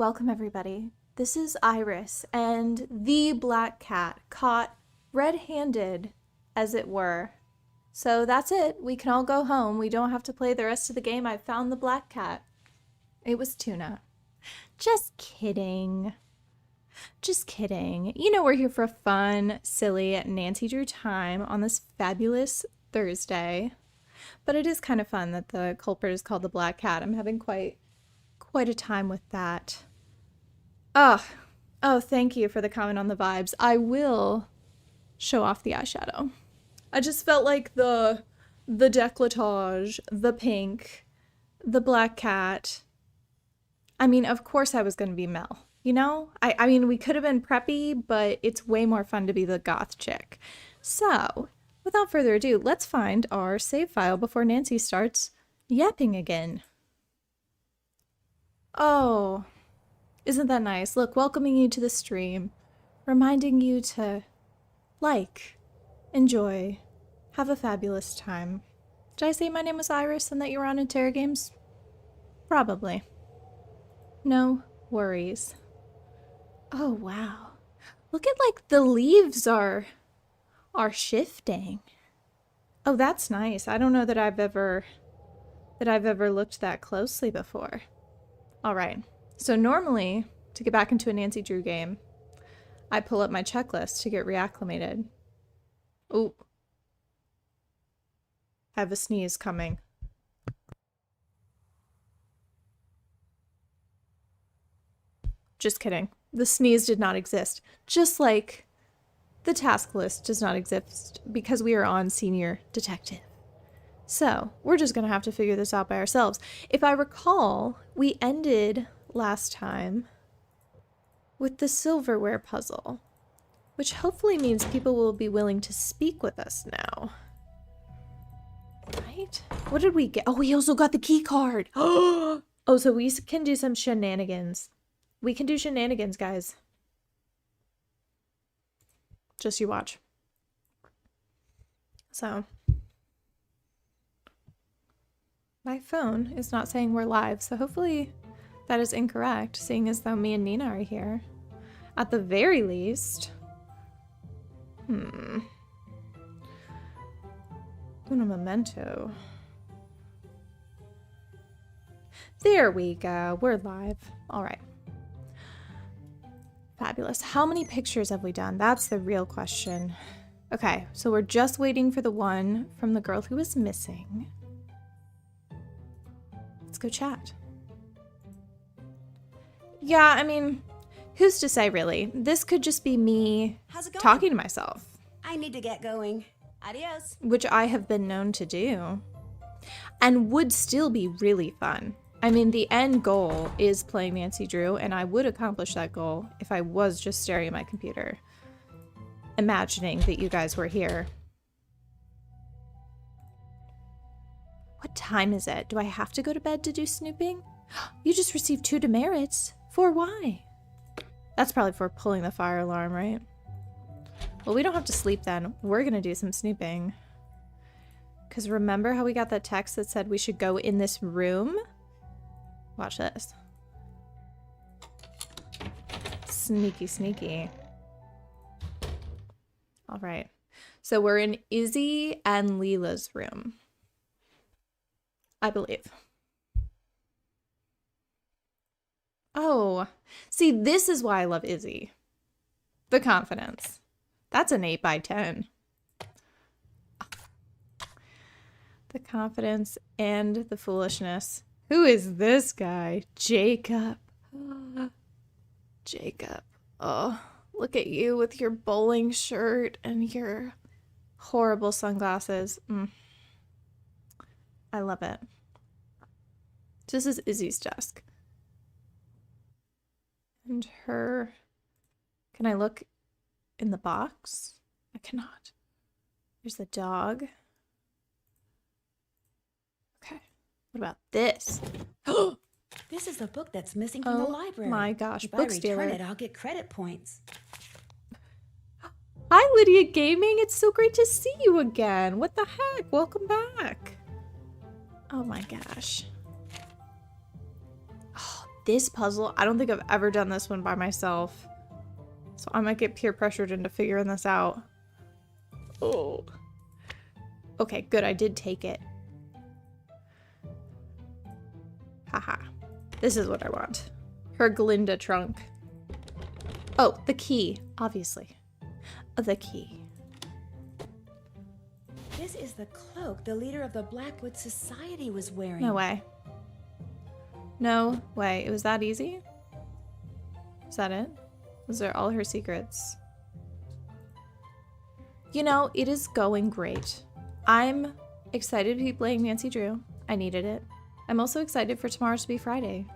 Welcome everybody. This is Iris and the black cat caught red-handed, as it were. So that's it. We can all go home. We don't have to play the rest of the game. I found the black cat. It was Tuna. Just kidding. Just kidding. You know we're here for a fun, silly Nancy Drew time on this fabulous Thursday. But it is kind of fun that the culprit is called the black cat. I'm having quite a time with that. Oh, thank you for the comment on the vibes. I will show off the eyeshadow. I just felt like the décolletage, the pink, the black cat. I mean, of course I was going to be Mel, you know? I mean, we could have been preppy, but it's way more fun to be the goth chick. So, without further ado, let's find our save file before Nancy starts yapping again. Oh, isn't that nice? Look, welcoming you to the stream, reminding you to like, enjoy, have a fabulous time. Did I say my name was Iris and that you were on Terra Games? Probably. No worries. Oh, wow. Look at like the leaves are shifting. Oh, that's nice. I don't know that I've ever looked that closely before. All right. So normally, to get back into a Nancy Drew game, I pull up my checklist to get reacclimated. Ooh. I have a sneeze coming. Just kidding. The sneeze did not exist. Just like the task list does not exist because we are on Senior Detective. So, we're just going to have to figure this out by ourselves. If I recall, we ended last time with the silverware puzzle, which hopefully means people will be willing to speak with us now. Right? What did we get? Oh, we also got the key card. Oh, so we can do some shenanigans. We can do shenanigans, guys. Just you watch. So, my phone is not saying we're live, so hopefully that is incorrect, seeing as though me and Nina are here. At the very least. Una memento. There we go. We're live. All right. Fabulous. How many pictures have we done? That's the real question. Okay, so we're just waiting for the one from the girl who was missing. Let's go chat. Yeah, I mean, who's to say, really? This could just be me talking to myself. I need to get going. Adios. Which I have been known to do. And would still be really fun. I mean, the end goal is playing Nancy Drew, and I would accomplish that goal if I was just staring at my computer, imagining that you guys were here. What time is it? Do I have to go to bed to do snooping? You just received 2 demerits. For why? That's probably for pulling the fire alarm, right? Well, we don't have to sleep then. We're gonna do some snooping. Because remember how we got that text that said we should go in this room? Watch this. Sneaky, sneaky. All right. So we're in Izzy and Leela's room, I believe. Oh, see, this is why I love Izzy. The confidence. That's an 8 by 10. The confidence and the foolishness. Who is this guy? Jacob. Jacob. Oh, look at you with your bowling shirt and your horrible sunglasses. I love it. This is Izzy's desk. And her... Can I look in the box? I cannot. There's the dog. Okay. What about this? This is the book that's missing from the library. Oh my gosh, if book I stealer. return it, I'll get credit points. Hi, Lydia Gaming. It's so great to see you again. What the heck? Welcome back. Oh my gosh. Oh, this puzzle, I don't think I've ever done this one by myself. So I might get peer pressured into figuring this out. Oh. Okay, good. I did take it. Haha. This is what I want. Her Glinda trunk. Oh, the key, obviously. The key. This is the cloak the leader of the Blackwood Society was wearing. No way. No way. It was that easy? Is that it? Those are all her secrets. You know, it is going great. I'm excited to be playing Nancy Drew. I needed it. I'm also excited for tomorrow to be Friday.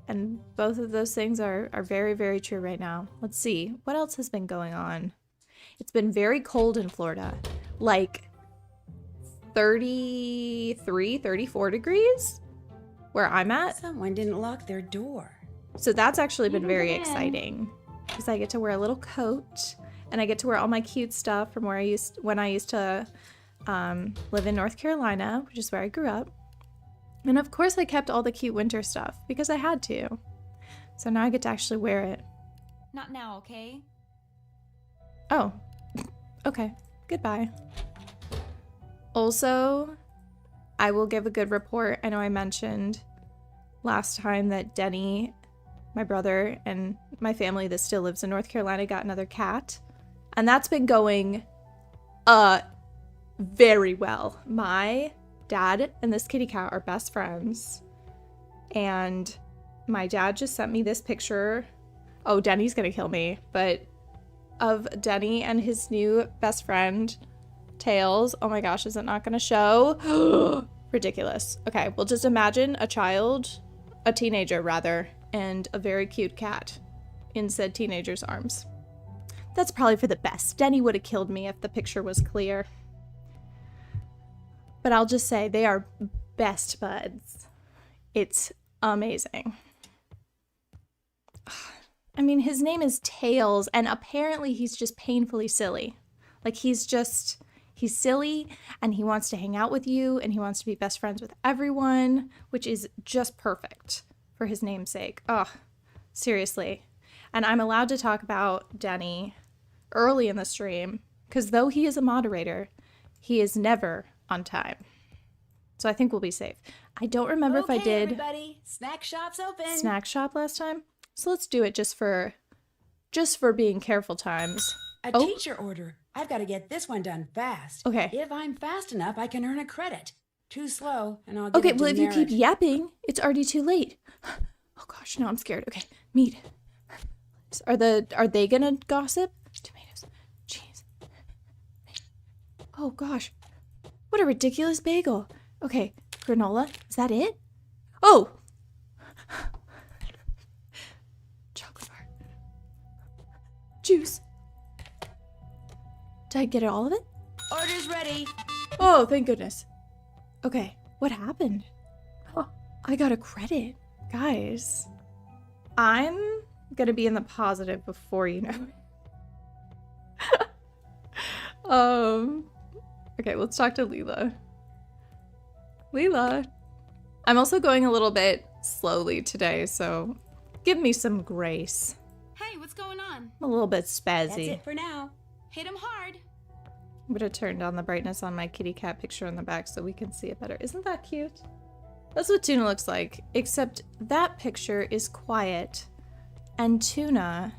And both of those things are very, very true right now. Let's see. What else has been going on? It's been very cold in Florida. Like 33, 34 degrees where I'm at. Someone didn't lock their door. So that's actually been very exciting because I get to wear a little coat and I get to wear all my cute stuff from when I used to live in North Carolina, which is where I grew up. And of course I kept all the cute winter stuff because I had to. So now I get to actually wear it. Not now, okay? Oh, okay. Goodbye. Also, I will give a good report. I know I mentioned last time that Denny, my brother, and my family that still lives in North Carolina got another cat. And that's been going very well. My dad and this kitty cat are best friends. And my dad just sent me this picture. Oh, Denny's gonna kill me. But of Denny and his new best friend, Tails. Oh my gosh, is it not gonna show? Ridiculous. Okay, well just imagine a child, a teenager rather, and a very cute cat in said teenager's arms. That's probably for the best. Denny would have killed me if the picture was clear. But I'll just say they are best buds. It's amazing. I mean, his name is Tails, and apparently he's just painfully silly. Like, he's silly, and he wants to hang out with you, and he wants to be best friends with everyone, which is just perfect for his namesake. Oh, seriously. And I'm allowed to talk about Denny early in the stream, because though he is a moderator, he is never on time. So I think we'll be safe. I don't remember if I did Everybody, snack shop's open. snack shop last time. So let's do it just for being careful times. A Oh. teacher order. I've got to get this one done fast. Okay. If I'm fast enough, I can earn a credit. Too slow, and I'll get Okay, a well if you keep demerit. yapping, it's already too late. Oh gosh, no, I'm scared. Okay, meat. Are they gonna gossip? Tomatoes, cheese. Oh gosh. What a ridiculous bagel. Okay, granola. Is that it? Oh! Chocolate bar. Juice. Did I get all of it? Order's ready. Oh, thank goodness. Okay, what happened? Oh, I got a credit. Guys, I'm gonna be in the positive before you know it. Okay, let's talk to Leela. Leela. I'm also going a little bit slowly today, so give me some grace. Hey, what's going on? I'm a little bit That's spazzy. it for now. Hit him hard. I'm gonna turn down the brightness on my kitty cat picture in the back so we can see it better. Isn't that cute? That's what Tuna looks like, except that picture is quiet and Tuna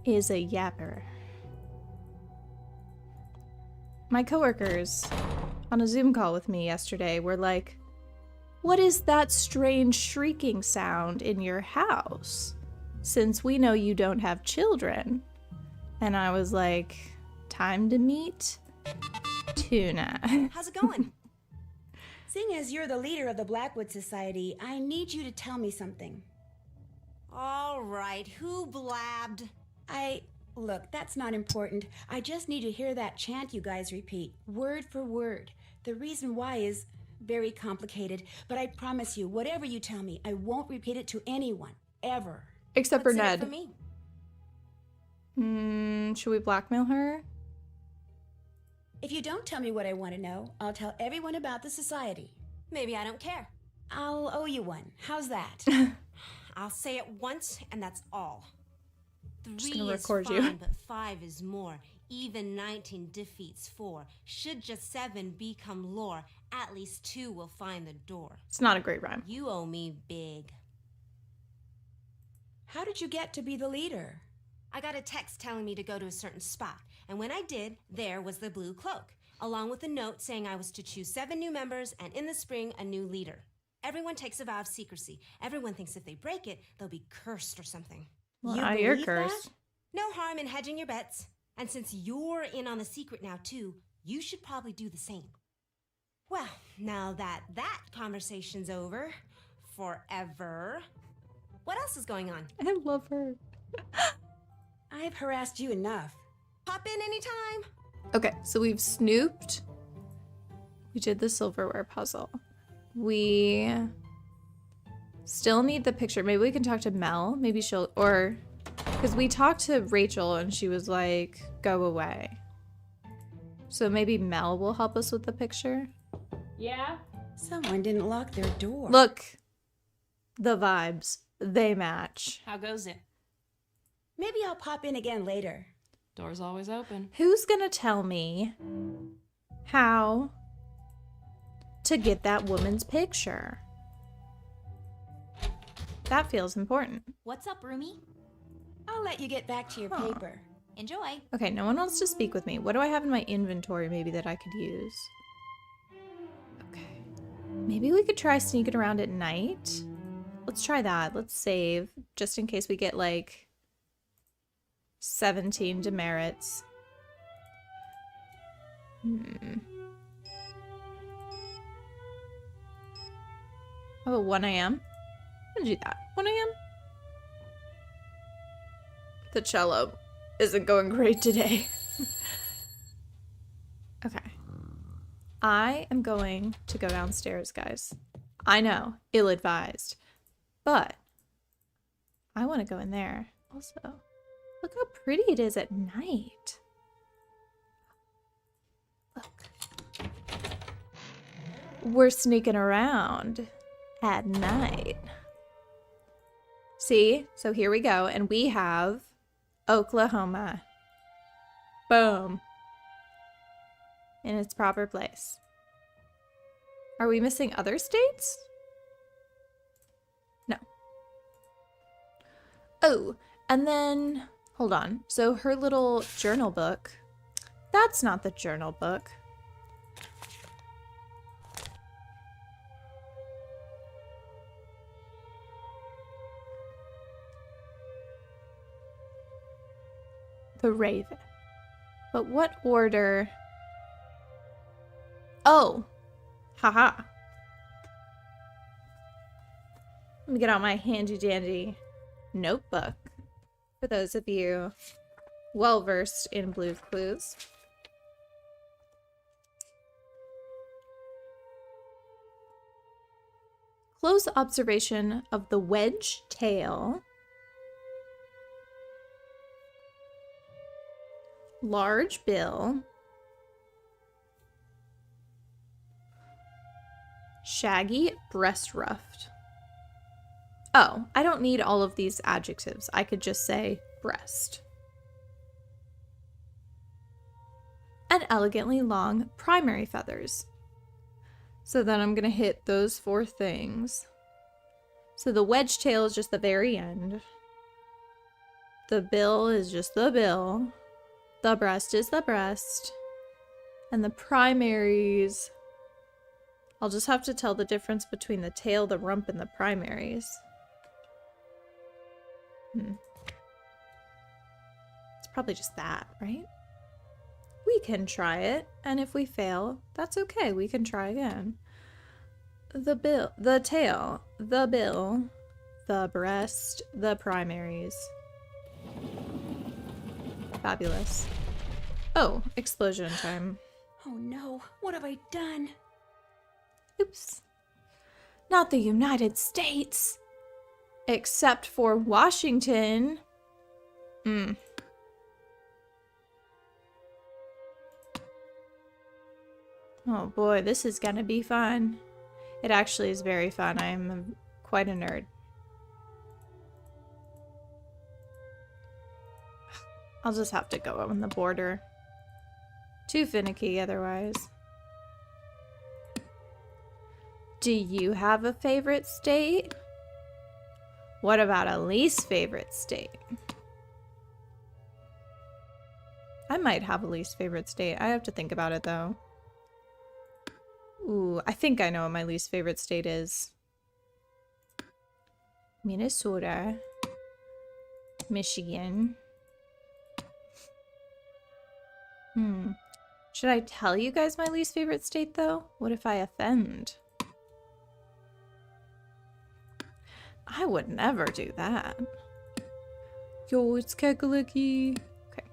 is a yapper. My coworkers on a Zoom call with me yesterday were like, "What is that strange shrieking sound in your house? Since we know you don't have children." And I was like, time to meet Tuna. How's it going? Seeing as you're the leader of the Blackwood Society, I need you to tell me something. All right, who blabbed? Look, that's not important. I just need to hear that chant you guys repeat, word for word. The reason why is very complicated, but I promise you, whatever you tell me, I won't repeat it to anyone, ever. Except for What's in it Ned. for me? Should we blackmail her? If you don't tell me what I want to know, I'll tell everyone about the society. Maybe I don't care. I'll owe you one. How's that? I'll say it once, and that's all. Just 3 gonna is record fine, you. but 5 is more. Even 19 defeats 4. Should just 7 become lore, at least 2 will find the door. It's not a great rhyme. You owe me big. How did you get to be the leader? I got a text telling me to go to a certain spot, and when I did, there was the blue cloak, along with a note saying I was to choose 7 new members and in the spring, a new leader. Everyone takes a vow of secrecy. Everyone thinks if they break it, they'll be cursed or something. Well, You you're believe cursed. that? No harm in hedging your bets. And since you're in on the secret now, too, you should probably do the same. Well, now that conversation's over, forever, what else is going on? I love her. I've harassed you enough. Pop in anytime. Okay, so we've snooped. We did the silverware puzzle. We still need the picture. Maybe we can talk to Mel. Maybe she'll, or, because we talked to Rachel and she was like, go away. So maybe Mel will help us with the picture. Yeah? Someone didn't lock their door. Look, the vibes, they match. How goes it? Maybe I'll pop in again later. Door's always open. Who's gonna tell me how to get that woman's picture? That feels important. What's up, roomie? I'll let you get back to your Huh. paper. Enjoy. Okay, no one wants to speak with me. What do I have in my inventory maybe that I could use? Okay. Maybe we could try sneaking around at night. Let's try that. Let's save just in case we get like 17 demerits. How about 1 a.m.? I'm gonna do that. 1 a.m. The cello isn't going great today. Okay. I am going to go downstairs, guys. I know, ill-advised. But I want to go in there. Also, look how pretty it is at night. Look. We're sneaking around at night. See? So here we go. And we have Oklahoma. Boom. In its proper place. Are we missing other states? No. Oh, and then, hold on. So her little journal book. That's not the journal book. The Raven. But what order? Oh. Haha. Let me get out my handy dandy notebook. For those of you well versed in Blue's Clues. Close observation of the wedge tail. Large bill. Shaggy breast ruffed. Oh, I don't need all of these adjectives. I could just say breast. And elegantly long primary feathers. So then I'm going to hit those 4 things. So the wedge tail is just the very end. The bill is just the bill. The breast is the breast. And the primaries, I'll just have to tell the difference between the tail, the rump, and the primaries. It's probably just that, right? We can try it, and if we fail, that's okay. We can try again. The bill, the tail, the bill, the breast, the primaries. Fabulous. Oh, explosion time. Oh no, what have I done? Oops. Not the United States. Except for Washington. Oh boy, this is gonna be fun. It actually is very fun. I'm quite a nerd. I'll just have to go on the border. Too finicky otherwise. Do you have a favorite state? What about a least favorite state? I might have a least favorite state. I have to think about it though. Ooh, I think I know what my least favorite state is. Minnesota. Michigan. Should I tell you guys my least favorite state though? What if I offend? I would never do that. Yo, it's Kekaliki. Okay.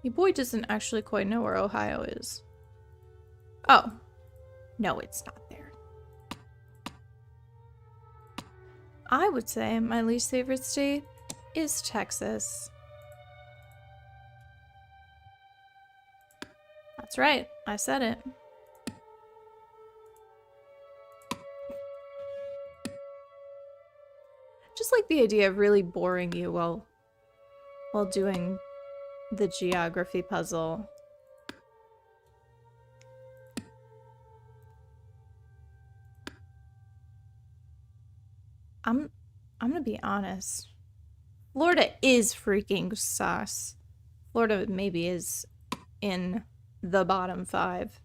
Your boy doesn't actually quite know where Ohio is. Oh. No, it's not there. I would say my least favorite state is Texas. That's right. I said it. Just like the idea of really boring you while doing the geography puzzle. I'm gonna be honest. Florida is freaking sus. Florida maybe is in the bottom 5.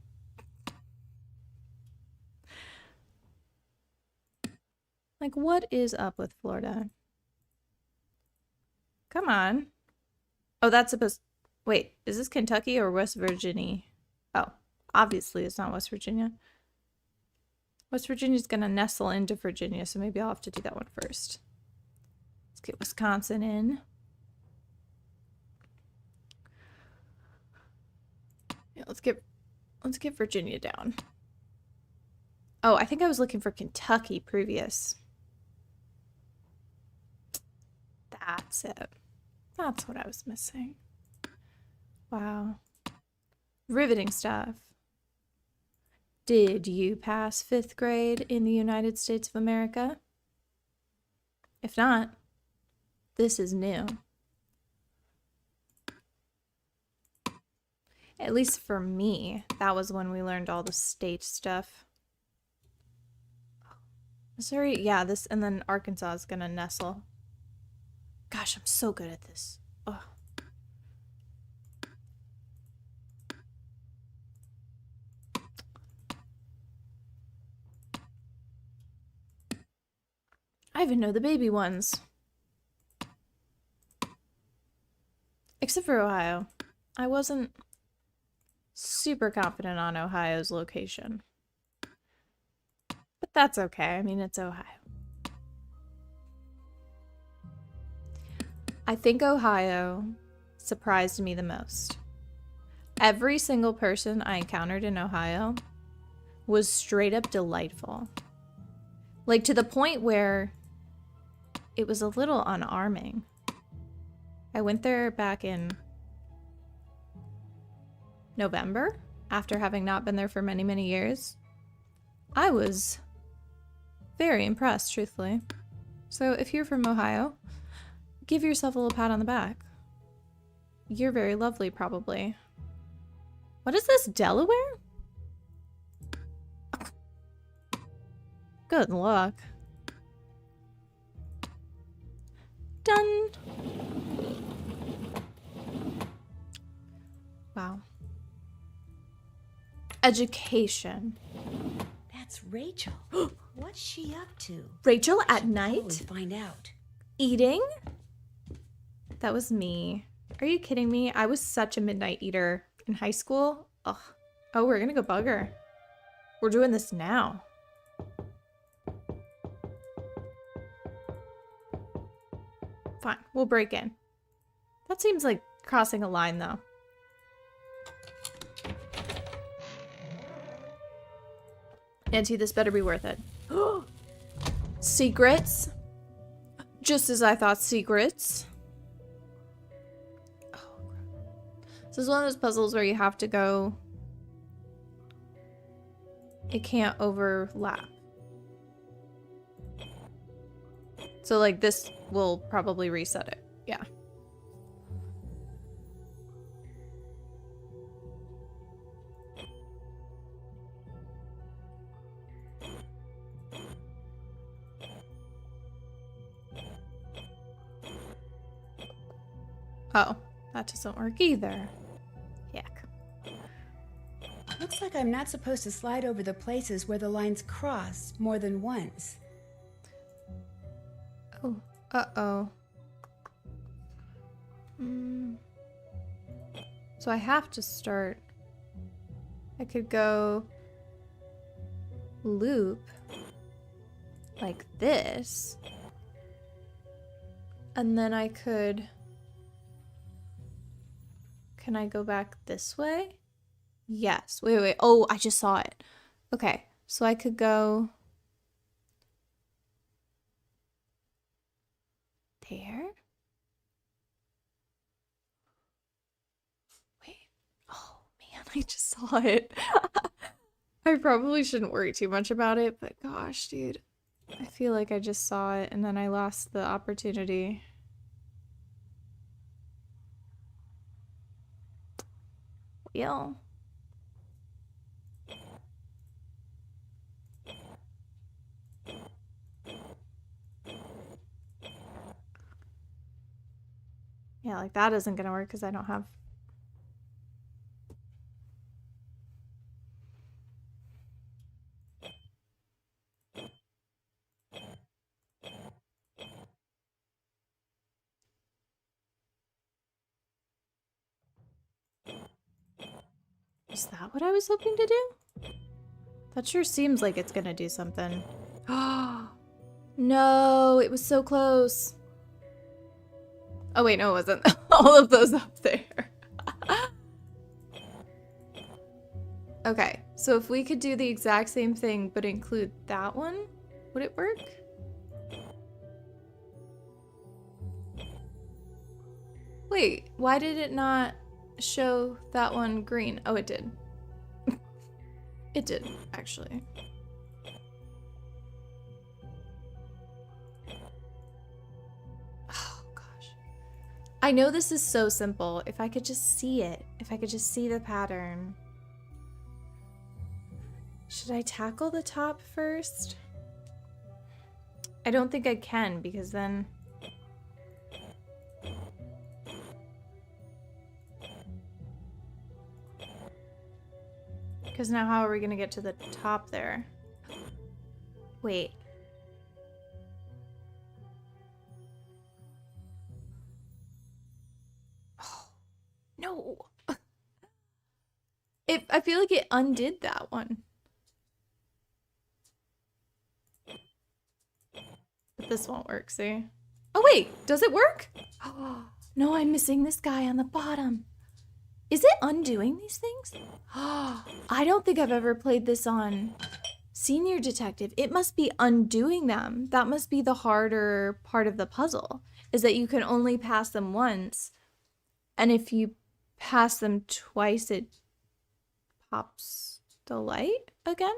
Like, what is up with Florida? Come on. Oh, that's supposed... Wait, is this Kentucky or West Virginia? Oh, obviously it's not West Virginia. West Virginia's gonna nestle into Virginia, so maybe I'll have to do that one first. Let's get Wisconsin in. Yeah, let's get Virginia down. Oh, I think I was looking for Kentucky previous. That's it. That's what I was missing. Wow. Riveting stuff. Did you pass 5th grade in the United States of America? If not, this is new. At least for me, that was when we learned all the state stuff. Missouri, yeah, this, and then Arkansas is gonna nestle. Gosh, I'm so good at this. Ugh. I even know the baby ones. Except for Ohio. I wasn't super confident on Ohio's location. But that's okay. I mean, it's Ohio. I think Ohio surprised me the most. Every single person I encountered in Ohio was straight up delightful. Like, to the point where it was a little unarming. I went there back in November, after having not been there for many, many years. I was very impressed, truthfully. So if you're from Ohio, give yourself a little pat on the back. You're very lovely, probably. What is this, Delaware? Good luck. Done. Wow. Education. That's Rachel. What's she up to? Rachel at Totally night? find out. Eating? That was me. Are you kidding me? I was such a midnight eater in high school. Ugh. Oh, we're gonna go bug her. We're doing this now. Fine, we'll break in. That seems like crossing a line, though. Auntie, this better be worth it. Secrets? Just as I thought, secrets. Oh, this is one of those puzzles where you have to go it can't overlap. So like this will probably reset it. Yeah. Oh, that doesn't work either. Yuck. Looks like I'm not supposed to slide over the places where the lines cross more than once. Oh, uh-oh. So I have to start. I could go loop like this. And then I could... Can I go back this way? Yes. Wait, wait. Oh, I just saw it. Okay. So I could go there. Wait. Oh, man. I just saw it. I probably shouldn't worry too much about it, but gosh, dude. I feel like I just saw it and then I lost the opportunity. Well. Yeah, like that isn't gonna work because I don't have... Is that what I was hoping to do? That sure seems like it's gonna do something. No, it was so close. Oh wait, no, it wasn't. All of those up there. Okay, so if we could do the exact same thing but include that one, would it work? Wait, why did it not show that one green? Oh, it did. It did, actually. Oh, gosh. I know this is so simple. If I could just see it. If I could just see the pattern. Should I tackle the top first? I don't think I can because then... Because now how are we going to get to the top there? Wait. Oh, no. I feel like it undid that one. But this won't work, see? Oh, wait. Does it work? Oh, no, I'm missing this guy on the bottom. Is it undoing these things? I don't think I've ever played this on Senior Detective. It must be undoing them. That must be the harder part of the puzzle, is that you can only pass them once. And if you pass them twice, it pops the light again?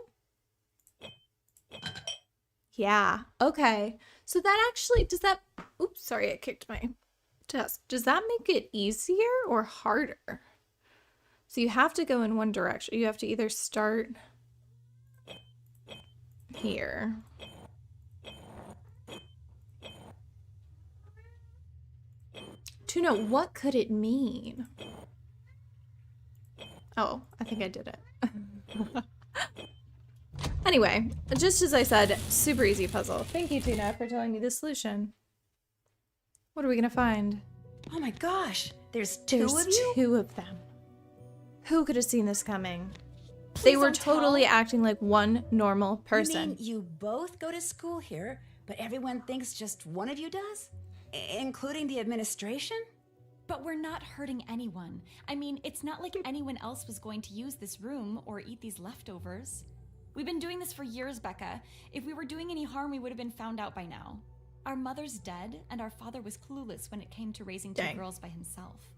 Yeah, okay. So that actually, does that, oops, sorry, I kicked my desk. Does that make it easier or harder? So you have to go in one direction. You have to either start here. To know what could it mean? Oh, I think I did it. Anyway, just as I said, super easy puzzle. Thank you, Tina, for telling me the solution. What are we gonna find? Oh my gosh, there's two of you? Two of them. Who could have seen this coming? They were totally acting like one normal person. You mean you both go to school here, but everyone thinks just one of you does? Including the administration? But we're not hurting anyone. I mean, it's not like anyone else was going to use this room or eat these leftovers. We've been doing this for years, Becca. If we were doing any harm, we would have been found out by now. Our mother's dead, and our father was clueless when it came to raising two girls by himself.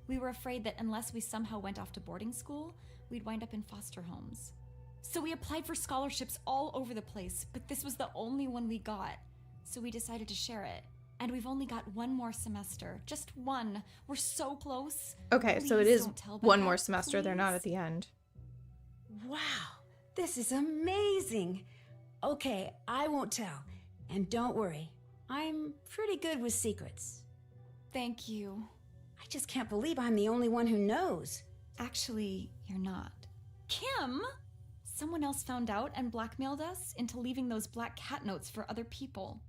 We were afraid that unless we somehow went off to boarding school, we'd wind up in foster homes. So we applied for scholarships all over the place, but this was the only one we got. So we decided to share it. And we've only got one more semester. Just one. We're so close. Okay, so it Please is don't tell one Becca, more semester. They're not please. at the end. Wow, this is amazing. Okay, I won't tell. And don't worry, I'm pretty good with secrets. Thank you. I just can't believe I'm the only one who knows. Actually, you're not. Kim! Someone else found out and blackmailed us into leaving those black cat notes for other people.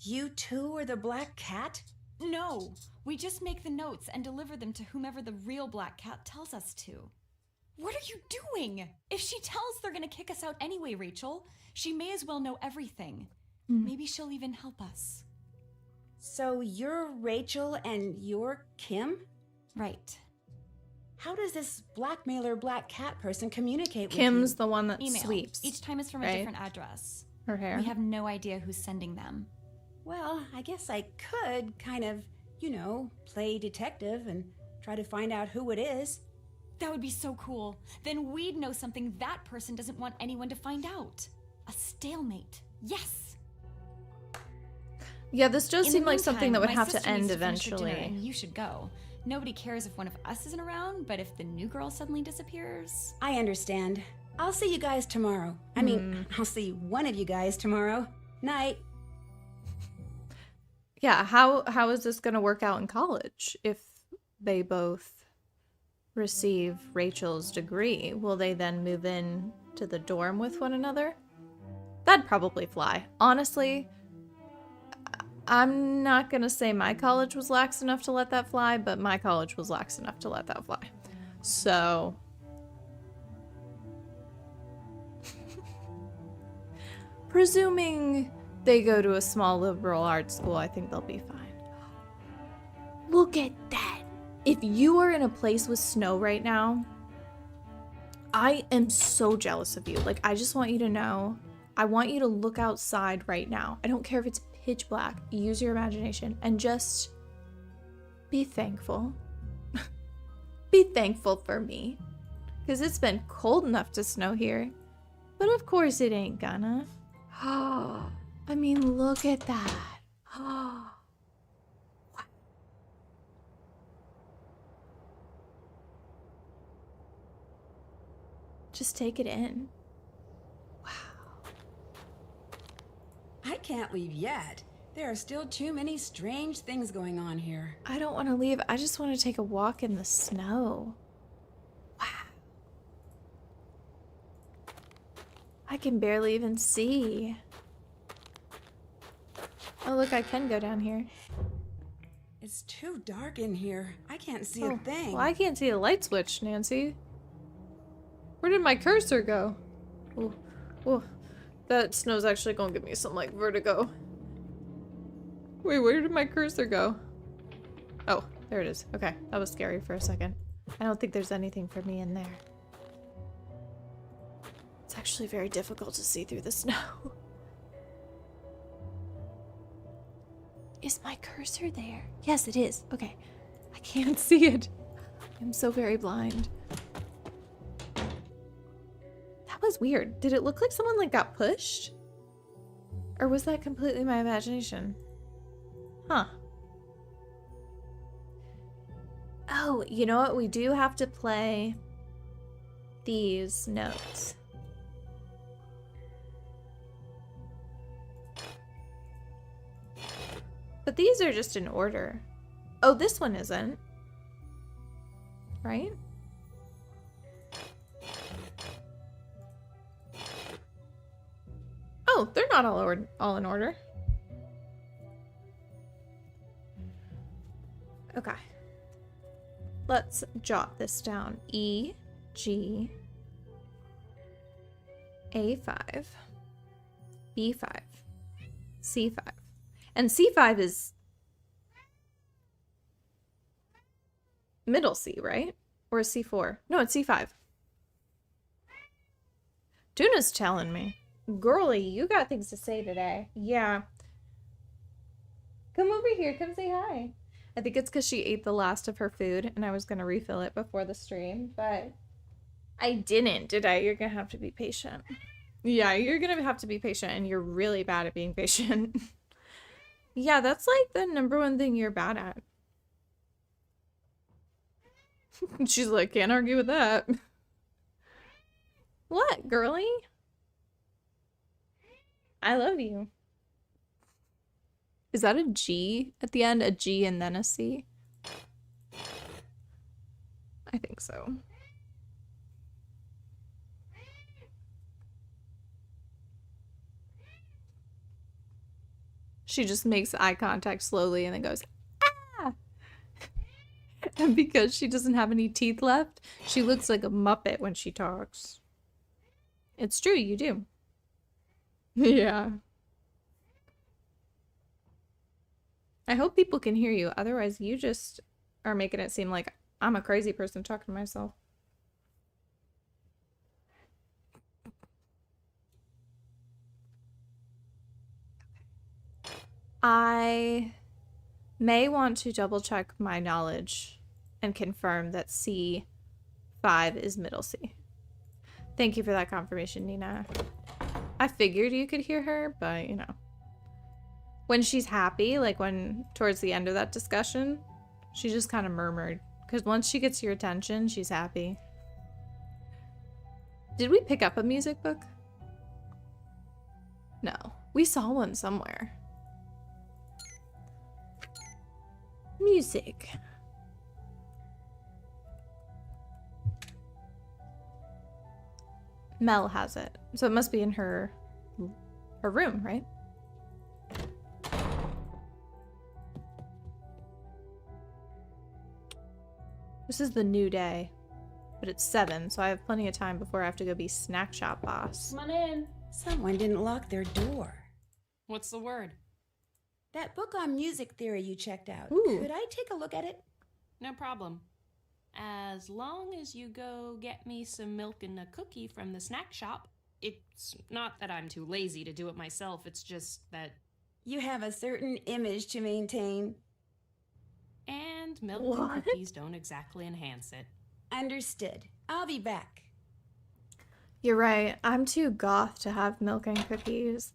You too are the black cat? No, we just make the notes and deliver them to whomever the real black cat tells us to. What are you doing? If she tells they're gonna kick us out anyway, Rachel, she may as well know everything. Maybe she'll even help us. So you're Rachel and you're Kim? Right. How does this blackmailer black cat person communicate Kim's with the one that Email. sweeps Each time is from right? a different address. her hair. We have no idea who's sending them. you? Well, I guess I could kind of, play detective and try to find out who it is. That would be so cool. Then we'd know something that person doesn't want anyone to find out. A stalemate. Yes! Yeah, this does In seem the like something that meantime, would my have to sister end needs finish her dinner, eventually. and you should go. Nobody cares if one of us isn't around, but if the new girl suddenly disappears... I understand. I'll see you guys tomorrow. I'll see one of you guys tomorrow. Night. Yeah, how is this going to work out in college if they both receive Rachel's degree? Will they then move in to the dorm with one another? That'd probably fly. Honestly, I'm not going to say my college was lax enough to let that fly, but my college was lax enough to let that fly. So... presuming they go to a small liberal arts school, I think they'll be fine. Look at that. If you are in a place with snow right now, I am so jealous of you. Like, I just want you to know, I want you to look outside right now. I don't care if it's pitch black. Use your imagination and just be thankful. Be thankful for me. Because it's been cold enough to snow here. But of course it ain't gonna. I mean, look at that. Just take it in. I can't leave yet. There are still too many strange things going on here. I don't want to leave. I just want to take a walk in the snow. Wow. I can barely even see. Oh, look, I can go down here. It's too dark in here. I can't see a thing. Well, I can't see a light switch, Nancy. Where did my cursor go? Oh, oh, that snow's actually gonna give me some, like, vertigo. Wait, where did my cursor go? Oh, there it is. Okay, that was scary for a second. I don't think there's anything for me in there. It's actually very difficult to see through the snow. Is my cursor there? Yes, it is. Okay. I can't see it. I'm so very blind. That was weird. Did it look like someone like got pushed? Or was that completely my imagination? Huh. Oh, you know what? We do have to play these notes. But these are just in order. Oh, this one isn't. Right? Oh, they're not all in order. Okay. Let's jot this down. E, G, A5, B5, C5. And C5 is middle C, right? Or is C4? No, it's C5. Tuna's telling me. Girly, you got things to say today. Yeah. Come over here. Come say hi. I think it's because she ate the last of her food and I was going to refill it before the stream, but I didn't, did I? You're gonna have to be patient. Yeah, you're gonna have to be patient, and you're really bad at being patient. Yeah, that's like the number one thing you're bad at. She's like, can't argue with that. What, girly? I love you. Is that a G at the end? A G and then a C? I think so. She just makes eye contact slowly and then goes, ah! And because she doesn't have any teeth left, she looks like a Muppet when she talks. It's true, you do. Yeah. I hope people can hear you. Otherwise, you just are making it seem like I'm a crazy person talking to myself. I may want to double check my knowledge and confirm that C5 is middle C. Thank you for that confirmation, Nina. I figured you could hear her, but you know. When she's happy, like when towards the end of that discussion, she just kind of murmured. Because once she gets your attention, she's happy. Did we pick up a music book? No. We saw one somewhere. Music. Mel has it. So it must be in her room, right? This is the new day, but it's 7, so I have plenty of time before I have to go be snack shop boss. Come on in. Someone didn't lock their door. What's the word? That book on music theory you checked out. Ooh. Could I take a look at it? No problem. As long as you go get me some milk and a cookie from the snack shop. It's not that I'm too lazy to do it myself, it's just that... You have a certain image to maintain. And milk What? and cookies don't exactly enhance it. Understood. I'll be back. You're right. I'm too goth to have milk and cookies.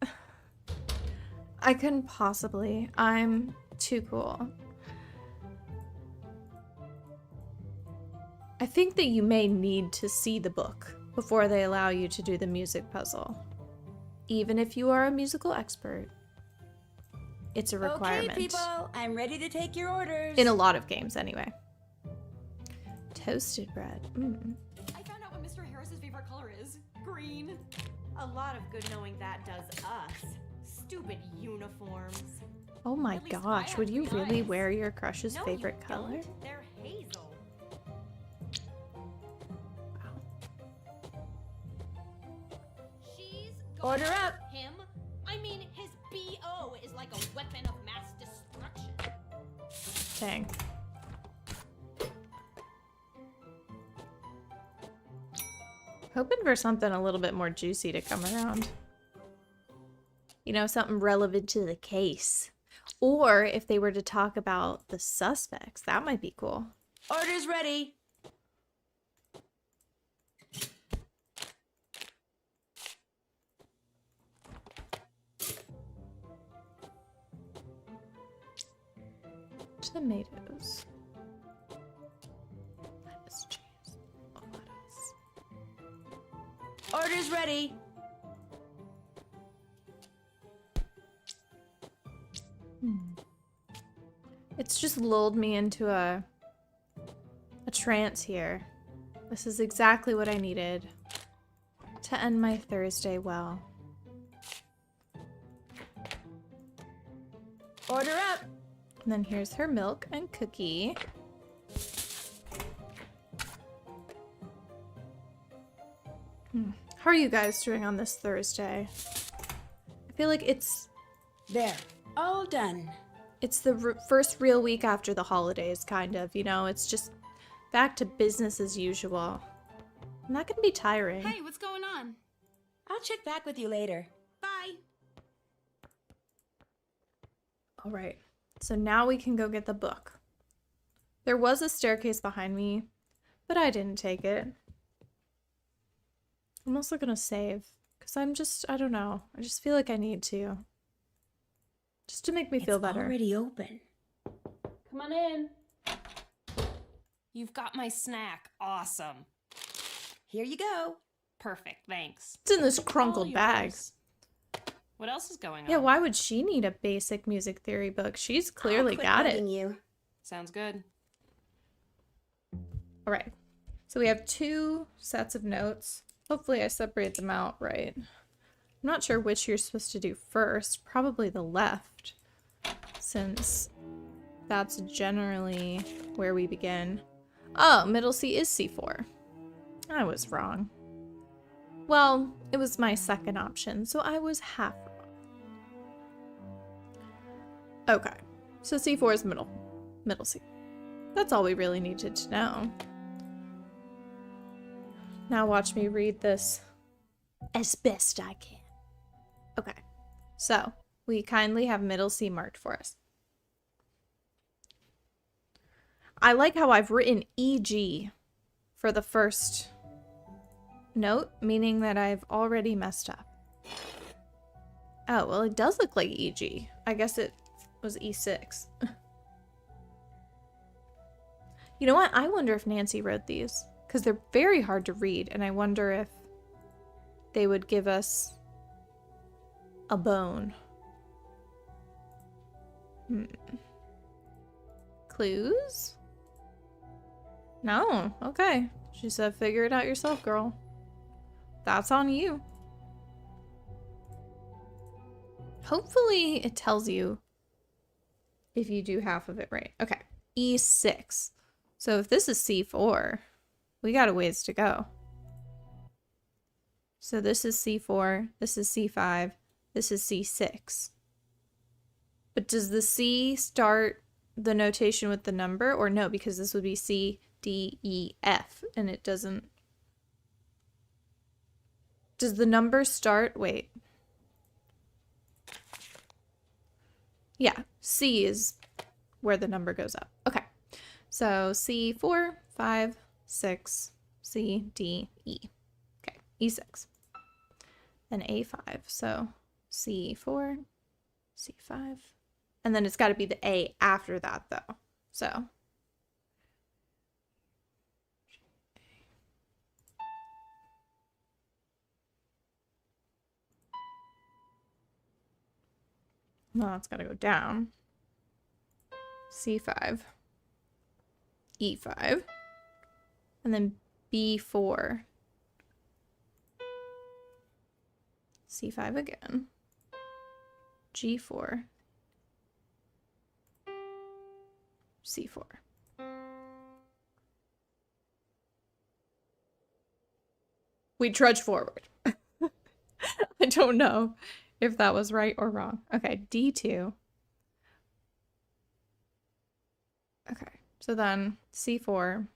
I couldn't possibly. I'm too cool. I think that you may need to see the book before they allow you to do the music puzzle. Even if you are a musical expert, it's a requirement. Okay, people, I'm ready to take your orders. In a lot of games, anyway. Toasted bread. I found out what Mr. Harris's favorite color is. Green. A lot of good knowing that does us. Stupid uniforms. Oh my At least I gosh, have would you green really eyes. wear your crush's No, favorite you color? don't. They're hazel. She's going Order up. after him. I mean, his BO is like a weapon of mass destruction. Dang. Hoping for something a little bit more juicy to come around. You know, something relevant to the case. Or if they were to talk about the suspects, that might be cool. Orders ready. Tomatoes. Lettuce, cheese, lettuce. Orders ready. It's just lulled me into a trance here. This is exactly what I needed to end my Thursday well. Order up. And then here's her milk and cookie. How are you guys doing on this Thursday? I feel like it's There. All done. the first real week after the holidays, kind of, you know? It's just back to business as usual. And that can be tiring. Hey, what's going on? I'll check back with you later. Bye. All right, so now we can go get the book. There was a staircase behind me, but I didn't take it. I'm also gonna save because I don't know. I just feel like I need to. Just to make me feel better. It's already open. Come on in. You've got my snack. Awesome. Here you go. Perfect, thanks. It's in this All crumpled bag. yours. What else is going on? Yeah, why would she need a basic music theory book? She's clearly I'll quit got it. bugging you. Sounds good. All right. So we have 2 sets of notes. Hopefully I separate them out right. I'm not sure which you're supposed to do first. Probably the left, since that's generally where we begin. Oh, middle C is C4. I was wrong. Well, it was my second option, so I was half wrong. Okay, so C4 is middle C. That's all we really needed to know. Now watch me read this as best I can. Okay, so we kindly have middle C marked for us. I like how I've written EG for the first note, meaning that I've already messed up. Oh, well, it does look like EG. I guess it was E6. You know what? I wonder if Nancy wrote these, because they're very hard to read, and I wonder if they would give us a bone. Clues? No. Okay. She said figure it out yourself, girl. That's on you. Hopefully it tells you if you do half of it right. Okay. E6. So if this is C4, we got a ways to go. So this is C4, this is C5, this is C6. But does the C start the notation with the number or no? Because this would be C, D, E, F, and it doesn't. Does the number start? Wait. Yeah, C is where the number goes up. Okay. So C4, 5, 6, C, D, E. Okay, E6. Then A5. So C4, C5. And then it's got to be the A after that, though. So. Well, it's got to go down. C5. E5. And then B4. C5 again. G4. C4. We trudge forward. I don't know if that was right or wrong. Okay, D2. Okay, so then C4.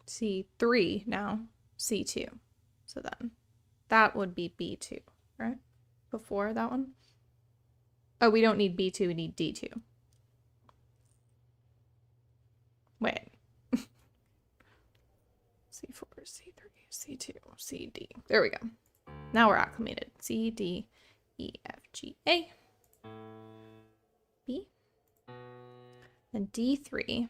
C3 now. C2. So then that would be B2, right? Before that one. Oh, we don't need B2, we need D2. Wait. C4, C3, C2, CD. There we go. Now we're acclimated. C, D, E, F, G, A. B. Then D3.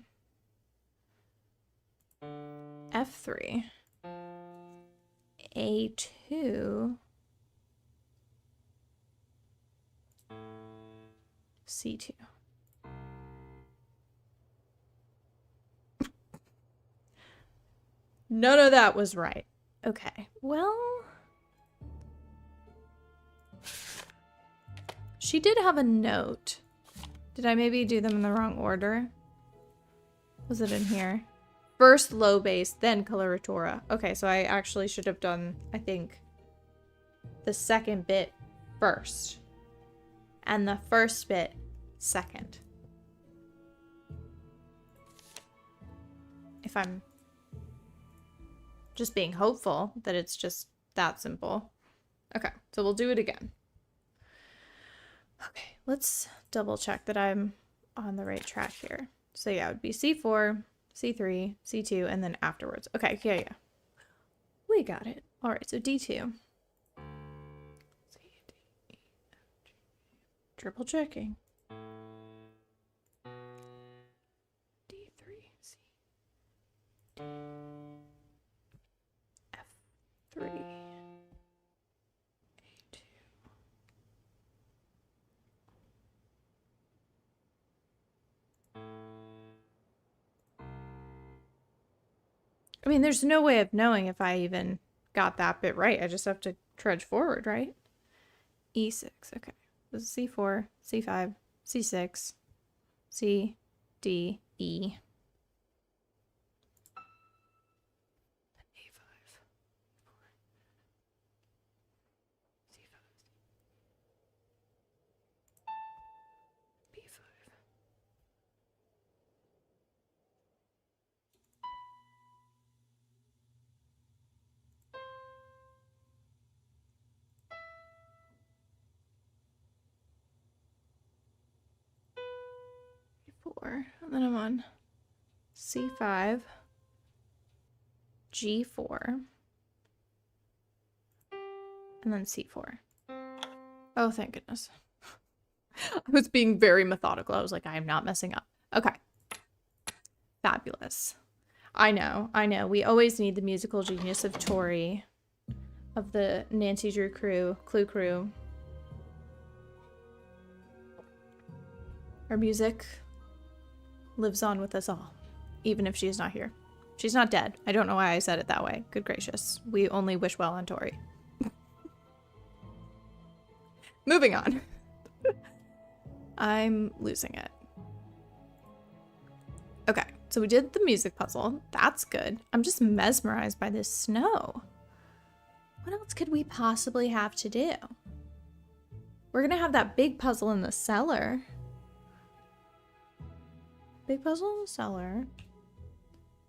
F3. A2. C2. None of that was right. Okay, well... She did have a note. Did I maybe do them in the wrong order? Was it in here? First low bass, then coloratura. Okay, so I actually should have done, I think, the second bit first. And the first bit second. If I'm just being hopeful that it's just that simple. Okay, so we'll do it again. Okay, let's double check that I'm on the right track here. So yeah, it would be C4, C3, C2, and then afterwards. Okay, yeah. We got it. All right, so D2. C, D, E, F, G. Triple checking. D3, C, D, F3, A2. I mean, there's no way of knowing if I even got that bit right. I just have to trudge forward, right? E6, okay. This is C4, C5, C6, C, D, E. A5, C5, B5. Four, and then I'm on C5, G4, and then C4. Oh, thank goodness. I was being very methodical. I was like, I am not messing up. Okay. Fabulous. I know. We always need the musical genius of Tori, of the Nancy Drew crew, Clue crew. Our music lives on with us all, even if she's not here. She's not dead. I don't know why I said it that way. Good gracious. We only wish well on Tori. Moving on. I'm losing it. Okay, so we did the music puzzle. That's good. I'm just mesmerized by this snow. What else could we possibly have to do? We're gonna have that big puzzle in the cellar. Big puzzle in the cellar.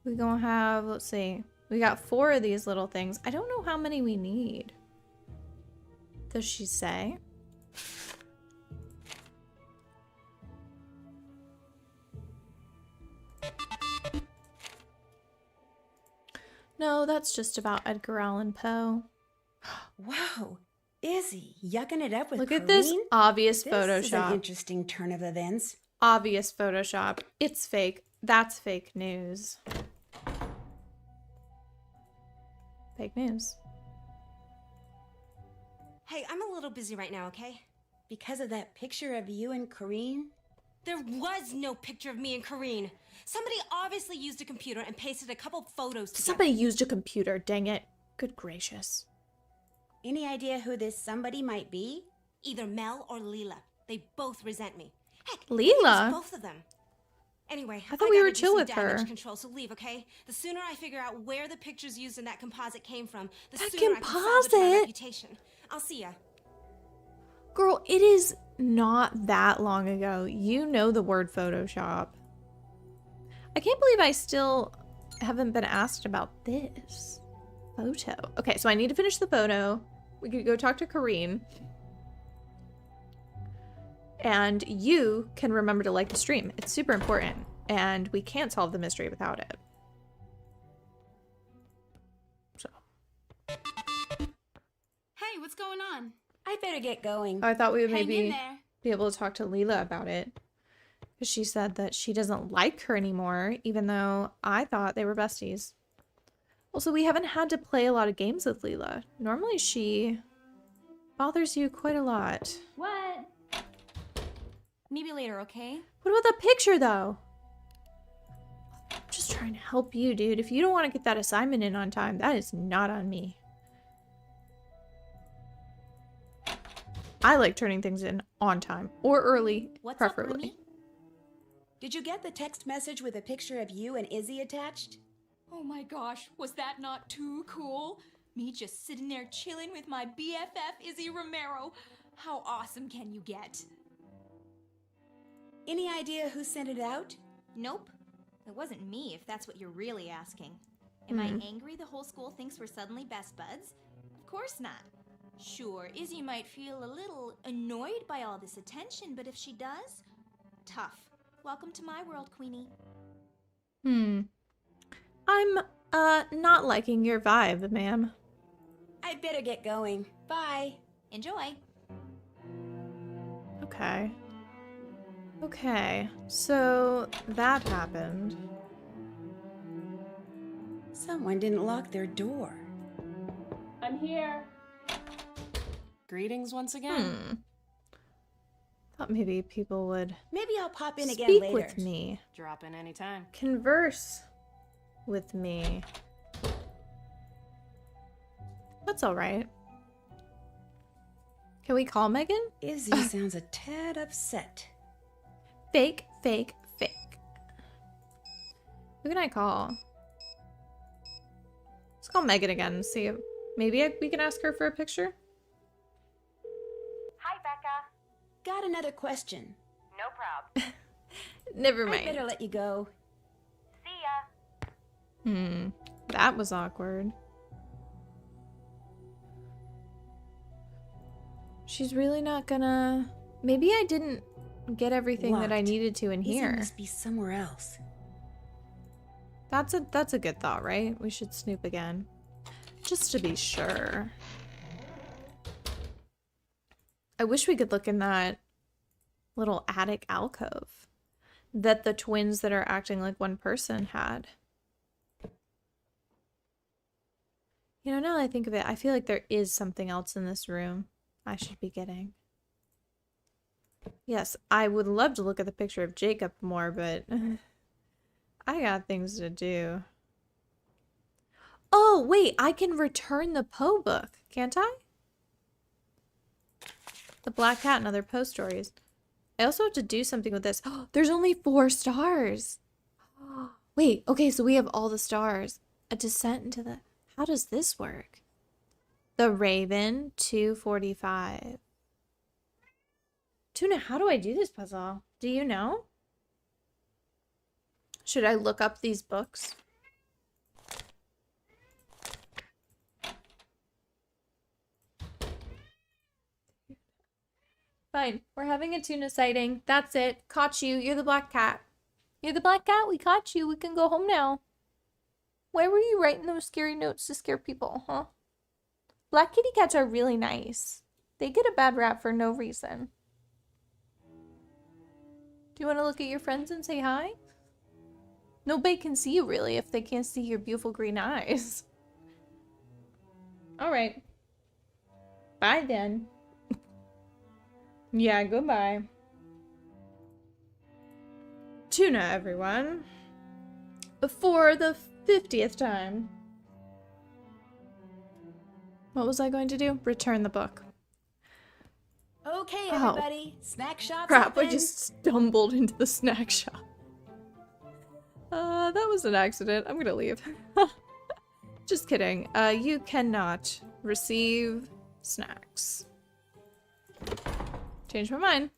We're gonna have, let's see. We got 4 of these little things. I don't know how many we need. Does she say? No, that's just about Edgar Allan Poe. Wow, Izzy, yucking it up with Look at this Corrine? obvious This is an Photoshop. interesting turn of events. Obvious Photoshop. It's fake. That's fake news. Fake news. Hey, I'm a little busy right now, okay? Because of that picture of you and Corine? There was no picture of me and Corrine. Somebody obviously used a computer and pasted a couple photos together. Somebody used a computer, dang it. Good gracious. Any idea who this somebody might be? Either Mel or Leela. They both resent me. Heck, Leela? maybe it's both of them. Anyway, I thought we were gotta do chill some with damage her. control, so leave, okay? The sooner I figure out where the pictures used in that composite came from, the That sooner I can salvage my composite? reputation. I'll see ya. Girl, it is not that long ago. You know the word Photoshop. I can't believe I still haven't been asked about this photo. Okay, so I need to finish the photo. We could go talk to Corrine. And you can remember to like the stream. It's super important. And we can't solve the mystery without it. So. Hey, what's going on? I better get going. I thought we would Hang in maybe there. be able to talk to Leela about it. Because she said that she doesn't like her anymore, even though I thought they were besties. Also, we haven't had to play a lot of games with Leela. Normally she bothers you quite a lot. What? Maybe later, okay? What about that picture, though? I'm just trying to help you, dude. If you don't want to get that assignment in on time, that is not on me. I like turning things in on time. Or early, What's preferably. up, Remy? Did you get the text message with a picture of you and Izzy attached? Oh my gosh, was that not too cool? Me just sitting there chilling with my BFF Izzy Romero. How awesome can you get? Any idea who sent it out? Nope. It wasn't me, if that's what you're really asking. Am I angry the whole school thinks we're suddenly best buds? Of course not. Sure, Izzy might feel a little annoyed by all this attention, but if she does, tough. Welcome to my world, Queenie. I'm, not liking your vibe, ma'am. I'd better get going. Bye. Enjoy. Okay. Okay, so that happened. Someone didn't lock their door. I'm here. Greetings once again. Thought maybe people would Maybe I'll pop in again speak later. with me, Drop in anytime. converse with me. That's all right. Can we call Megan? Izzy sounds a tad upset. Fake, fake, fake. Who can I call? Let's call Megan again and see if maybe we can ask her for a picture. Hi, Becca. Got another question. No prob. Never I mind. better let you go. See ya. That was awkward. She's really not gonna... Maybe I didn't get everything that I Locked. needed to in Izzy here. must be somewhere else. That's a good thought, right? We should snoop again. Just to be sure. I wish we could look in that little attic alcove that the twins that are acting like one person had. You know, now that I think of it, I feel like there is something else in this room I should be getting. Yes, I would love to look at the picture of Jacob more, but I got things to do. Oh, wait, I can return the Poe book, can't I? The Black Cat and Other Poe Stories. I also have to do something with this. Oh, there's only 4 stars. Wait, okay, so we have all the stars. A descent into the... How does this work? The Raven, 245. Tuna, how do I do this puzzle? Do you know? Should I look up these books? Fine. We're having a tuna sighting. That's it. Caught you. You're the black cat. You're the black cat. We caught you. We can go home now. Why were you writing those scary notes to scare people, huh? Black kitty cats are really nice. They get a bad rap for no reason. Do you want to look at your friends and say hi? Nobody can see you, really, if they can't see your beautiful green eyes. Alright. Bye, then. Yeah, goodbye. Tuna, everyone. For the 50th time. What was I going to do? Return the book. Okay, Oh. everybody. Snack shop's Crap, I open. just stumbled into the snack shop. That was an accident. I'm gonna leave. Just kidding. You cannot receive snacks. Change my mind.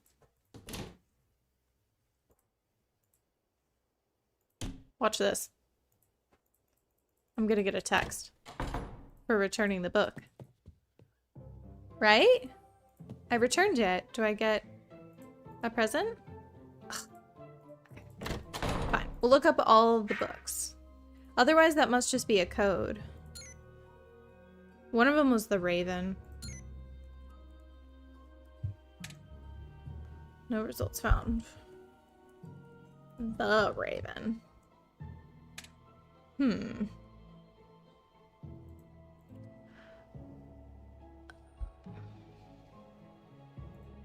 Watch this. I'm gonna get a text for returning the book. Right? I returned it. Do I get a present? Ugh. Okay. Fine. We'll look up all of the books. Otherwise, that must just be a code. One of them was the Raven. No results found. The Raven.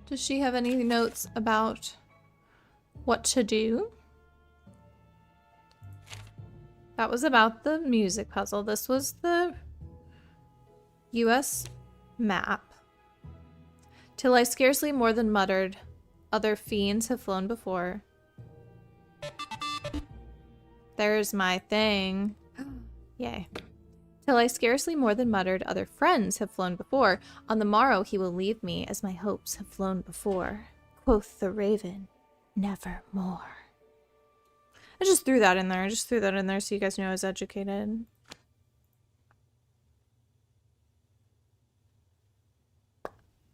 Does she have any notes about what to do? That was about the music puzzle. This was the US map. Till I scarcely more than muttered, other fiends have flown before. There's my thing. Yay. Till I scarcely more than muttered, other friends have flown before. On the morrow he will leave me, as my hopes have flown before. Quoth the Raven, nevermore. I just threw that in there. I just threw that in there so you guys know I was educated.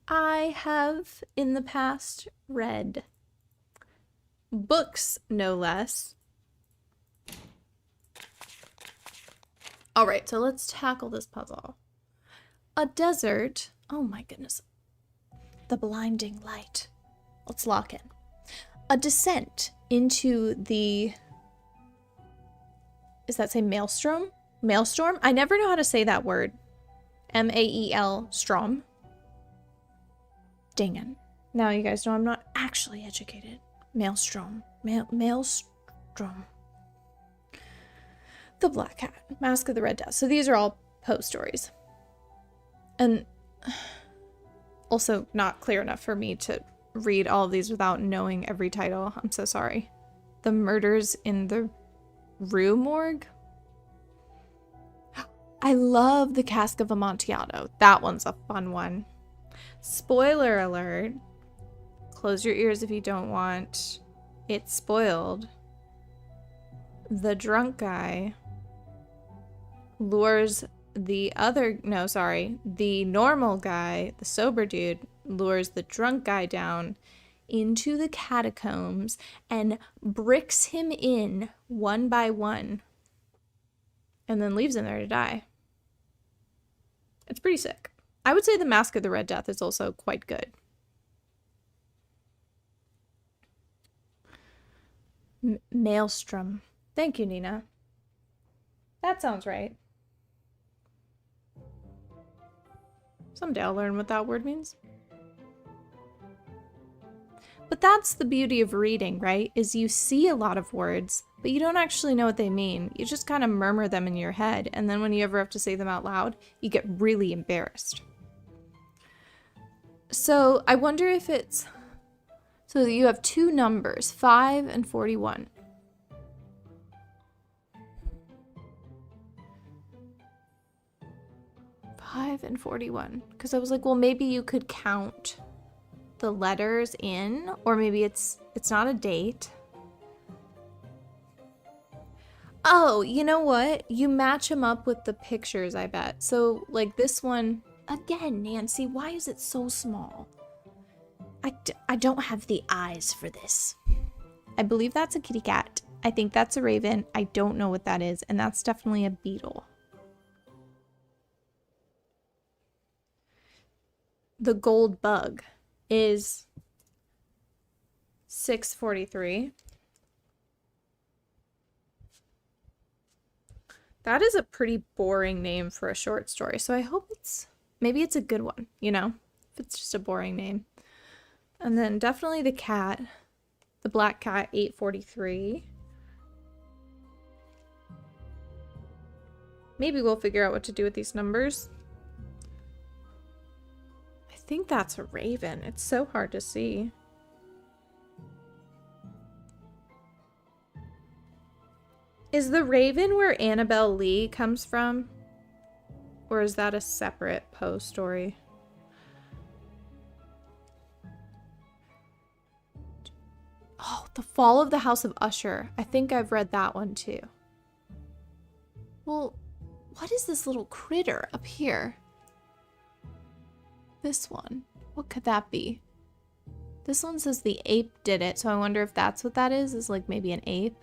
I have, in the past, read books, no less. All right, so let's tackle this puzzle. A desert. Oh my goodness. The blinding light. Let's lock in. A descent into the... Is that say maelstrom? Maelstrom? I never know how to say that word. M-A-E-L strom. Dang it. Now you guys know I'm not actually educated. Maelstrom. Maelstrom. The Black Cat. Mask of the Red Death. So these are all Poe stories. And also not clear enough for me to read all of these without knowing every title. I'm so sorry. The Murders in the Rue Morgue. I love the Cask of Amontillado. That one's a fun one. Spoiler alert. Close your ears if you don't want it spoiled. The drunk guy lures the normal guy, the sober dude, lures the drunk guy down into the catacombs and bricks him in one by one and then leaves him there to die. It's pretty sick. I would say the Mask of the Red Death is also quite good. Maelstrom. Thank you, Nina. That sounds right. Someday I'll learn what that word means. But that's the beauty of reading, right? Is you see a lot of words, but you don't actually know what they mean. You just kind of murmur them in your head, and then when you ever have to say them out loud, you get really embarrassed. So I wonder if it's... So you have two numbers, 5 and 41. And 41, because I was like, well, maybe you could count the letters in, or maybe it's not a date. Oh, you know what? You match them up with the pictures, I bet. So like this one, again, Nancy, why is it so small? I don't have the eyes for this. I believe that's a kitty cat. I think that's a raven. I don't know what that is, and that's definitely a beetle. The gold bug is 643. That is a pretty boring name for a short story, so I hope maybe it's a good one, you know, if it's just a boring name. And then definitely the cat, the Black Cat, 843. Maybe we'll figure out what to do with these numbers. I think that's a raven. It's so hard to see. Is the raven where Annabelle Lee comes from? Or is that a separate Poe story? Oh, The Fall of the House of Usher. I think I've read that one too. Well, what is this little critter up here? This one. What could that be? This one says the ape did it, so I wonder if that's what that is like maybe an ape.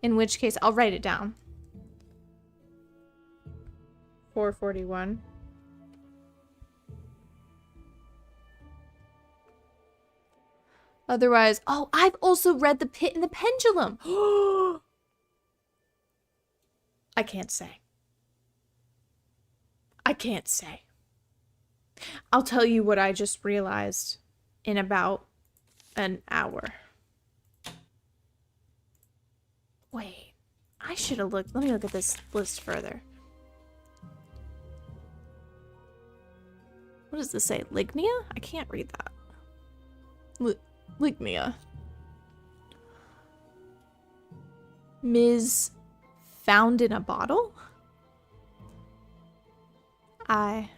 In which case, I'll write it down. 441. Otherwise, oh, I've also read The Pit and the Pendulum. I can't say. I can't say. I'll tell you what I just realized in about an hour. Wait, I should have looked. Let me look at this list further. What does this say? Lignia? I can't read that. Lignia. Ms. Found in a Bottle? I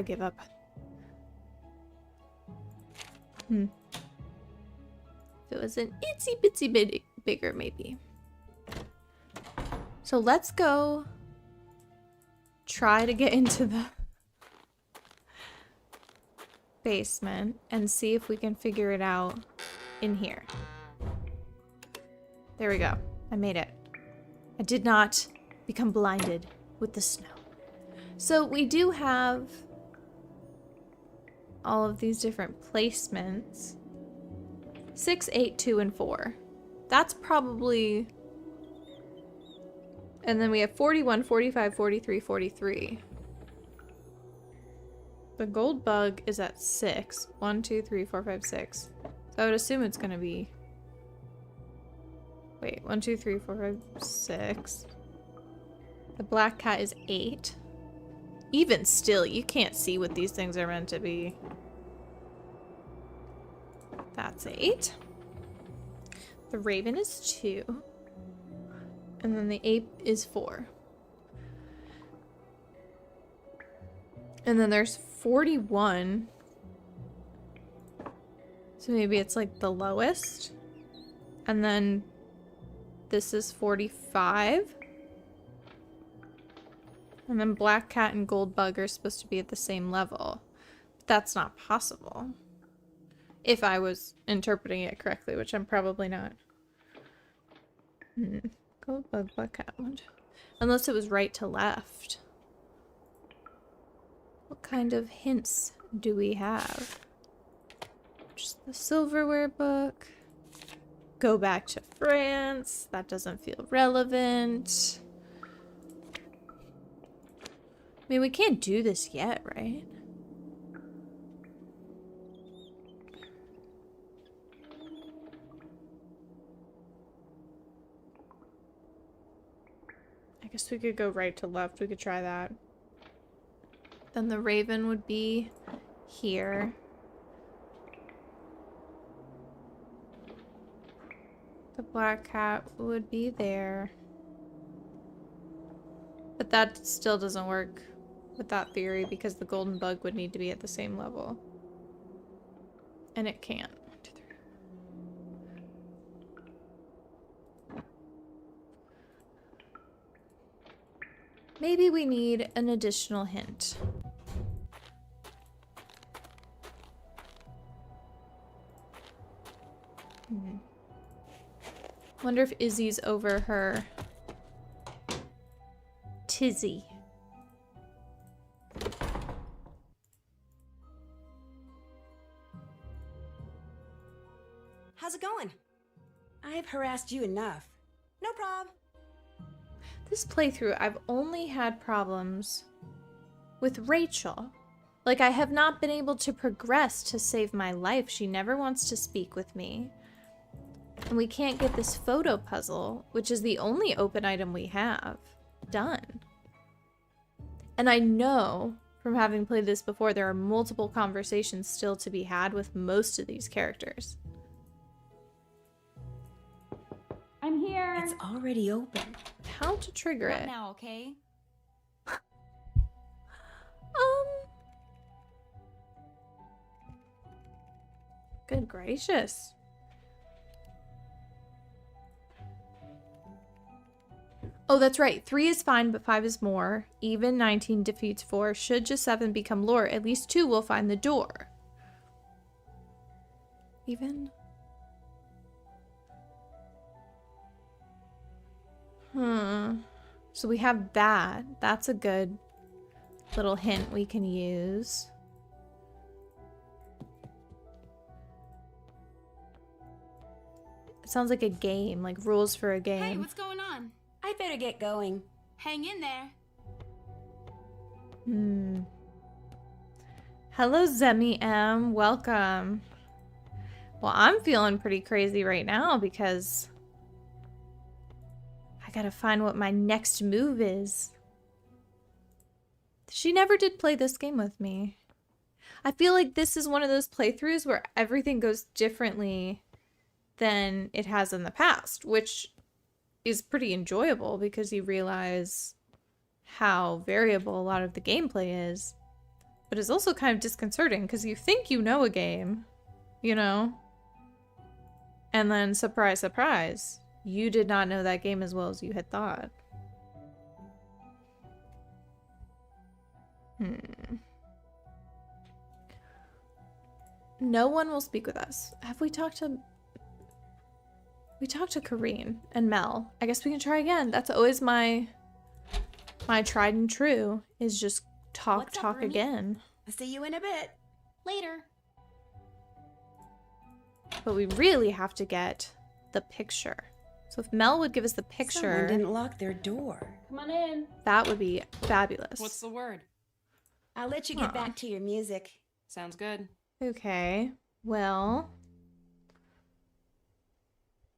give up. If it was an itsy bitsy bit bigger, maybe. So let's go try to get into the basement and see if we can figure it out in here. There we go. I made it. I did not become blinded with the snow. So we do have all of these different placements. 6, 8, 2, and 4. That's probably... And then we have 41, 45, 43, 43. The gold bug is at 6. 1, 2, 3, 4, 5, 6. So I would assume it's gonna be... Wait, 1, 2, 3, 4, 5, 6. The black cat is 8. Even still, you can't see what these things are meant to be. That's 8. The raven is 2. And then the ape is 4. And then there's 41. So maybe it's like the lowest. And then this is 45. And then black cat and gold bug are supposed to be at the same level. But that's not possible. If I was interpreting it correctly, which I'm probably not. Gold bug, black cat. Unless it was right to left. What kind of hints do we have? Just the silverware book. Go back to France. That doesn't feel relevant. I mean, we can't do this yet, right? I guess we could go right to left. We could try that. Then the raven would be here. The black cat would be there. But that still doesn't work with that theory because the golden bug would need to be at the same level. And it can't. 1, 2, 3. Maybe we need an additional hint. Wonder if Izzy's over her tizzy. How's it going? I've harassed you enough. No prob. This playthrough, I've only had problems with Rachel. Like, I have not been able to progress to save my life. She never wants to speak with me. And we can't get this photo puzzle, which is the only open item we have, done. And I know from having played this before, there are multiple conversations still to be had with most of these characters. I'm here. It's already open. How to trigger Not it? now, okay? Good gracious. Oh, that's right. 3 is fine, but 5 is more. Even 19 defeats 4. Should just 7 become lore, at least 2 will find the door. Even? So we have that. That's a good little hint we can use. It sounds like a game, like rules for a game. Hey, what's going on? I better get going. Hang in there. Hello, Zemi M. Welcome. Well, I'm feeling pretty crazy right now because I gotta find what my next move is. She never did play this game with me. I feel like this is one of those playthroughs where everything goes differently than it has in the past, which is pretty enjoyable because you realize how variable a lot of the gameplay is. But it's also kind of disconcerting because you think you know a game, you know? And then, surprise, surprise, you did not know that game as well as you had thought. No one will speak with us. Have we talked to... We talked to Kareen and Mel. I guess we can try again. That's always my My tried and true is just What's up, talk Rooney? again. I'll see you in a bit. Later. But we really have to get the picture. So if Mel would give us the Someone picture, didn't lock their door. Come on in. that would be fabulous. What's the word? I'll let you get back to your music. Sounds good. Okay, well,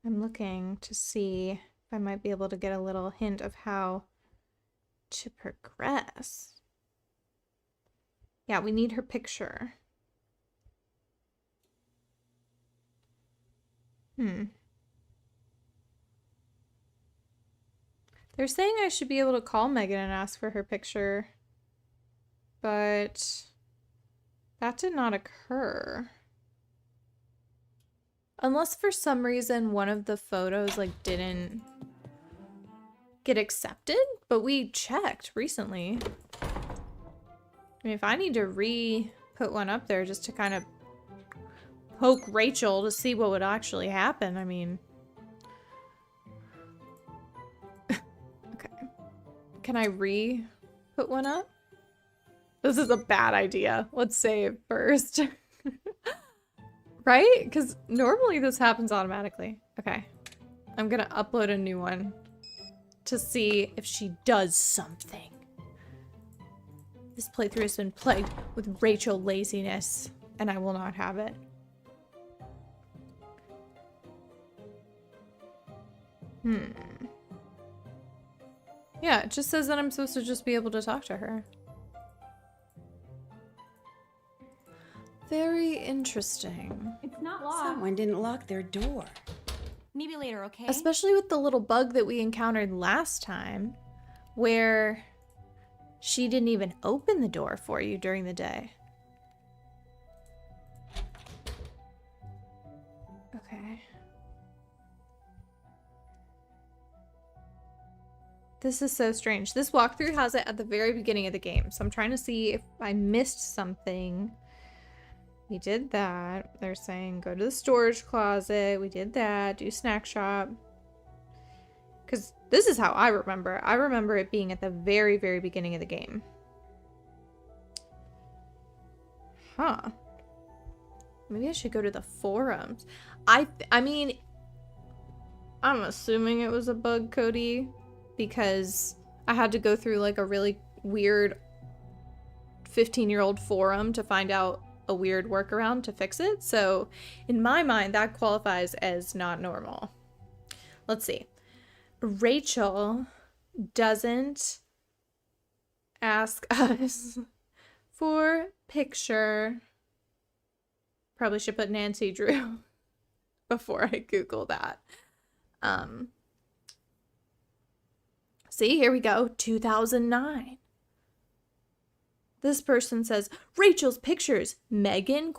I'm looking to see if I might be able to get a little hint of how to progress. Yeah, we need her picture. They're saying I should be able to call Megan and ask for her picture, but that did not occur. Unless for some reason one of the photos like didn't get accepted, but we checked recently. I mean, if I need to put one up there just to kind of poke Rachel to see what would actually happen, I mean. Okay. Can I put one up? This is a bad idea. Let's save first. Right? Because normally this happens automatically. Okay. I'm gonna upload a new one to see if she does something. This playthrough has been plagued with Rachel laziness, and I will not have it. Yeah, it just says that I'm supposed to just be able to talk to her. Very interesting. It's not locked. Someone didn't lock their door. Maybe later, okay? Especially with the little bug that we encountered last time, where she didn't even open the door for you during the day. Okay. This is so strange. This walkthrough has it at the very beginning of the game, so I'm trying to see if I missed something. We did that. They're saying go to the storage closet. We did that. Do snack shop. Because this is how I remember. I remember it being at the very, very beginning of the game. Huh. Maybe I should go to the forums. I mean, I'm assuming it was a bug, Cody, because I had to go through like a really weird 15-year-old forum to find out a weird workaround to fix it. So in my mind, that qualifies as not normal. Let's see. Rachel doesn't ask us for picture. Probably should put Nancy Drew before I Google that. See, here we go. 2009. This person says, Rachel's pictures. Megan, ?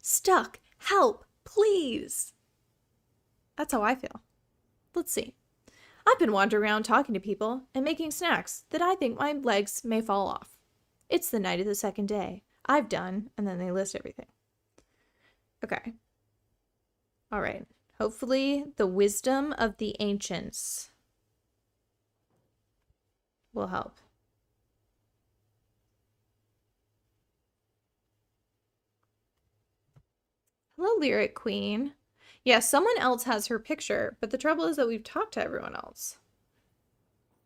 Stuck. Help, please. That's how I feel. Let's see. I've been wandering around talking to people and making snacks that I think my legs may fall off. It's the night of the second day. I've done, and then they list everything. Okay. All right. Hopefully the wisdom of the ancients will help. Hello, Lyric Queen. Yeah, someone else has her picture, but the trouble is that we've talked to everyone else.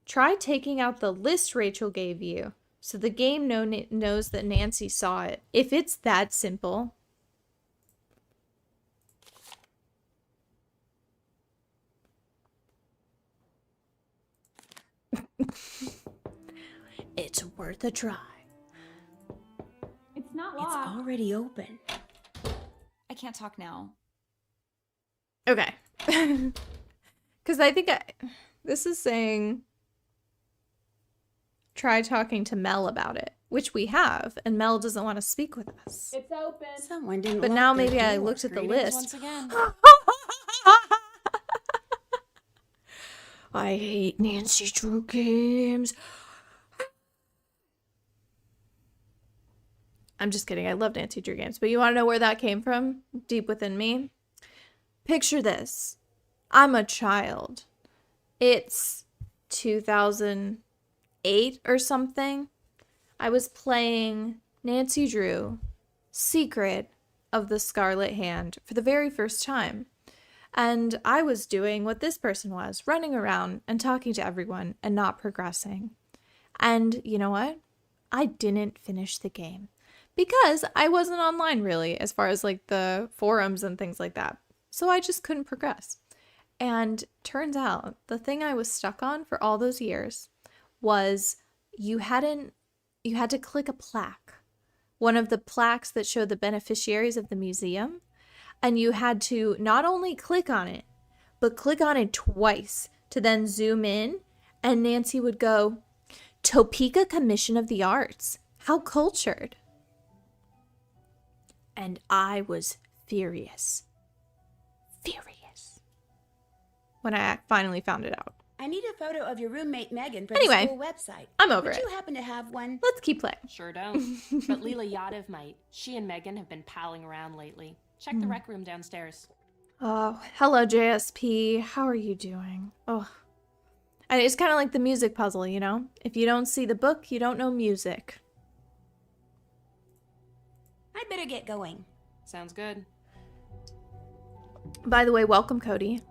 Try taking out the list Rachel gave you, so the game knows that Nancy saw it. If it's that simple. It's worth a try. It's not It's locked. already open. I can't talk now. Okay. Because I think this is saying try talking to Mel about it, which we have, and Mel doesn't want to speak with us. It's open. Someone didn't But lock now their maybe I door. looked at the Greetings list. once again. I hate Nancy Drew games. I'm just kidding. I love Nancy Drew games. But you want to know where that came from? Deep within me. Picture this. I'm a child. It's 2008. 8 or something, I was playing Nancy Drew, Secret of the Scarlet Hand for the very first time. And I was doing what this person was, running around and talking to everyone and not progressing. And you know what? I didn't finish the game because I wasn't online really, as far as like the forums and things like that. So I just couldn't progress. And turns out the thing I was stuck on for all those years was you had to click a plaque, one of the plaques that showed the beneficiaries of the museum, and you had to not only click on it, but click on it twice to then zoom in, and Nancy would go, Topeka Commission of the Arts. How cultured. And I was furious. Furious. When I finally found it out. I need a photo of your roommate Megan for Anyway, the school website. I'm over Would it. you happen to have one? Let's keep playing. Sure don't. But Leela Yadav might. She and Megan have been palling around lately. Check the rec room downstairs. Oh, hello, JSP. How are you doing? Oh. And it's kind of like the music puzzle, you know? If you don't see the book, you don't know music. I'd better get going. Sounds good. By the way, welcome, Cody.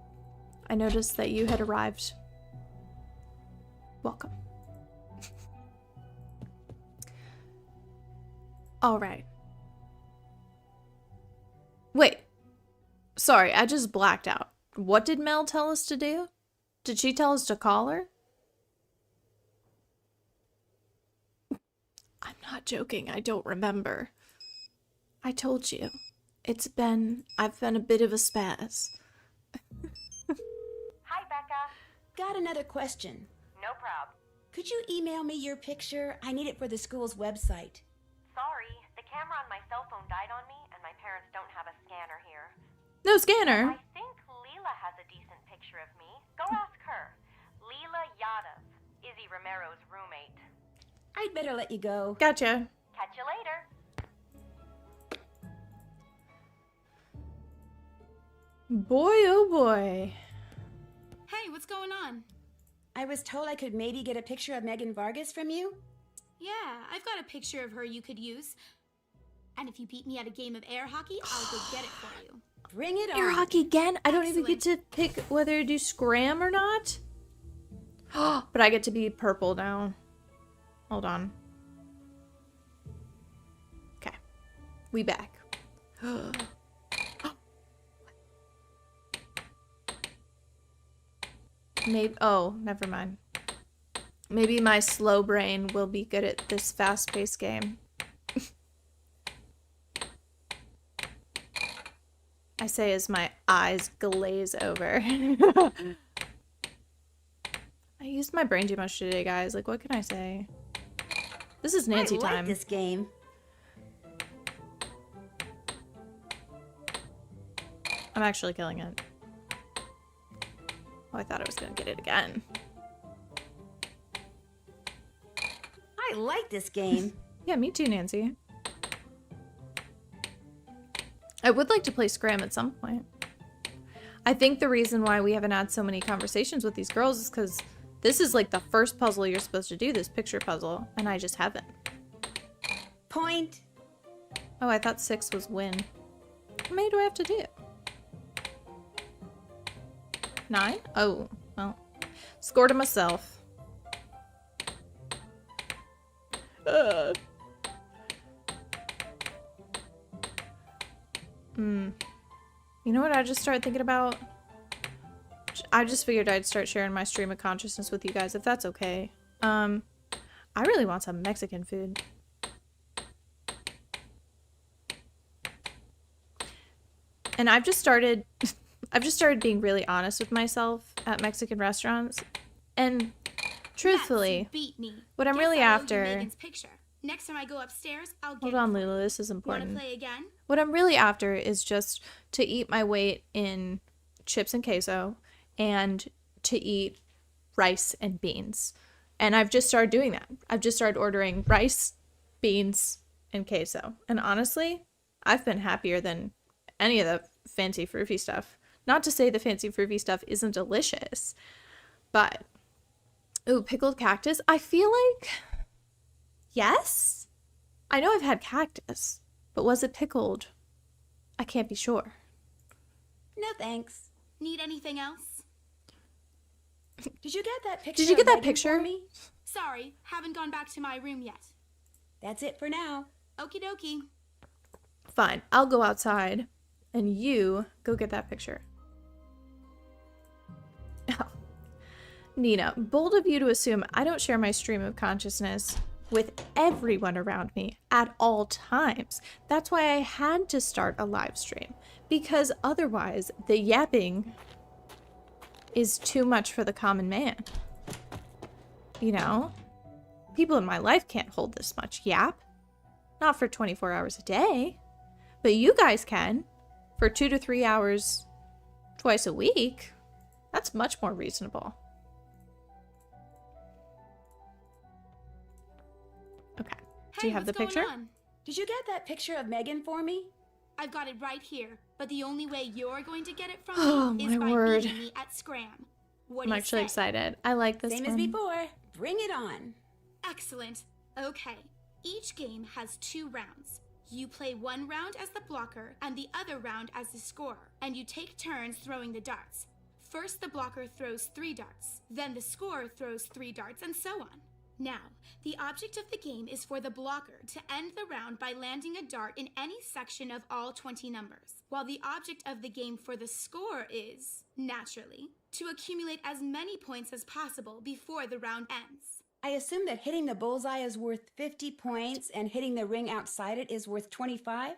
I noticed that you had arrived. Welcome. All right. Wait. Sorry, I just blacked out. What did Mel tell us to do? Did she tell us to call her? I'm not joking. I don't remember. I told you. I've been a bit of a spaz. Hi, Becca. Got another question. No prob. Could you email me your picture? I need it for the school's website. Sorry, the camera on my cell phone died on me, and my parents don't have a scanner here. No scanner. I think Leela has a decent picture of me. Go ask her. Leela Yadav, Izzy Romero's roommate. I'd better let you go. Gotcha. Catch you later. Boy, oh boy. Hey, what's going on? I was told I could maybe get a picture of Megan Vargas from you. Yeah, I've got a picture of her you could use. And if you beat me at a game of air hockey, I'll go get it for you. Bring it on. Air hockey again? I don't even get to pick whether to do scram or not. But I get to be purple now. Hold on. Okay. We back. Maybe, oh, never mind. Maybe my slow brain will be good at this fast-paced game. I say as my eyes glaze over. I used my brain too much today, guys. Like, what can I say? This is Nancy I like time. this game. I'm actually killing it. Oh, I thought I was gonna get it again. I like this game. Yeah, me too, Nancy. I would like to play Scram at some point. I think the reason why we haven't had so many conversations with these girls is because this is like the first puzzle you're supposed to do, this picture puzzle, and I just haven't. Point. Oh, I thought 6 was win. How many do I have to do? 9? Oh, well. Score to myself. You know what I just started thinking about? I just figured I'd start sharing my stream of consciousness with you guys, if that's okay. I really want some Mexican food. And I've just started being really honest with myself at Mexican restaurants. And truthfully, Yes, beat me. what I'm Guess really I owe you after... Megan's picture. Next time I go upstairs, I'll get Hold it on, for Lula, you. this is important. Want to play again? What I'm really after is just to eat my weight in chips and queso and to eat rice and beans. And I've just started doing that. I've just started ordering rice, beans, and queso. And honestly, I've been happier than any of the fancy froofy stuff. Not to say the fancy froofy stuff isn't delicious, but Ooh, pickled cactus. I feel like yes. I know I've had cactus, but was it pickled? I can't be sure. No thanks. Need anything else? Did you get that picture? Did you get of that Megan picture? for me? Sorry, haven't gone back to my room yet. That's it for now. Okie dokie. Fine, I'll go outside and you go get that picture. Nina, bold of you to assume I don't share my stream of consciousness with everyone around me at all times. That's why I had to start a live stream, because otherwise the yapping is too much for the common man. You know? People in my life can't hold this much yap. Not for 24 hours a day. But you guys can. For 2 to 3 hours twice a week. That's much more reasonable. Okay. Do you have the what's picture? going on? Did you get that picture of Megan for me? I've got it right here, but the only way you're going to get it from Oh, me is my by word. beating me at Scram. What I'm do you actually say? excited. I like this Same one. as before. Bring it on. Excellent. Okay. Each game has 2 rounds. You play one round as the blocker and the other round as the scorer, and you take turns throwing the darts. First, the blocker throws 3 darts, then the scorer throws 3 darts, and so on. Now, the object of the game is for the blocker to end the round by landing a dart in any section of all 20 numbers, while the object of the game for the scorer is, naturally, to accumulate as many points as possible before the round ends. I assume that hitting the bullseye is worth 50 points and hitting the ring outside it is worth 25?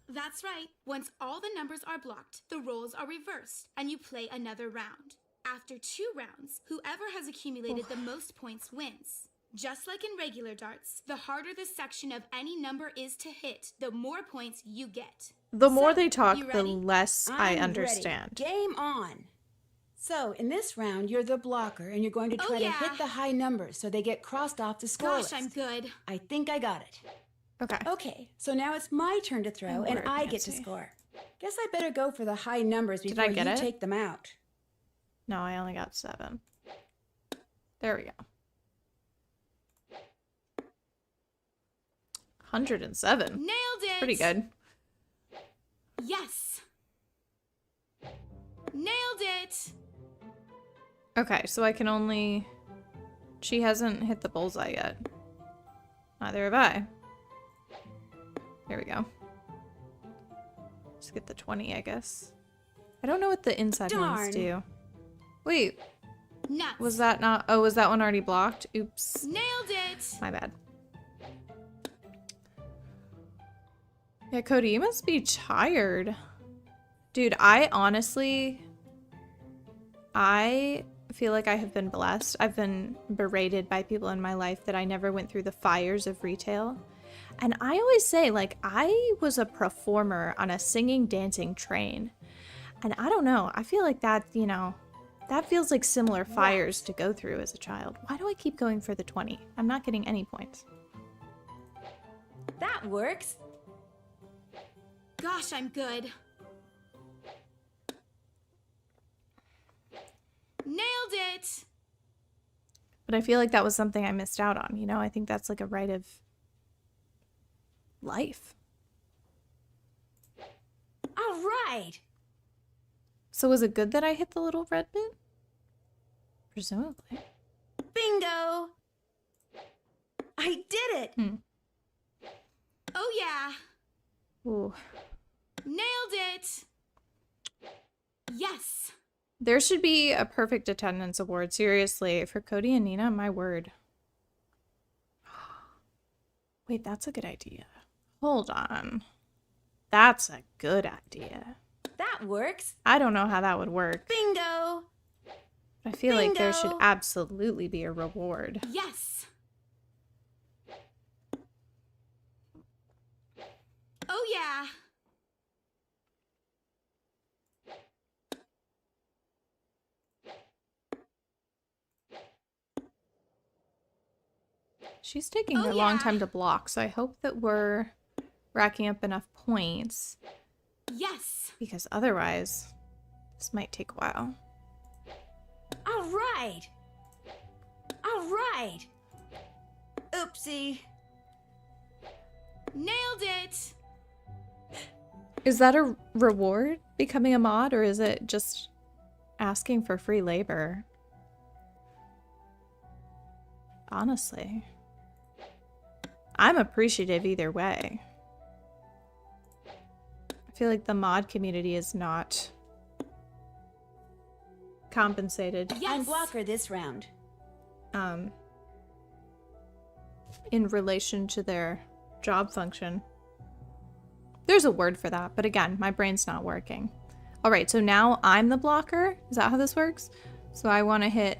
That's right. Once all the numbers are blocked, the roles are reversed, and you play another round. After 2 rounds, whoever has accumulated the most points wins. Just like in regular darts, the harder the section of any number is to hit, the more points you get. The more So, they talk, you the ready? less I I'm understand. Ready. Game on. So, in this round, you're the blocker, and you're going to try to yeah. hit the high numbers so they get crossed off the score Gosh, list. I'm good. I think I got it. Okay. Okay, so now it's my turn to throw, My and word, I get to Nancy. score. Guess I better go for the high numbers Did before I get you it? take them out. No, I only got 7. There we go. 107. Nailed it! Pretty good. Yes! Nailed it! Okay, so I can only... She hasn't hit the bullseye yet. Neither have I. There we go. Let's get the 20, I guess. I don't know what the inside Darn. ones do. Wait, Nuts! was that not... Oh, was that one already blocked? Oops. Nailed it! My bad. Yeah, Cody, you must be tired. Dude, I feel like I have been blessed. I've been berated by people in my life that I never went through the fires of retail. And I always say, like, I was a performer on a singing, dancing train. And I don't know. I feel like that, you know, that feels like similar fires to go through as a child. Why do I keep going for the 20? I'm not getting any points. That works. Gosh, I'm good. Nailed it! But I feel like that was something I missed out on, you know? I think that's like a rite of life. All right. So was it good that I hit the little red bit? Presumably. Bingo. I did it. Oh yeah! Ooh. Nailed it! Yes! There should be a perfect attendance award, seriously, for Cody and Nina, my word. Wait, that's a good idea. Hold on. That's a good idea. That works. I don't know how that would work. Bingo. But I feel like there should Bingo. absolutely be a reward. Yes! Oh yeah! She's taking Oh, a long yeah. time to block, so I hope that we're racking up enough points, Yes! because otherwise this might take a while. All right. All All right. Oopsie. Nailed it! Is that a reward, becoming a mod, or is it just asking for free labor? Honestly. I'm appreciative either way. I feel like the mod community is not compensated. I'm blocker this round. In relation to their job function. There's a word for that, but again, my brain's not working. All right, so now I'm the blocker. Is that how this works? So I want to hit...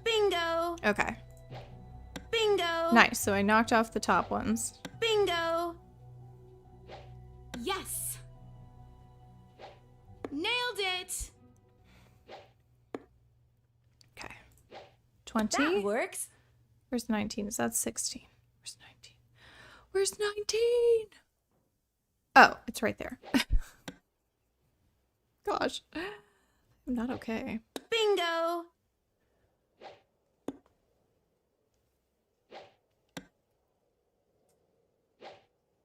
Bingo! Okay. Bingo! Nice, so I knocked off the top ones. Bingo! Yes! Nailed it! Okay. 20. That works. Where's 19? Is that 16? Where's 19? Where's 19? Oh, it's right there. Gosh. I'm not okay. Bingo!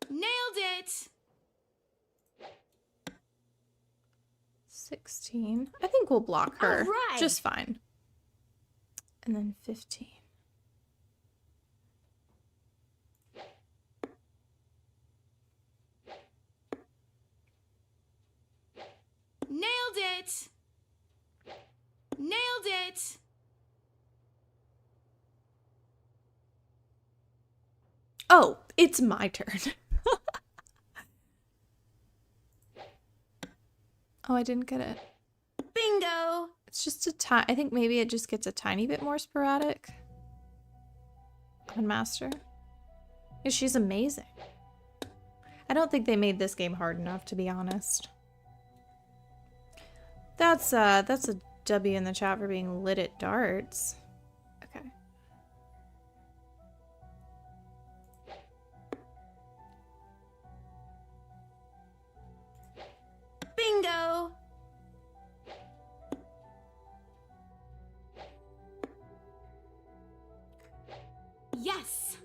Nailed it! 16. I think we'll block her. All right. Just fine. And then 15. Nailed it! Nailed it! Oh, it's my turn. Oh, I didn't get it. Bingo! It's just a tiny... I think maybe it just gets a tiny bit more sporadic. Unmaster. Yeah, she's amazing. I don't think they made this game hard enough, to be honest. That's a W in the chat for being lit at darts. Okay. Bingo! Yes!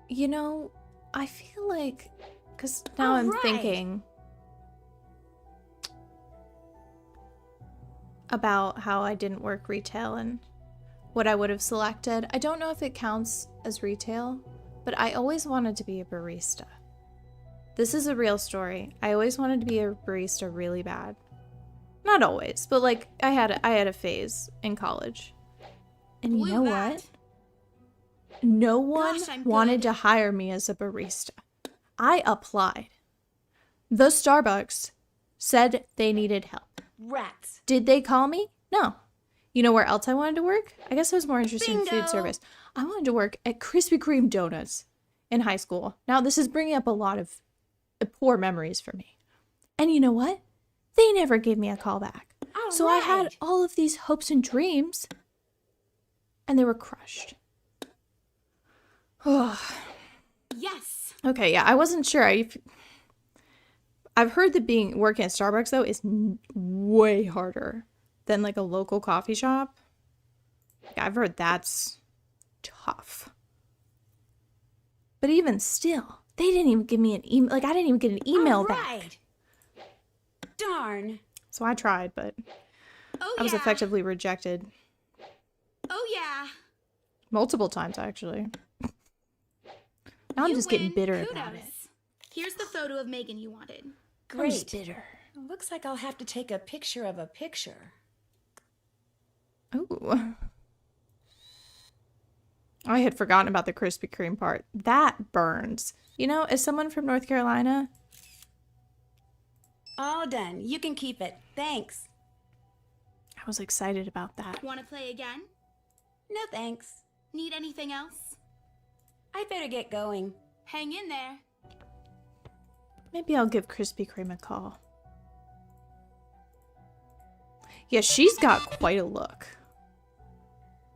You know, I feel like... Because now I'm Alright. thinking about how I didn't work retail and what I would have selected. I don't know if it counts as retail, but I always wanted to be a barista. This is a real story. I always wanted to be a barista really bad. Not always, but like I had a phase in college. And you Blew know that. what? No one Gosh, I'm wanted good. to hire me as a barista. I applied. The Starbucks said they needed help. Rats. Did they call me? No. You know where else I wanted to work? I guess I was more interested in Bingo. food service. I wanted to work at Krispy Kreme donuts in high school. Now, this is bringing up a lot of poor memories for me. And you know what? They never gave me a call back. So I had Alright. all of these hopes and dreams, and they were crushed. Yes! Okay, yeah, I wasn't sure. I've heard that working at Starbucks though is way harder than like a local coffee shop. Yeah, I've heard that's tough. But even still, they didn't even give me an email. Like I didn't even get an email back. Alright. Darn. So I tried, but Oh I was yeah! effectively rejected Oh yeah! multiple times actually. Now I'm You just getting win. bitter Kudos. about it. Here's the photo of Megan you wanted. I'm just Great. bitter. Looks like I'll have to take a picture of a picture. Ooh. I had forgotten about the Krispy Kreme part. That burns. You know, as someone from North Carolina, All done. You can keep it. Thanks. I was excited about that. Want to play again? No thanks. Need anything else? I better get going. Hang in there. Maybe I'll give Krispy Kreme a call. Yeah, she's got quite a look.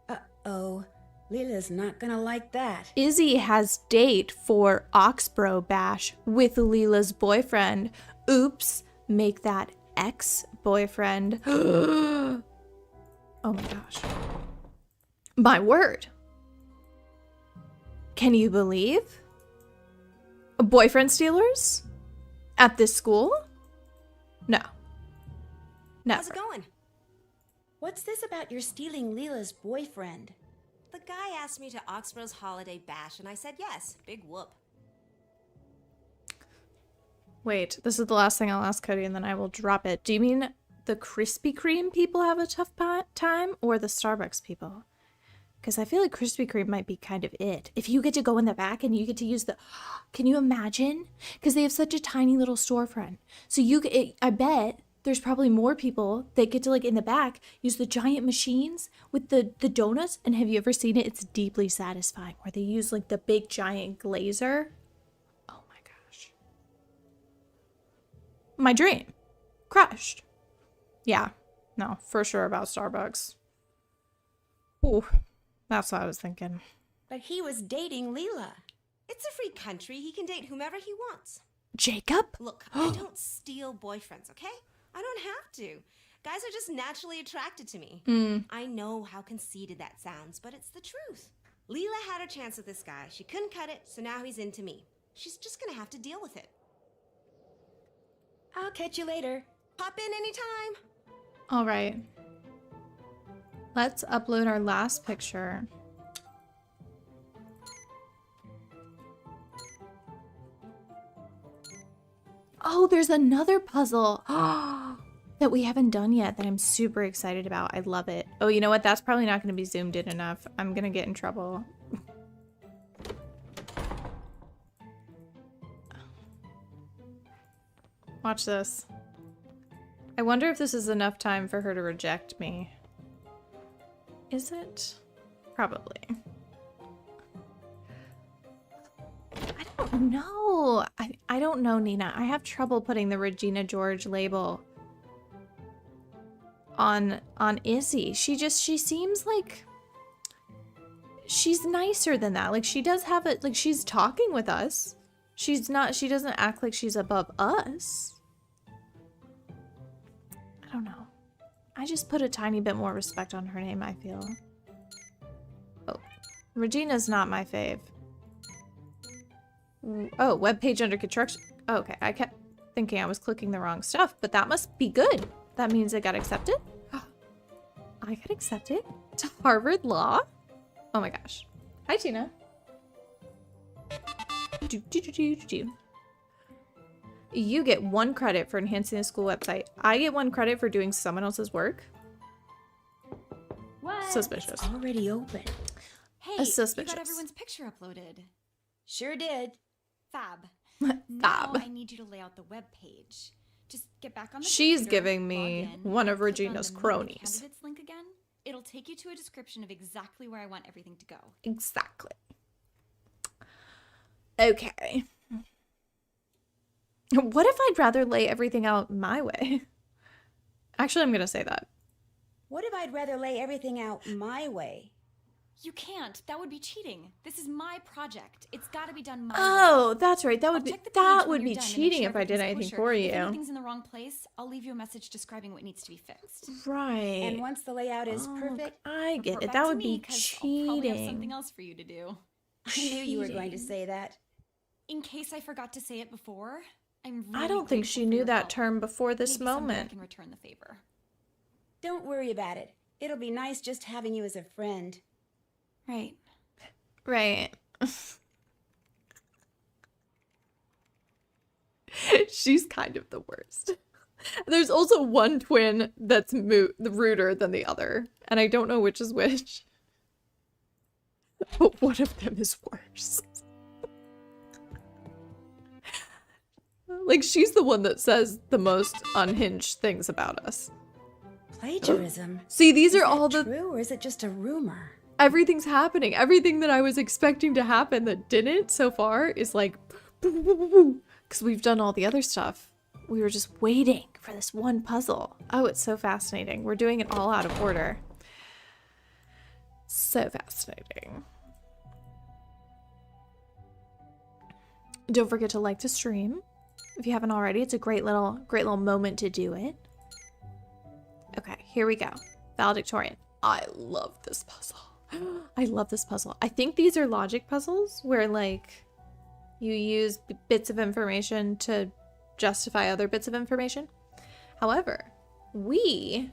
Uh-oh. Leela's not gonna like that. Izzy has date for Oxbro Bash with Leela's boyfriend. Oops, make that ex-boyfriend. Oh my gosh. My word. Can you believe? Boyfriend stealers? At this school? No. Never. How's it going? What's this about your stealing Leela's boyfriend? The guy asked me to Oxboro's holiday bash, and I said yes. Big whoop. Wait, this is the last thing I'll ask Cody and then I will drop it. Do you mean the Krispy Kreme people have a tough time or the Starbucks people? Because I feel like Krispy Kreme might be kind of it. If you get to go in the back and you get to use the... Can you imagine? Because they have such a tiny little storefront. So I bet there's probably more people that get to, like, in the back, use the giant machines with the donuts. And have you ever seen it? It's deeply satisfying. Where they use, like, the big giant glazer. Oh my gosh. My dream. Crushed. Yeah. No, for sure about Starbucks. Ooh. That's what I was thinking. But he was dating Leela. It's a free country. He can date whomever he wants. Jacob? Look, I don't steal boyfriends, okay? I don't have to. Guys are just naturally attracted to me. I know how conceited that sounds, but it's the truth. Leela had her chance with this guy. She couldn't cut it, so now he's into me. She's just gonna have to deal with it. I'll catch you later. Pop in anytime. All right. Let's upload our last picture. Oh, there's another puzzle that we haven't done yet that I'm super excited about. I love it. Oh, you know what? That's probably not going to be zoomed in enough. I'm going to get in trouble. Watch this. I wonder if this is enough time for her to reject me. Is it? Probably. I don't know. I don't know, Nina. I have trouble putting the Regina George label on Izzy. She seems like she's nicer than that. Like, she does have it, like, she's talking with us. She doesn't act like she's above us. I don't know. I just put a tiny bit more respect on her name, I feel. Oh, Regina's not my fave. Oh, webpage under construction. Oh, okay, I kept thinking I was clicking the wrong stuff, but that must be good. That means I got accepted. I got accepted to Harvard Law. Oh my gosh. Hi, Tina. You get 1 credit for enhancing the school website. I get 1 credit for doing someone else's work. What? Suspicious. It's already open. Hey, Suspicious. you got everyone's picture uploaded. Sure did. Fab. Fab. Now I need you to lay out the web page. Just get back on the She's computer, giving me log in, one of click on Regina's the Meet cronies. Candidates link again. It'll take you to a description of exactly where I want everything to go. Exactly. Okay. What if I'd rather lay everything out my way? Actually, I'm going to say that. What if I'd rather lay everything out my way? You can't. That would be cheating. This is my project. It's got to be done my way. Oh, that's right. That would I'll be check the page that when would you're be done to make cheating sure if I did everything's anything kosher. for If you. anything's in the wrong place, I'll leave you a message describing what needs to be fixed. Right. And once the layout is perfect, I get Report it. back That to would me, be 'cause I'll probably have something cheating. else for you to do. I knew you were going to say that. In case I forgot to say it before, I'm really I don't think grateful she for knew your that help. term before this Maybe someday I moment. can return the favor. Don't worry about it. It'll be nice just having you as a friend. Right. Right. She's kind of the worst. There's also one twin that's ruder than the other, and I don't know which is which. But one of them is worse. Like, she's the one that says the most unhinged things about us. Plagiarism? See, these Is are that all the... true, or is it just a rumor? Everything's happening. Everything that I was expecting to happen that didn't so far is like... Because we've done all the other stuff. We were just waiting for this one puzzle. Oh, it's so fascinating. We're doing it all out of order. So fascinating. Don't forget to like the stream if you haven't already. It's a great little moment to do it. Okay, here we go. Valedictorian. I love this puzzle. I love this puzzle. I think these are logic puzzles where like you use bits of information to justify other bits of information. However, we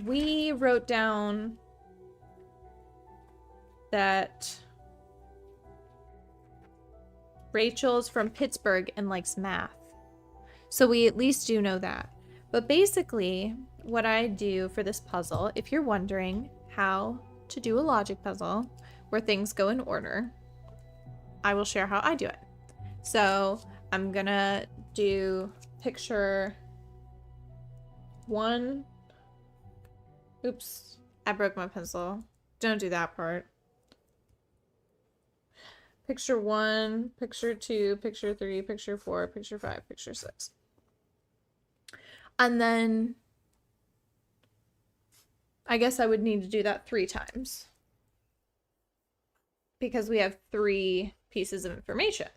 wrote down that Rachel's from Pittsburgh and likes math. So we at least do know that. But basically, what I do for this puzzle, if you're wondering how to do a logic puzzle where things go in order, I will share how I do it. So I'm gonna do picture 1. Oops, I broke my pencil. Don't do that part. Picture 1, picture 2, picture 3, picture 4, picture 5, picture 6. And then I guess I would need to do that 3 times because we have 3 pieces of information.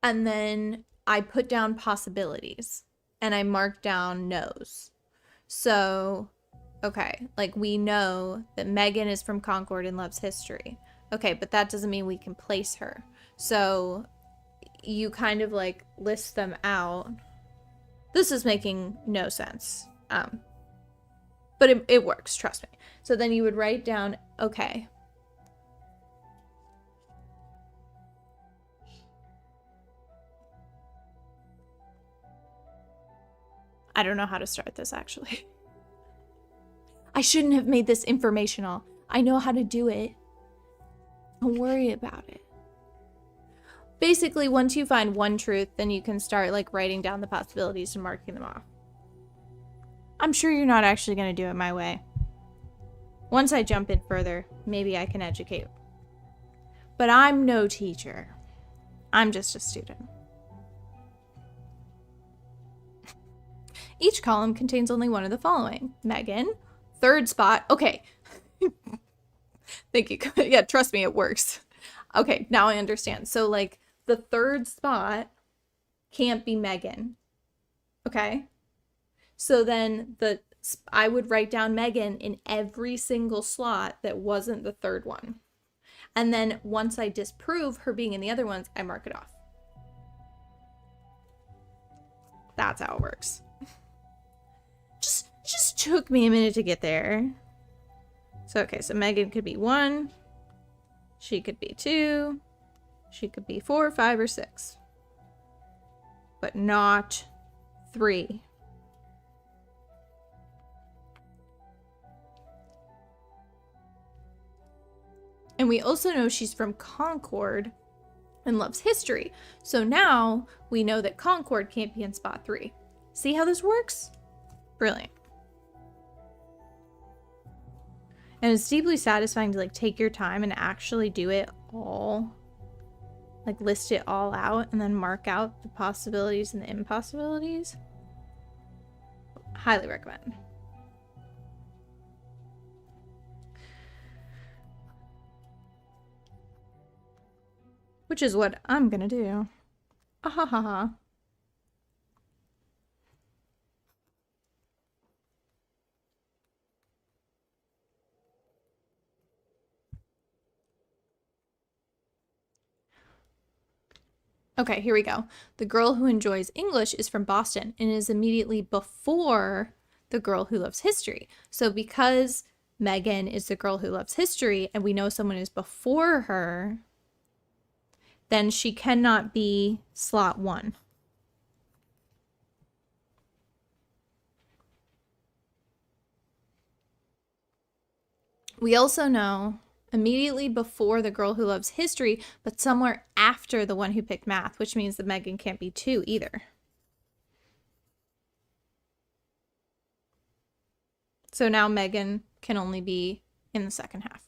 And then I put down possibilities and I mark down no's. So, okay, like we know that Megan is from Concord and loves history. Okay, but that doesn't mean we can place her. So you kind of like list them out. This is making no sense. But it works, trust me. So then you would write down, okay, I don't know how to start this actually. I shouldn't have made this informational. I know how to do it. Don't worry about it. Basically, once you find one truth, then you can start like writing down the possibilities and marking them off. I'm sure you're not actually going to do it my way. Once I jump in further, maybe I can educate. But I'm no teacher. I'm just a student. Each column contains only one of the following. Megan, 3rd spot. Okay. Thank you. Yeah, trust me, it works. Okay, now I understand. So like the 3rd spot can't be Megan. Okay? So then I would write down Megan in every single slot that wasn't the 3rd one. And then once I disprove her being in the other ones, I mark it off. That's how it works. Just took me a minute to get there. So, okay, so Megan could be 1. She could be 2. She could be 4, 5, or 6. But not 3. And we also know she's from Concord and loves history. So now we know that Concord can't be in spot 3. See how this works? Brilliant. And it's deeply satisfying to like take your time and actually do it all. Like list it all out and then mark out the possibilities and the impossibilities. Highly recommend. Which is what I'm gonna do. Ahahaha. Okay, here we go. The girl who enjoys English is from Boston and is immediately before the girl who loves history. So because Megan is the girl who loves history and we know someone is before her, then she cannot be slot 1. We also know immediately before the girl who loves history, but somewhere after the one who picked math, which means that Megan can't be 2 either. So now Megan can only be in the second half.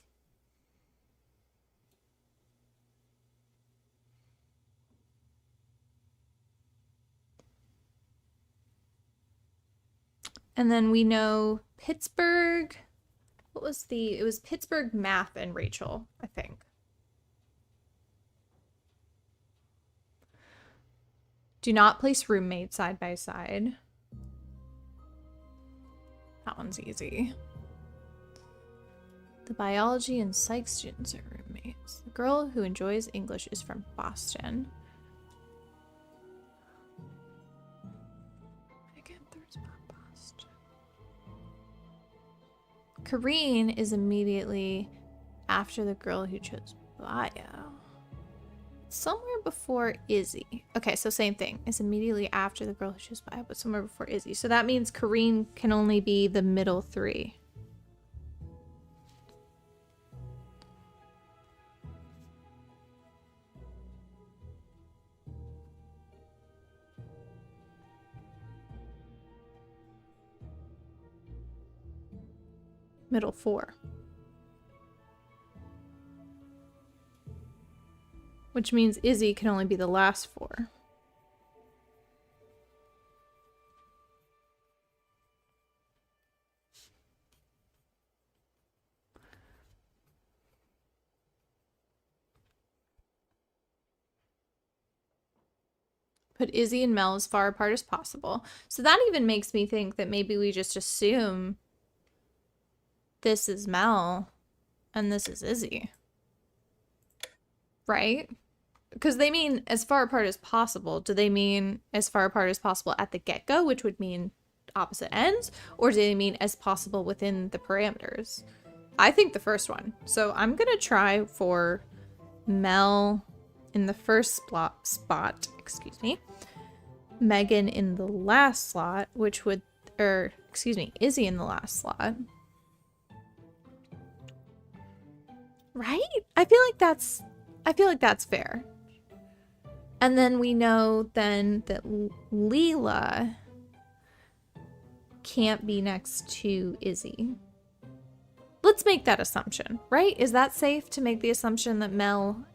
And then we know Pittsburgh. What was it was Pittsburgh, math, and Rachel, I think. Do not place roommate side by side. that one's easy. The biology and psych students are roommates. The girl who enjoys English is from Boston. Again, third spot, Boston. Kareen is immediately after the girl who chose bio. Somewhere before Izzy. Okay, so same thing. It's immediately after the girl who chose bio, but somewhere before Izzy. So that means Kareen can only be the middle three. Middle four. Which means Izzy can only be the last four. Put Izzy and Mel as far apart as possible. So that even makes me think that maybe we just assume this is Mel and this is Izzy. Right? Because they mean as far apart as possible. Do they mean as far apart as possible at the get-go, which would mean opposite ends? Or do they mean as possible within the parameters? I think the first one. So I'm going to try for Mel in the first spot, excuse me. Megan in the last slot, which would, or excuse me, Izzy in the last slot. Right? I feel like that's fair. And then we know then that Leela can't be next to Izzy. Let's make that assumption, right? Is that safe to make the assumption that Mel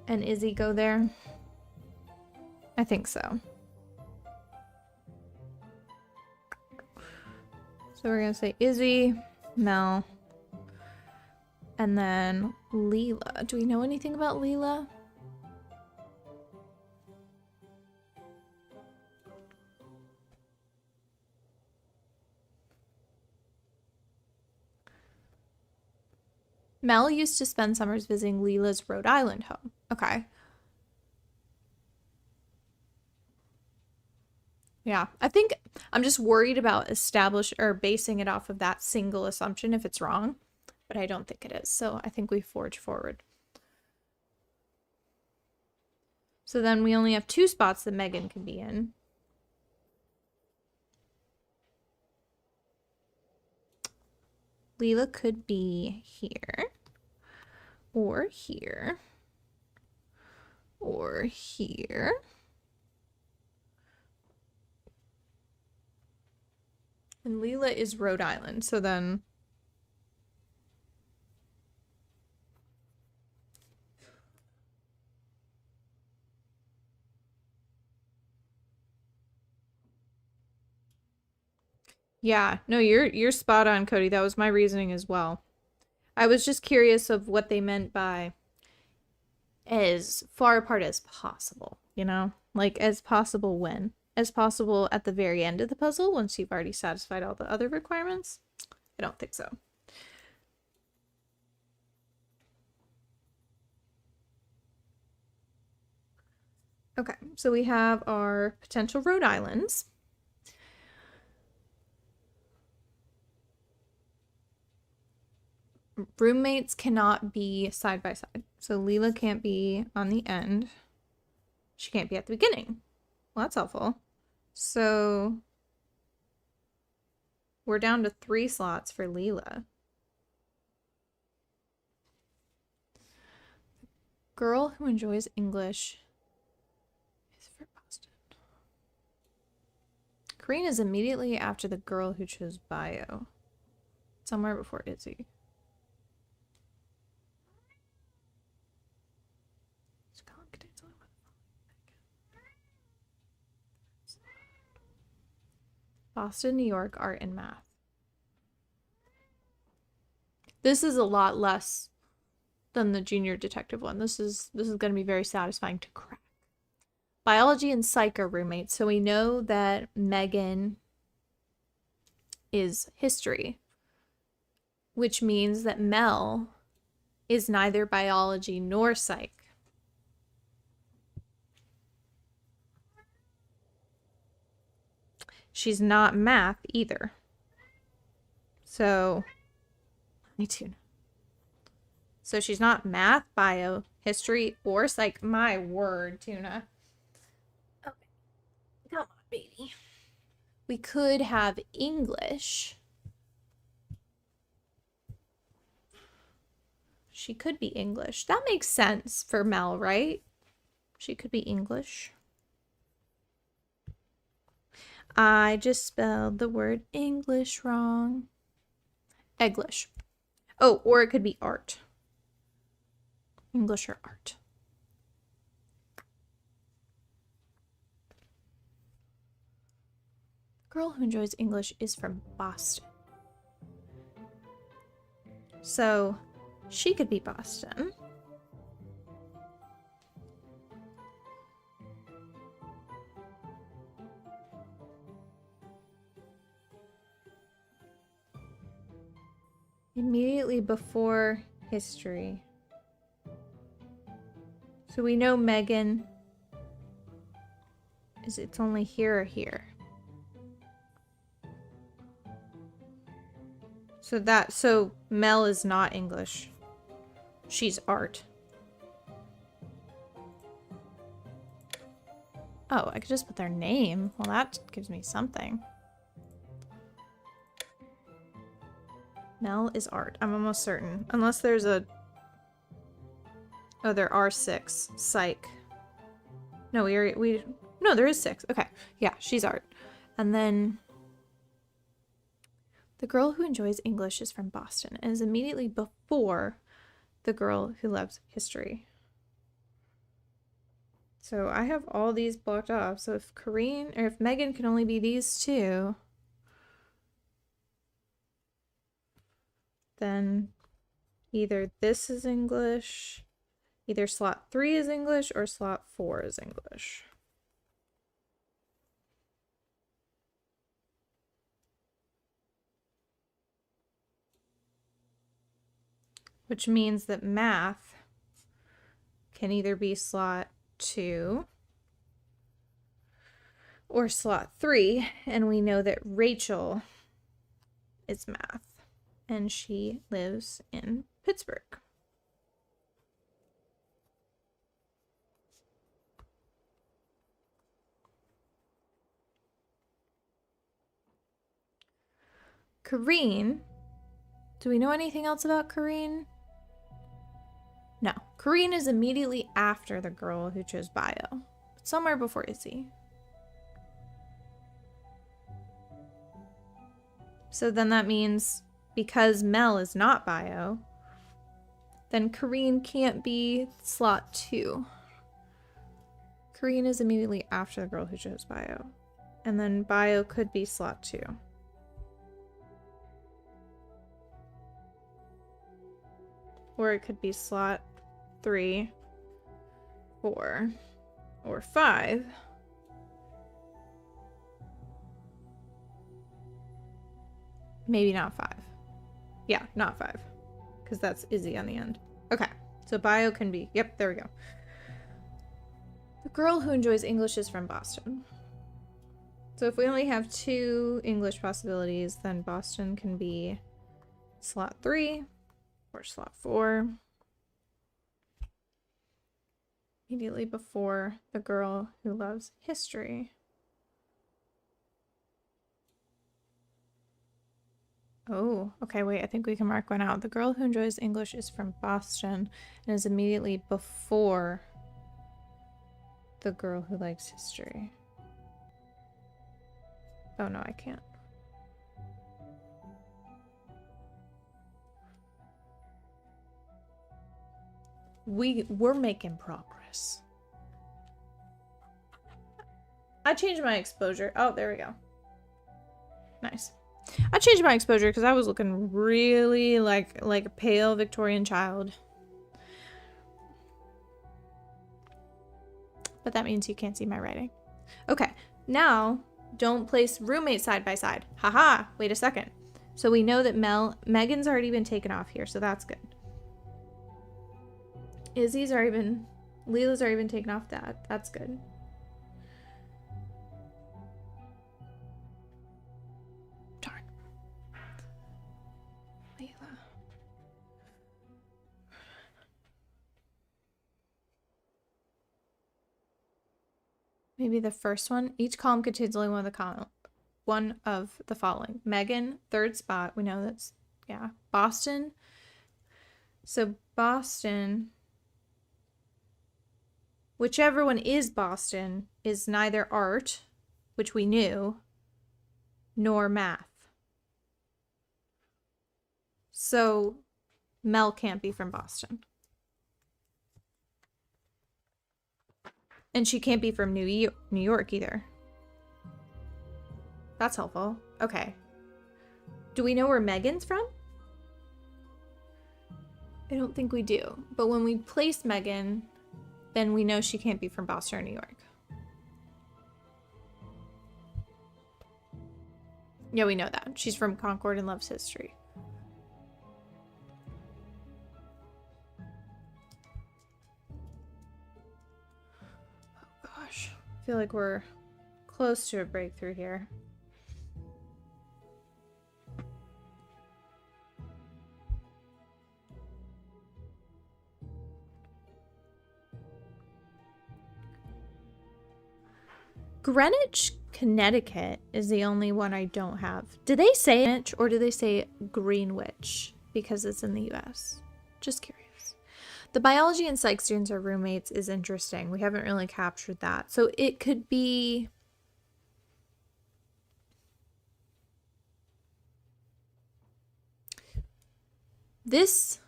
and Izzy go there? I think so. So we're gonna say Izzy, Mel, and then Leela. Do we know anything about Leela? Mel used to spend summers visiting Leela's Rhode Island home. Okay. Yeah, I think I'm just worried about basing it off of that single assumption if it's wrong, but I don't think it is. So I think we forge forward. So then we only have 2 spots that Megan can be in. Leela could be here, or here, or here. And Leela is Rhode Island, so then yeah, no, you're spot on, Cody. That was my reasoning as well. I was just curious of what they meant by as far apart as possible, you know? Like, as possible when? As possible at the very end of the puzzle once you've already satisfied all the other requirements? I don't think so. Okay, so we have our potential Rhode Islands. Roommates cannot be side by side. So Leela can't be on the end. She can't be at the beginning. Well, that's helpful. So we're down to 3 slots for Leela. Girl who enjoys English is for Boston. Kareen is immediately after the girl who chose bio. Somewhere before Izzy. Boston, New York, art and math. This is a lot less than the junior detective one. This is going to be very satisfying to crack. Biology and psych are roommates, so we know that Megan is history, which means that Mel is neither biology nor psych. She's not math either. So, me too. So she's not math, bio, history, or psych. My word, Tuna. Okay. Come on, baby. We could have English. She could be English. That makes sense for Mel, right? She could be English. I just spelled the word English wrong. Egglish. Oh, or it could be art. English or art. The girl who enjoys English is from Boston. So she could be Boston. Immediately before history. So we know Megan is it's only here or here. So Mel is not English. She's art. Oh, I could just put their name. Well, that gives me something. Mel is art. I'm almost certain. Unless there's a... Oh, there are 6. Psych. No, No, there is 6. Okay. Yeah, she's art. And then... The girl who enjoys English is from Boston and is immediately before the girl who loves history. So I have all these blocked off. So if Megan can only be these 2... then either this is English, either slot 3 is English or slot 4 is English. Which means that math can either be slot 2 or slot 3, and we know that Rachel is math. And she lives in Pittsburgh. Kareen. Do we know anything else about Kareen? No. Kareen is immediately after the girl who chose bio. Somewhere before Izzy. So then that means... because Mel is not bio, then Kareen can't be slot 2. Kareen is immediately after the girl who chose bio. And then bio could be slot 2. Or it could be slot 3, 4, or 5. Maybe not 5. Yeah, not 5. Because that's Izzy on the end. Okay, so bio can be... Yep, there we go. The girl who enjoys English is from Boston. So if we only have 2 English possibilities, then Boston can be slot 3 or slot 4. Immediately before the girl who loves history. Oh, okay, wait, I think we can mark one out. The girl who enjoys English is from Boston and is immediately before the girl who likes history. Oh no, I can't. We're making progress. I changed my exposure. Oh, there we go. Nice. I changed my exposure because I was looking really like a pale Victorian child. But that means you can't see my writing. Okay, now don't place roommates side by side. Haha, wait a second. So we know that Megan's already been taken off here, so that's good. Lila's already been taken off that. That's good. Darn. Lila. Maybe the first one. Each column contains only one of the following. Megan, third spot. We know that's, yeah. Boston. So Boston, whichever one is Boston, is neither art, which we knew, nor math. So Mel can't be from Boston. And she can't be from New York either. That's helpful. Okay. Do we know where Megan's from? I don't think we do. But when we place Megan, then we know she can't be from Boston or New York. Yeah, we know that. She's from Concord and loves history. Oh gosh. I feel like we're close to a breakthrough here. Greenwich, Connecticut is the only one I don't have. Do they say Greenwich or do they say Greenwich because it's in the US? Just curious. The biology and psych students are roommates is interesting. We haven't really captured that. So it could be... This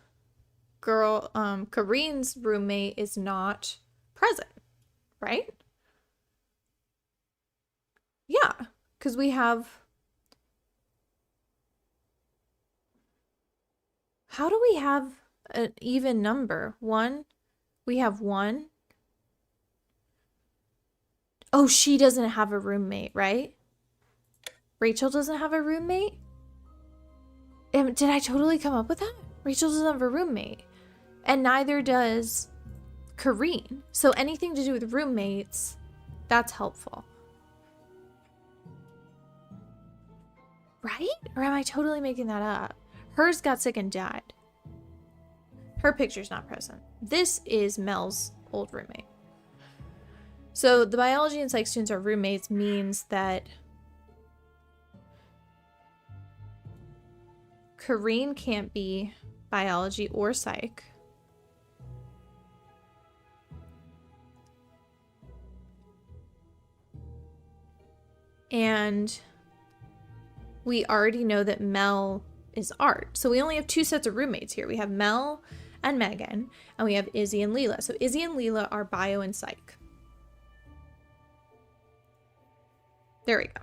girl, Kareen's roommate is not present, right? Yeah, because we have... How do we have an even number? One? We have one. Oh, she doesn't have a roommate, right? Rachel doesn't have a roommate? Did I totally come up with that? Rachel doesn't have a roommate. And neither does Kareen. So anything to do with roommates, that's helpful. Right? Or am I totally making that up? Hers got sick and died. Her picture's not present. This is Mel's old roommate. So the biology and psych students are roommates means that Kareen can't be biology or psych. And we already know that Mel is art. So we only have two sets of roommates here. We have Mel and Megan, and we have Izzy and Leela. So Izzy and Leela are bio and psych. There we go.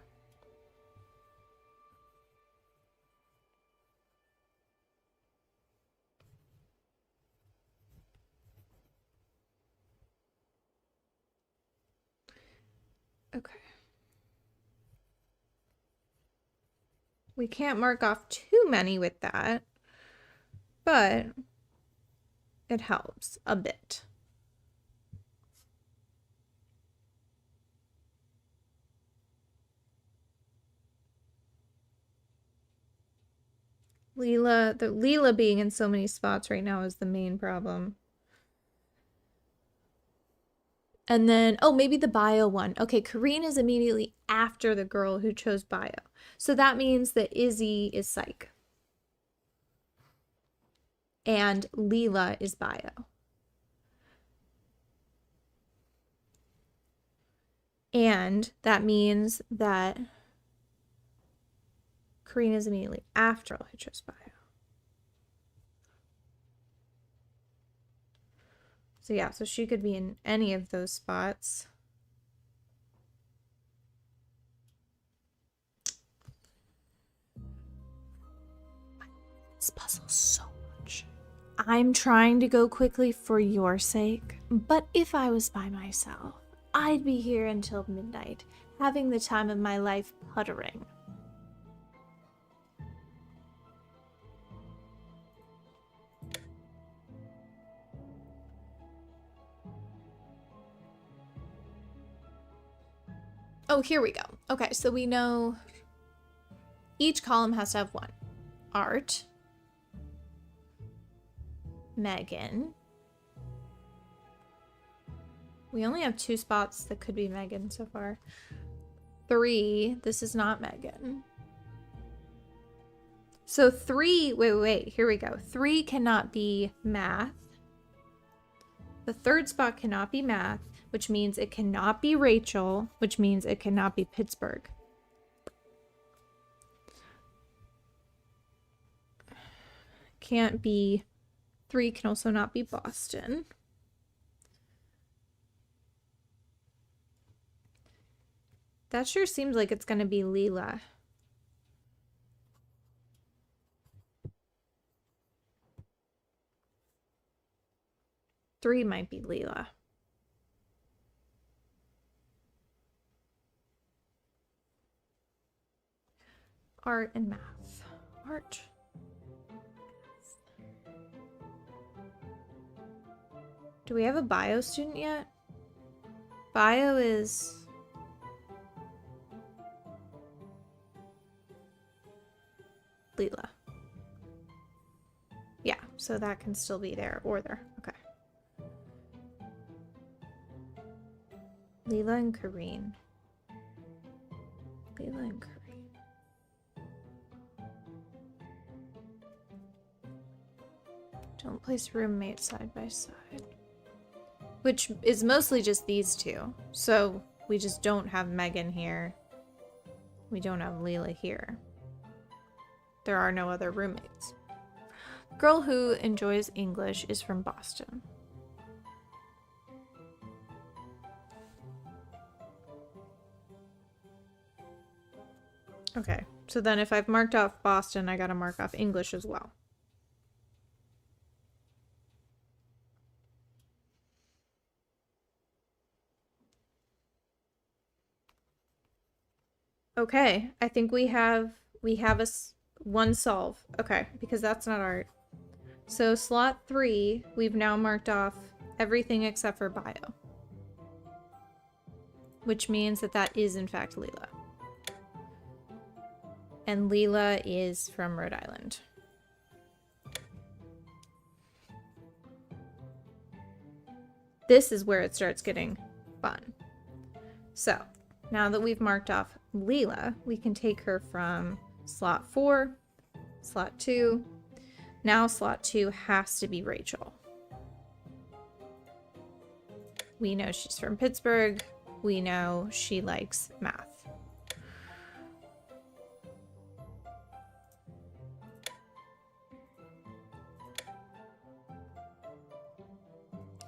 Okay. We can't mark off too many with that, but it helps a bit. Leela being in so many spots right now is the main problem. And then, oh, maybe the bio one. Okay, Kareen is immediately after the girl who chose bio. So that means that Izzy is psych. And Leela is bio. And that means that Kareen is immediately after who chose bio. So yeah, so she could be in any of those spots. This puzzle's so much. I'm trying to go quickly for your sake, but if I was by myself, I'd be here until midnight, having the time of my life puttering. Oh, here we go. Okay, so we know each column has to have one. Art, Megan. We only have 2 spots that could be Megan so far. 3, this is not Megan. So 3, wait, here we go. 3 cannot be math. The 3rd spot cannot be math, which means it cannot be Rachel, which means it cannot be Pittsburgh. Can't be 3, can also not be Boston. That sure seems like it's going to be Leela. Three might be Leela. Art and math. Art. Do we have a bio student yet? Bio is... Leela. Yeah, so that can still be there or there. Okay. Leela and Kareen. Leela and Kareen. Don't place roommates side by side. Which is mostly just these two. So we just don't have Megan here. We don't have Leela here. There are no other roommates. The girl who enjoys English is from Boston. Okay, so then if I've marked off Boston, I gotta mark off English as well. Okay, I think we have one solve. Okay, because that's not art. So slot 3, we've now marked off everything except for bio. Which means that that is in fact Leela. And Leela is from Rhode Island. This is where it starts getting fun. So, now that we've marked off Leela, we can take her from slot 4, slot 2. Now slot 2 has to be Rachel. We know she's from Pittsburgh. We know she likes math.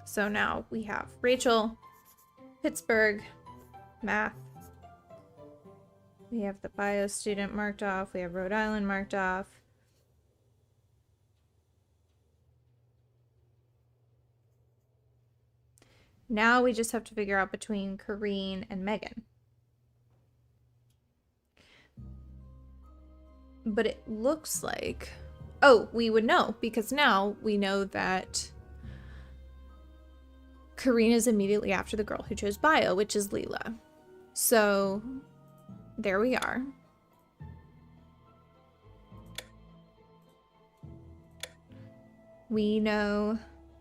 So now we have Rachel, Pittsburgh, math. We have the bio student marked off. We have Rhode Island marked off. Now we just have to figure out between Kareen and Megan. But it looks like... Oh, we would know, because now we know that Kareen is immediately after the girl who chose bio, which is Leela. So, there we are. We know...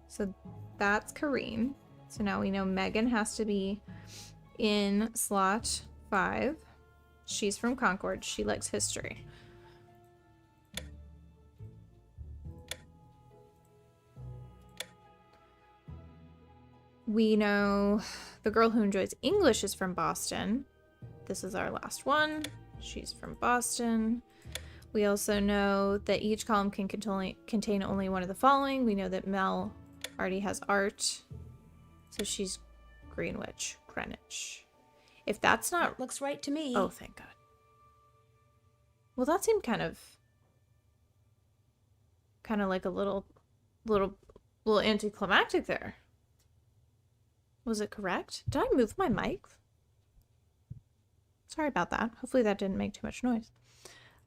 So, that's Kareen. So now we know Megan has to be in slot 5. She's from Concord. She likes history. We know the girl who enjoys English is from Boston. This is our last one. She's from Boston. We also know that each column can contain only one of the following. We know that Mel already has art. So she's Greenwich, Greenwich. If that's not... Looks right to me. Oh, thank God. Well, that seemed kind of like a little anticlimactic there. Was it correct? Did I move my mic? Sorry about that. Hopefully that didn't make too much noise.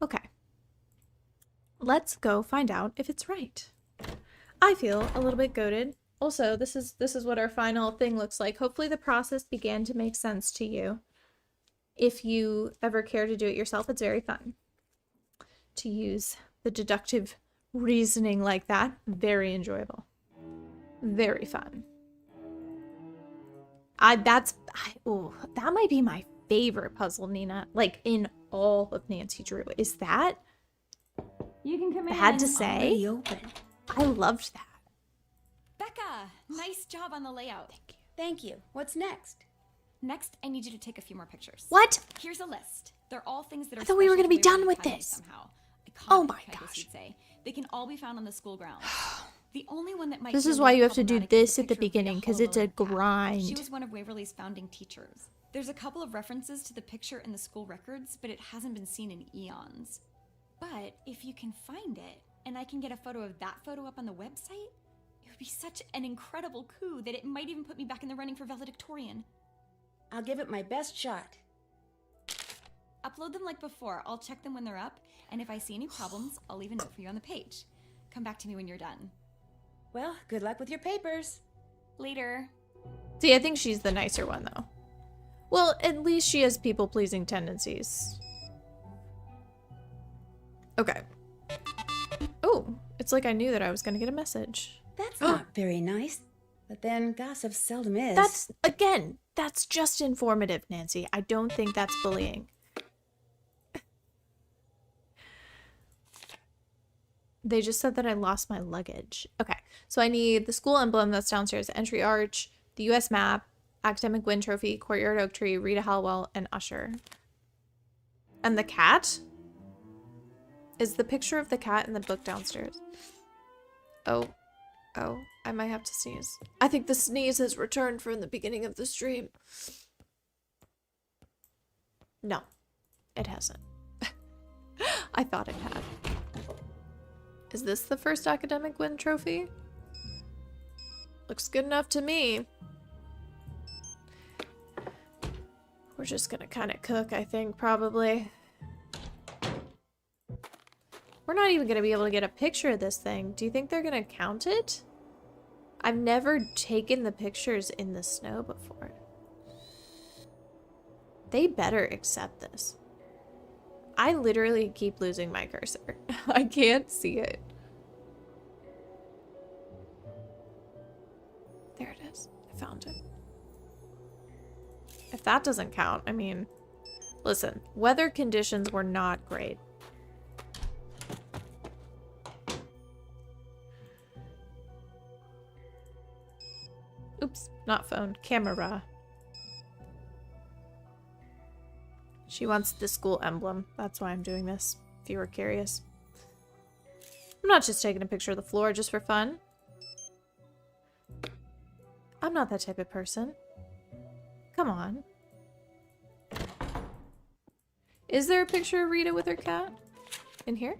Okay. Let's go find out if it's right. I feel a little bit goated. Also, this is what our final thing looks like. Hopefully the process began to make sense to you. If you ever care to do it yourself, it's very fun to use the deductive reasoning like that. Very enjoyable. Very fun. That might be my favorite puzzle, Nina. Like in all of Nancy Drew. Is that You can come bad to in. say? Already open. I loved that. Becca, nice job on the layout. Thank you. Thank you. What's next? Next, I need you to take a few more pictures. What? Here's a list. They're all things that are I thought we were special gonna be to Waverly done with Academy this. Somehow. Oh Iconic, my I guess gosh. you'd say. They can all be found on the school grounds. The only one that might This be a is why little you have to do problematic is this at the picture of Rita beginning, 'cause it's a Hullabaloo Cat. grind. She was one of Waverly's founding teachers. There's a couple of references to the picture in the school records, but it hasn't been seen in eons. But if you can find it, and I can get a photo of that photo up on the website, it would be such an incredible coup that it might even put me back in the running for valedictorian. I'll give it my best shot. Upload them like before. I'll check them when they're up, and if I see any problems, I'll leave a note for you on the page. Come back to me when you're done. Well, good luck with your papers. Later. See, I think she's the nicer one, though. Well, at least she has people-pleasing tendencies. Okay. Oh, it's like I knew that I was going to get a message. That's not very nice. But then gossip seldom is. That's just informative, Nancy. I don't think that's bullying. They just said that I lost my luggage. Okay, so I need the school emblem that's downstairs, the entry arch, the U.S. map, academic win trophy, courtyard oak tree, Rita Hallwell, and Usher. And the cat? Is the picture of the cat in the book downstairs? Oh, I might have to sneeze. I think the sneeze has returned from the beginning of the stream. No, it hasn't. I thought it had. Is this the first academic win trophy? Looks good enough to me. We're just gonna kind of cook, I think, probably. We're not even gonna be able to get a picture of this thing. Do you think they're gonna count it? I've never taken the pictures in the snow before. They better accept this. I literally keep losing my cursor. I can't see it. There it is. I found it. If that doesn't count, I mean, listen, weather conditions were not great. Oops, not phone, camera. She wants the school emblem. That's why I'm doing this, if you were curious. I'm not just taking a picture of the floor just for fun. I'm not that type of person. Come on. Is there a picture of Rita with her cat? In here?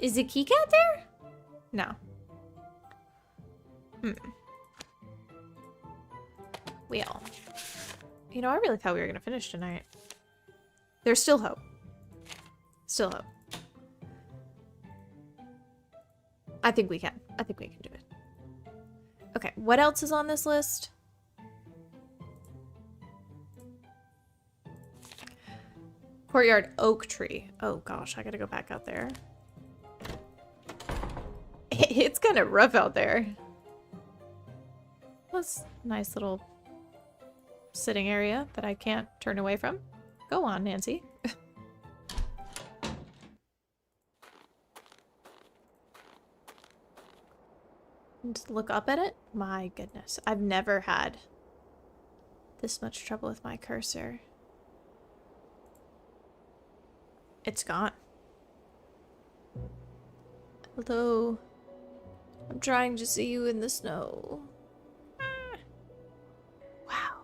Is the key cat there? No. Well. You know, I really thought we were going to finish tonight. There's still hope. Still hope. I think we can. I think we can do it. Okay, what else is on this list? Courtyard oak tree. Oh gosh, I gotta go back out there. It's kind of rough out there. That's a nice little sitting area that I can't turn away from. Go on, Nancy. Just look up at it? My goodness. I've never had this much trouble with my cursor. It's gone. Hello. I'm trying to see you in the snow. Wow.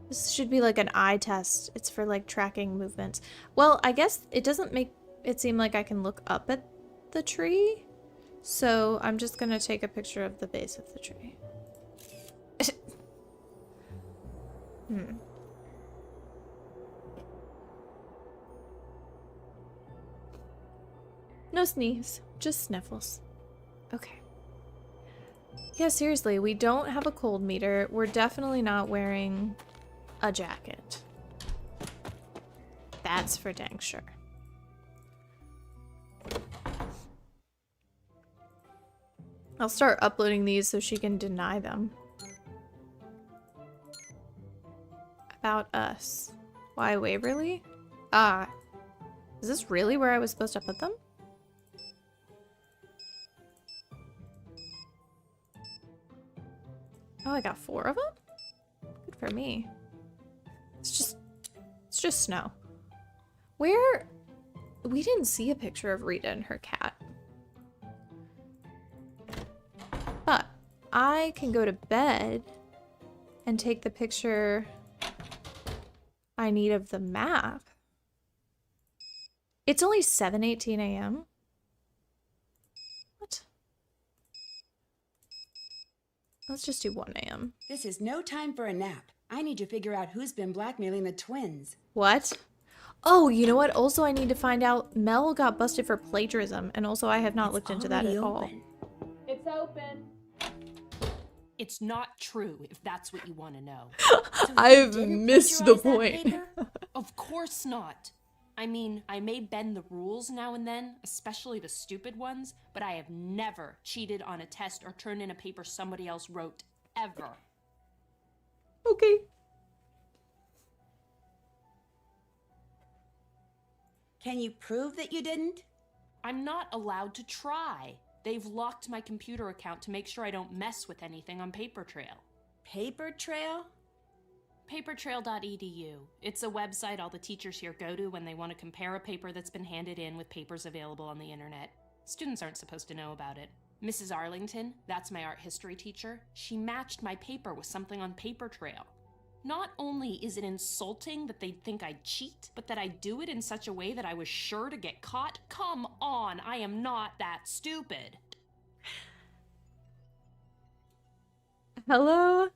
This should be like an eye test. It's for like tracking movements. Well, I guess it doesn't make it seem like I can look up at the tree. So I'm just gonna take a picture of the base of the tree. No sneeze, just sniffles. Okay. Yeah, seriously, we don't have a cold meter. We're definitely not wearing a jacket. That's for dang sure. I'll start uploading these so she can deny them. About us. Why Waverly? Ah. Is this really where I was supposed to put them? Oh, I got 4 of them? Good for me. It's just snow. Where? We didn't see a picture of Rita and her cat. But I can go to bed and take the picture I need of the map. It's only 7:18 a.m. What? Let's just do 1 a.m. This is no time for a nap. I need to figure out who's been blackmailing the twins. What? Oh, you know what? Also, I need to find out. Mel got busted for plagiarism, and also I have not looked into that at all. It's open. It's not true, if that's what you want to know. I've missed the point. Of course not. I mean, I may bend the rules now and then, especially the stupid ones, but I have never cheated on a test or turned in a paper somebody else wrote, ever. Okay. Can you prove that you didn't? I'm not allowed to try. They've locked my computer account to make sure I don't mess with anything on Paper Trail. Paper trail? Papertrail.edu. It's a website all the teachers here go to when they want to compare a paper that's been handed in with papers available on the internet. Students aren't supposed to know about it. Mrs. Arlington, that's my art history teacher, she matched my paper with something on Paper Trail. Not only is it insulting that they'd think I'd cheat, but that I do it in such a way that I was sure to get caught? Come on, I am not that stupid. Hello,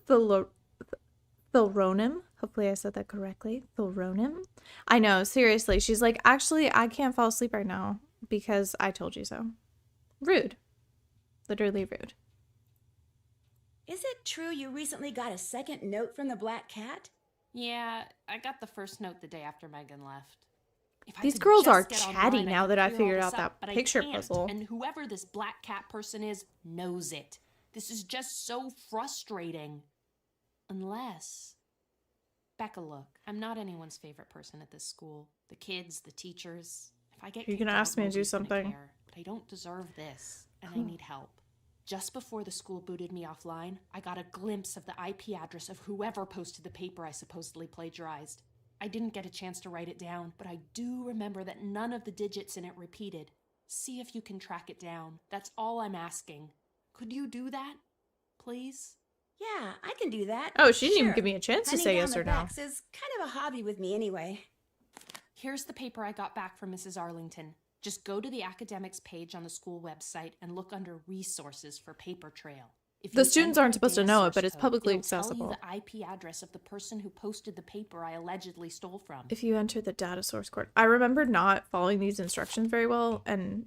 Thilronim. Hopefully I said that correctly. Thilronim. I know, seriously. She's like, actually, I can't fall asleep right now because I told you so. Rude. Literally rude. Is it true you recently got a second note from the Black Cat? Yeah, I got the first note the day after Megan left. If I These could girls just are get chatty online, now could that I clear all figured this out up, that but I picture can't, puzzle. And whoever this Black Cat person is knows it. This is just so frustrating. Unless... Becca, look, I'm not anyone's favorite person at this school. The kids, the teachers. If I get You're kicked gonna out, ask me to do nobody's gonna something. care. But I don't deserve this, and I need help. Just before the school booted me offline, I got a glimpse of the IP address of whoever posted the paper I supposedly plagiarized. I didn't get a chance to write it down, but I do remember that none of the digits in it repeated. See if you can track it down. That's all I'm asking. Could you do that? Please? Yeah, I can do that. Oh, she didn't even Sure. give me a chance to Hunting say down yes the or no. facts is kind of a hobby with me anyway. Here's the paper I got back from Mrs. Arlington. Just go to the academics page on the school website and look under resources for Paper Trail. If The you students enter aren't a supposed to data know it, source but it's code, publicly it'll tell accessible. you the IP address of the person who posted the paper I allegedly stole from. If you enter the data source code. I remember not following these instructions very well, and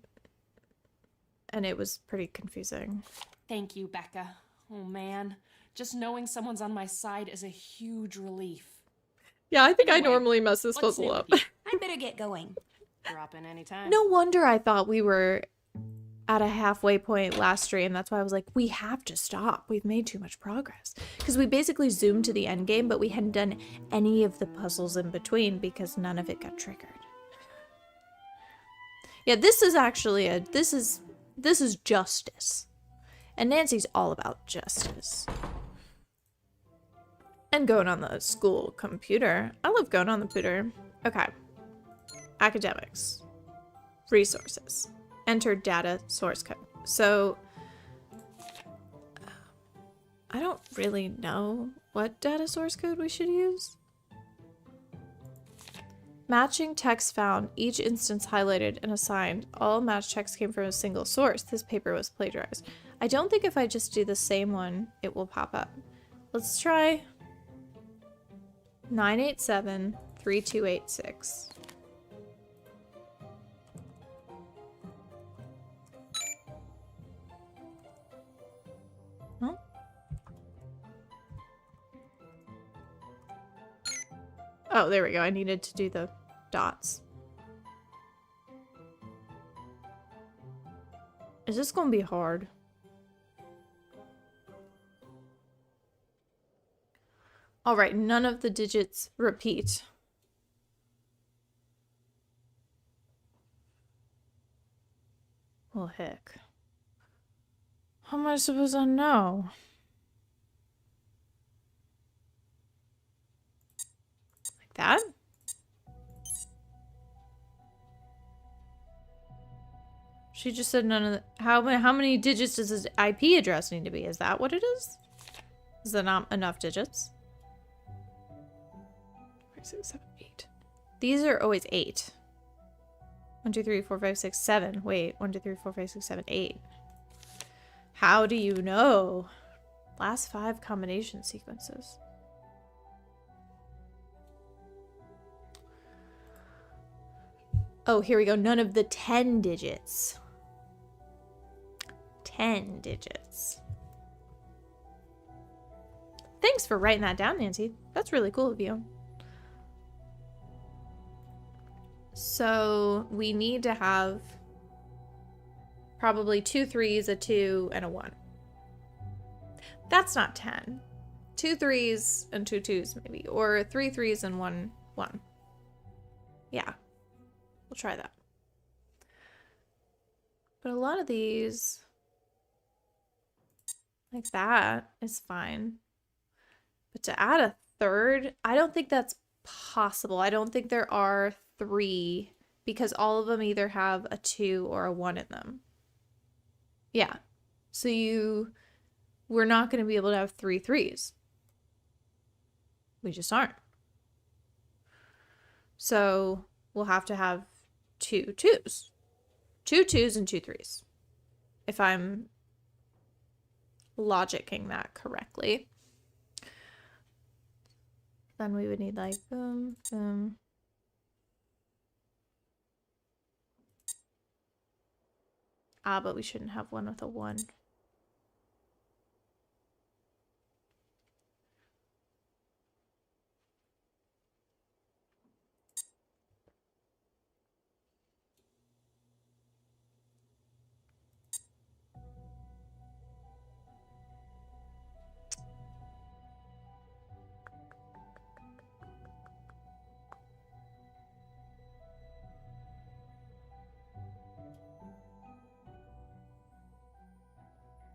it was pretty confusing. Thank you, Becca. Oh man, just knowing someone's on my side is a huge relief. Yeah, I think I Anyway, normally mess this what's puzzle new up. with you? I better get going. Drop in anytime. No wonder I thought we were at a halfway point last stream. That's why I was like, we have to stop. We've made too much progress. Because we basically zoomed to the end game, but we hadn't done any of the puzzles in between because none of it got triggered. Yeah, this is actually this is justice. And Nancy's all about justice. And going on the school computer. I love going on the computer. Okay. Academics. Resources. Enter data source code. So, I don't really know what data source code we should use. Matching text found, each instance highlighted and assigned. All matched text came from a single source. This paper was plagiarized. I don't think if I just do the same one, it will pop up. Let's try 987 3286. Huh? Oh, there we go. I needed to do the dots. Is this gonna be hard? All right, none of the digits repeat. Well, heck. How am I supposed to know? Like that? She just said none of the... How many digits does this IP address need to be? Is that what it is? Is that not enough digits? 5, 6, 7, 8. These are always 8. 1, 2, 3, 4, 5, 6, 7. Wait, 1, 2, 3, 4, 5, 6, 7, 8. How do you know? Last 5 combination sequences. Oh, here we go. None of the 10 digits. 10 digits. Thanks for writing that down, Nancy. That's really cool of you. So we need to have probably 2 3s, a 2, and a 1. That's not 10. 2 3s and 2 2s maybe. Or 3 3s and 1 1. Yeah. We'll try that. But a lot of these, like that, is fine. But to add a third, I don't think that's possible. I don't think there are 3 because all of them either have a 2 or a 1 in them. Yeah. So we're not going to be able to have 3 3s. We just aren't. So we'll have to have 2 2s. 2 2s and 2 3s. If I'm logicking that correctly. Then we would need like boom, boom. Ah, but we shouldn't have one with a 1.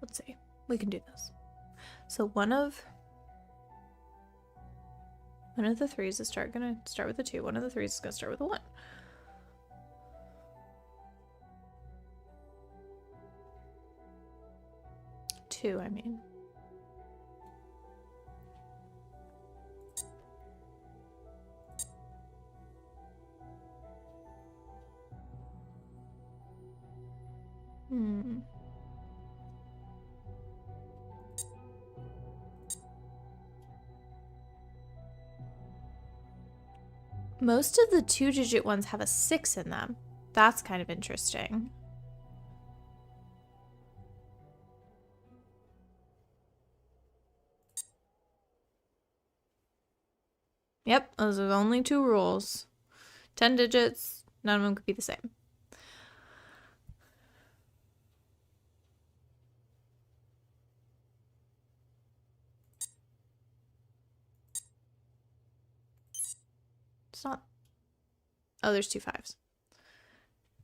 Let's see. We can do this. So one of the 3s is gonna start with a 2. One of the 3s is gonna start with a 1. Two, I mean. Most of the 2-digit ones have a 6 in them. That's kind of interesting. Yep, those are the only 2 rules. 10 digits, none of them could be the same. It's not... Oh, there's 2 5s.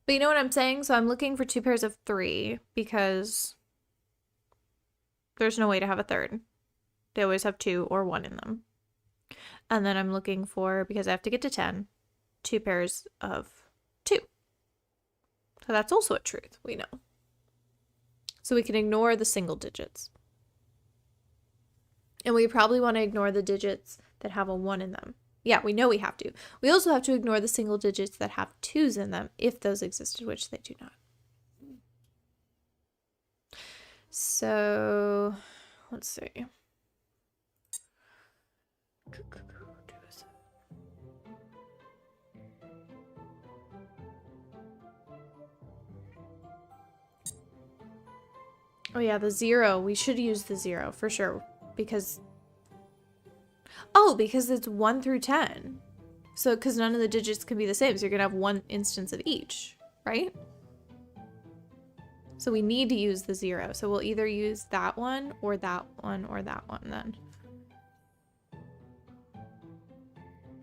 But you know what I'm saying? So I'm looking for 2 pairs of 3 because there's no way to have a third. They always have 2 or 1 in them. And then I'm looking for, because I have to get to 10, 2 pairs of 2. So that's also a truth, we know. So we can ignore the single digits. And we probably want to ignore the digits that have a 1 in them. Yeah, we know we have to. We also have to ignore the single digits that have 2s in them, if those existed, which they do not. So, let's see. 2 is Oh yeah, the 0. We should use the 0 for sure. Because... Oh, because it's 1 through 10. So, because none of the digits can be the same. So you're going to have one instance of each, right? So we need to use the 0. So we'll either use that one or that one or that one then.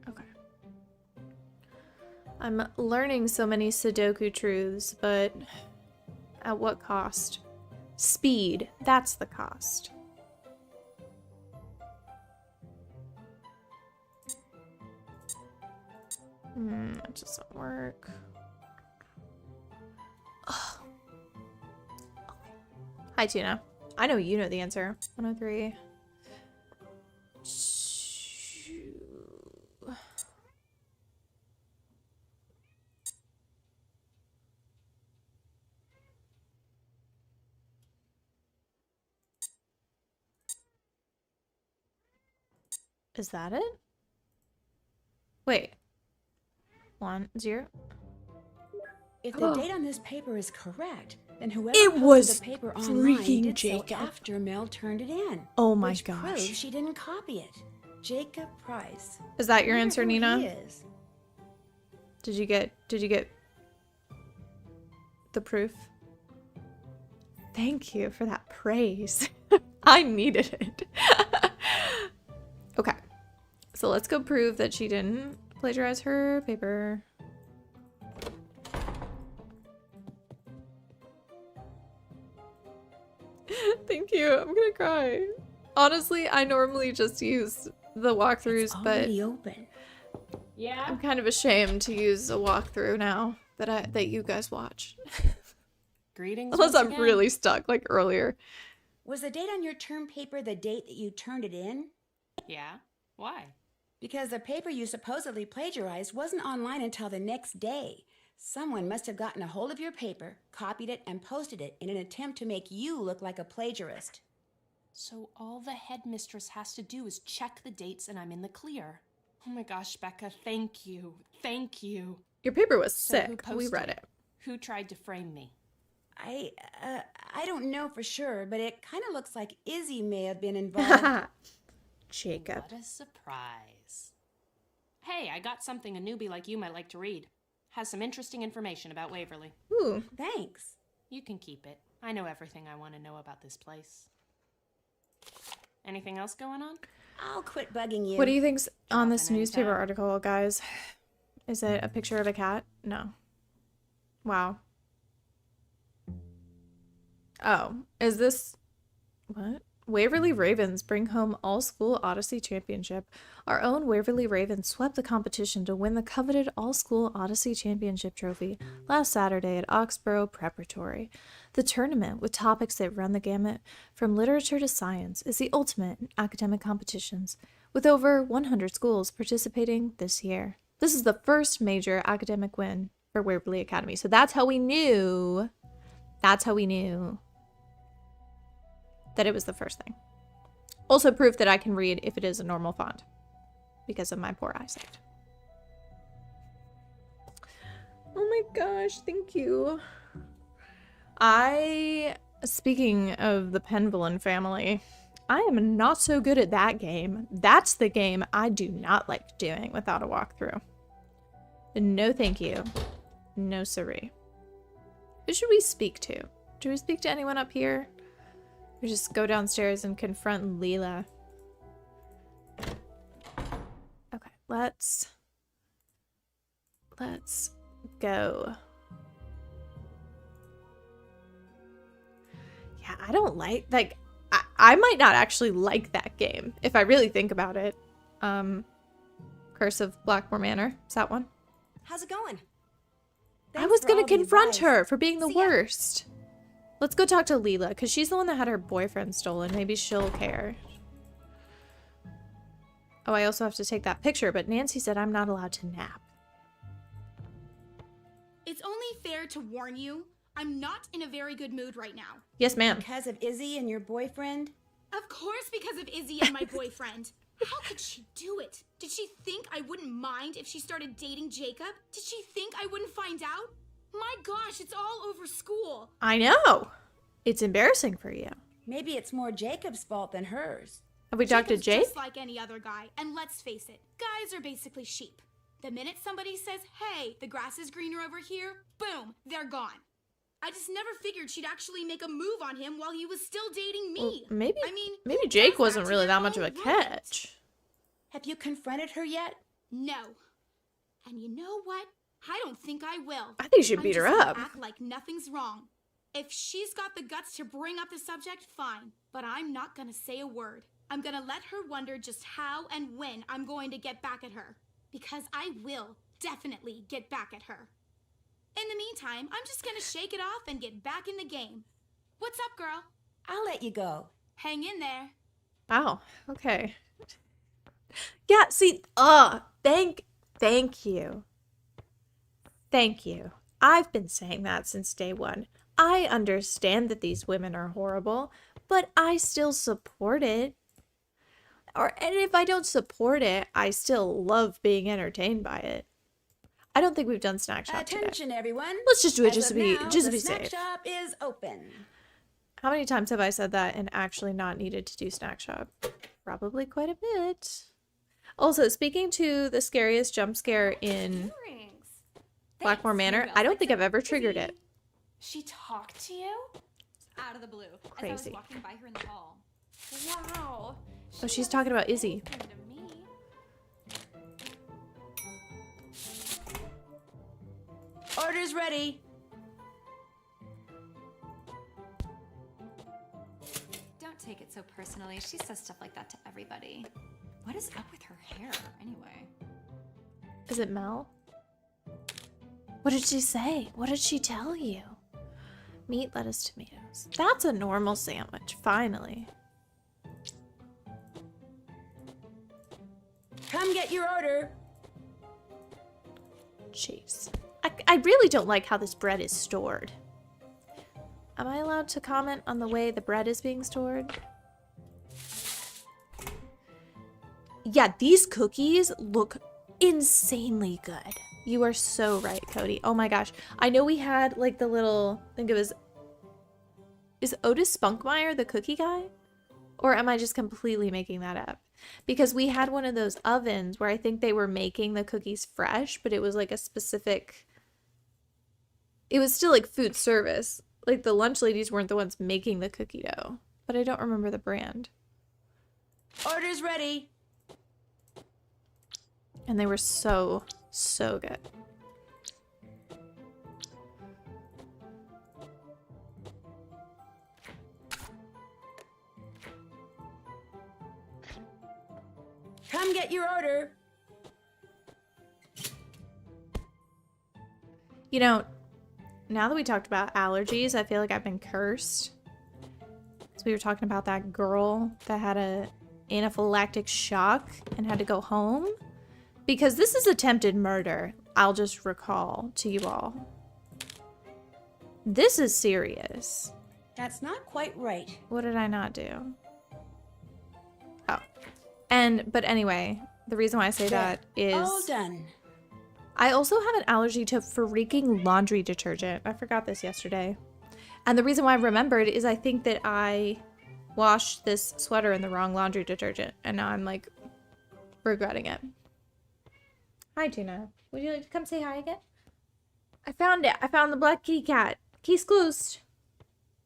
Okay. I'm learning so many Sudoku truths, but at what cost? Speed. That's the cost. That doesn't work. Ugh. Hi, Tuna. I know you know the answer. 103. Is that it? Wait. 1, 0. If the date on this paper is correct, then whoever It posted was the paper online freaking did Jacob. so after Mel turned it in. Oh my which gosh. proves she didn't copy it. Jacob Price. Is that your Wonder answer, who he Nina? is. Did you get the proof? Thank you for that praise. I needed it. Okay. So let's go prove that she didn't plagiarize her paper. Thank you. I'm gonna cry. Honestly, I normally just use the walkthroughs, It's but already open. Yeah? I'm kind of ashamed to use a walkthrough now that you guys watch. Greetings. Unless once I'm again. really stuck like earlier. Was the date on your term paper the date that you turned it in? Yeah? Why? Because the paper you supposedly plagiarized wasn't online until the next day. Someone must have gotten a hold of your paper, copied it, and posted it in an attempt to make you look like a plagiarist. So all the headmistress has to do is check the dates and I'm in the clear. Oh my gosh, Becca, thank you. Thank you. Your paper was So who sick. We posted read it. Who tried to frame me? I don't know for sure, but it kind of looks like Izzy may have been involved. Jacob. What a surprise. Hey, I got something a newbie like you might like to read. Has some interesting information about Waverly. Ooh. Thanks. You can keep it. I know everything I want to know about this place. Anything else going on? I'll quit bugging you. What do you think's on this Dropping newspaper anytime. article, guys? Is it a picture of a cat? No. Wow. Oh, is this... What? Waverly Ravens bring home all-school Odyssey Championship. Our own Waverly Ravens swept the competition to win the coveted all-school Odyssey Championship trophy last Saturday at Oxborough Preparatory. The tournament, with topics that run the gamut from literature to science, is the ultimate in academic competitions, with over 100 schools participating this year. This is the first major academic win for Waverly Academy. So that's how we knew. That's how we knew that it was the first thing. Also proof that I can read if it is a normal font because of my poor eyesight. Oh my gosh, thank you. Speaking of the Penvillain family, I am not so good at that game. That's the game I do not like doing without a walkthrough. No thank you. No siree. Who should we speak to? Do we speak to anyone up here? Or just go downstairs and confront Leela? Okay, let's go. Yeah, I don't like I might not actually like that game if I really think about it. Curse of Blackmore Manor. Is that one? How's it going? I was for gonna all the confront advice. her for being the See ya. worst. Let's go talk to Leela, because she's the one that had her boyfriend stolen. Maybe she'll care. Oh, I also have to take that picture, but Nancy said I'm not allowed to nap. It's only fair to warn you, I'm not in a very good mood right now. Yes, ma'am. Because of Izzy and your boyfriend? Of course, because of Izzy and my boyfriend. How could she do it? Did she think I wouldn't mind if she started dating Jacob? Did she think I wouldn't find out? My gosh, it's all over school. I know. It's embarrassing for you. Maybe it's more Jacob's fault than hers. Have we talked to Jacob's Jake? just like any other guy, and let's face it, guys are basically sheep. The minute somebody says, hey, the grass is greener over here, boom, they're gone. I just never figured she'd actually make a move on him while he was still dating me. Well, maybe who Jake does wasn't to really their that much of a own roommate? catch. Have you confronted her yet? No. And you know what? I don't think I will. I think you should I'm beat her just gonna up. act like nothing's wrong. If she's got the guts to bring up the subject, fine. But I'm not gonna say a word. I'm gonna let her wonder just how and when I'm going to get back at her. Because I will definitely get back at her. In the meantime, I'm just gonna shake it off and get back in the game. What's up, girl? I'll let you go. Hang in there. Oh, okay. Yeah, see, thank you. Thank you. I've been saying that since day one. I understand that these women are horrible, but I still support it. And if I don't support it, I still love being entertained by it. I don't think we've done snack shop today. Attention, everyone. Let's just do it As just to of be now, just to the be snack safe. shop is open. How many times have I said that and actually not needed to do snack shop? Probably quite a bit. Also, speaking to the scariest jump scare in Blackmore Manor, I don't think I've ever triggered it. She talked to you? Out of the blue. As I Crazy. was walking by her in the hall. Wow. Oh, she's talking about Izzy. To me. Orders ready. Don't take it so personally. She says stuff like that to everybody. What is up with her hair, anyway? Is it Mel? What did she say? What did she tell you? Meat, lettuce, tomatoes. That's a normal sandwich, finally. Come get your order. Jeez. I really don't like how this bread is stored. Am I allowed to comment on the way the bread is being stored? Yeah, these cookies look insanely good. You are so right, Cody. Oh my gosh. I know we had like the little, I think it was, is Otis Spunkmeyer the cookie guy? Or am I just completely making that up? Because we had one of those ovens where I think they were making the cookies fresh, but it was like a specific, it was still like food service. Like the lunch ladies weren't the ones making the cookie dough, but I don't remember the brand. Orders ready. And they were so good. Come get your order. You know, now that we talked about allergies, I feel like I've been cursed. So we were talking about that girl that had a anaphylactic shock and had to go home. Because this is attempted murder, I'll just recall to you all. This is serious. That's not quite right. What did I not do? Oh. But anyway, the reason why I say that is All done. I also have an allergy to freaking laundry detergent. I forgot this yesterday. And the reason why I remembered is I think that I washed this sweater in the wrong laundry detergent. And now I'm like regretting it. Hi, Tuna. Would you like to come say hi again? I found it. I found the black kitty cat. Case closed.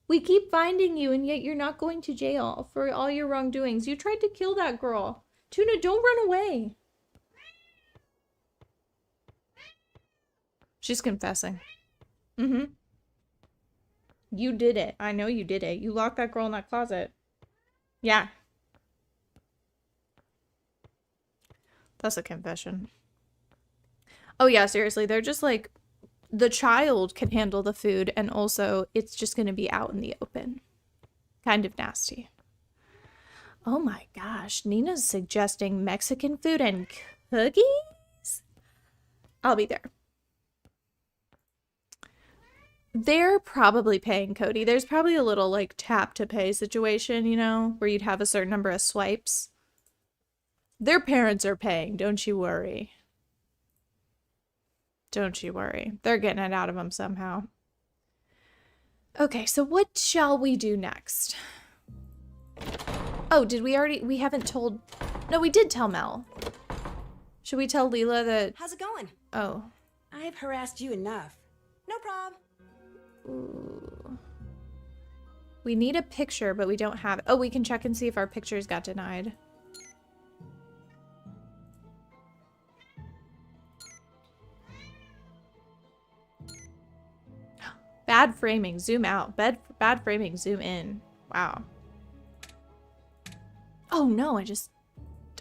We keep finding you, and yet you're not going to jail for all your wrongdoings. You tried to kill that girl. Tuna, don't run away. She's confessing. Mm-hmm. You did it. I know you did it. You locked that girl in that closet. Yeah. That's a confession. Oh yeah, seriously, they're just like, the child can handle the food and also it's just going to be out in the open. Kind of nasty. Oh my gosh, Nina's suggesting Mexican food and cookies? I'll be there. They're probably paying Cody. There's probably a little like tap to pay situation, you know, where you'd have a certain number of swipes. Their parents are paying, don't you worry. Don't you worry. They're getting it out of them somehow. Okay, so what shall we do next? Oh, did we already? We haven't told. No, we did tell Mel. Should we tell Leela that? How's it going? Oh. I've harassed you enough. No problem. Ooh. We need a picture, but we don't have it. Oh, we can check and see if our pictures got denied. Bad framing, zoom out. Bad framing, zoom in. Wow. Oh no, I just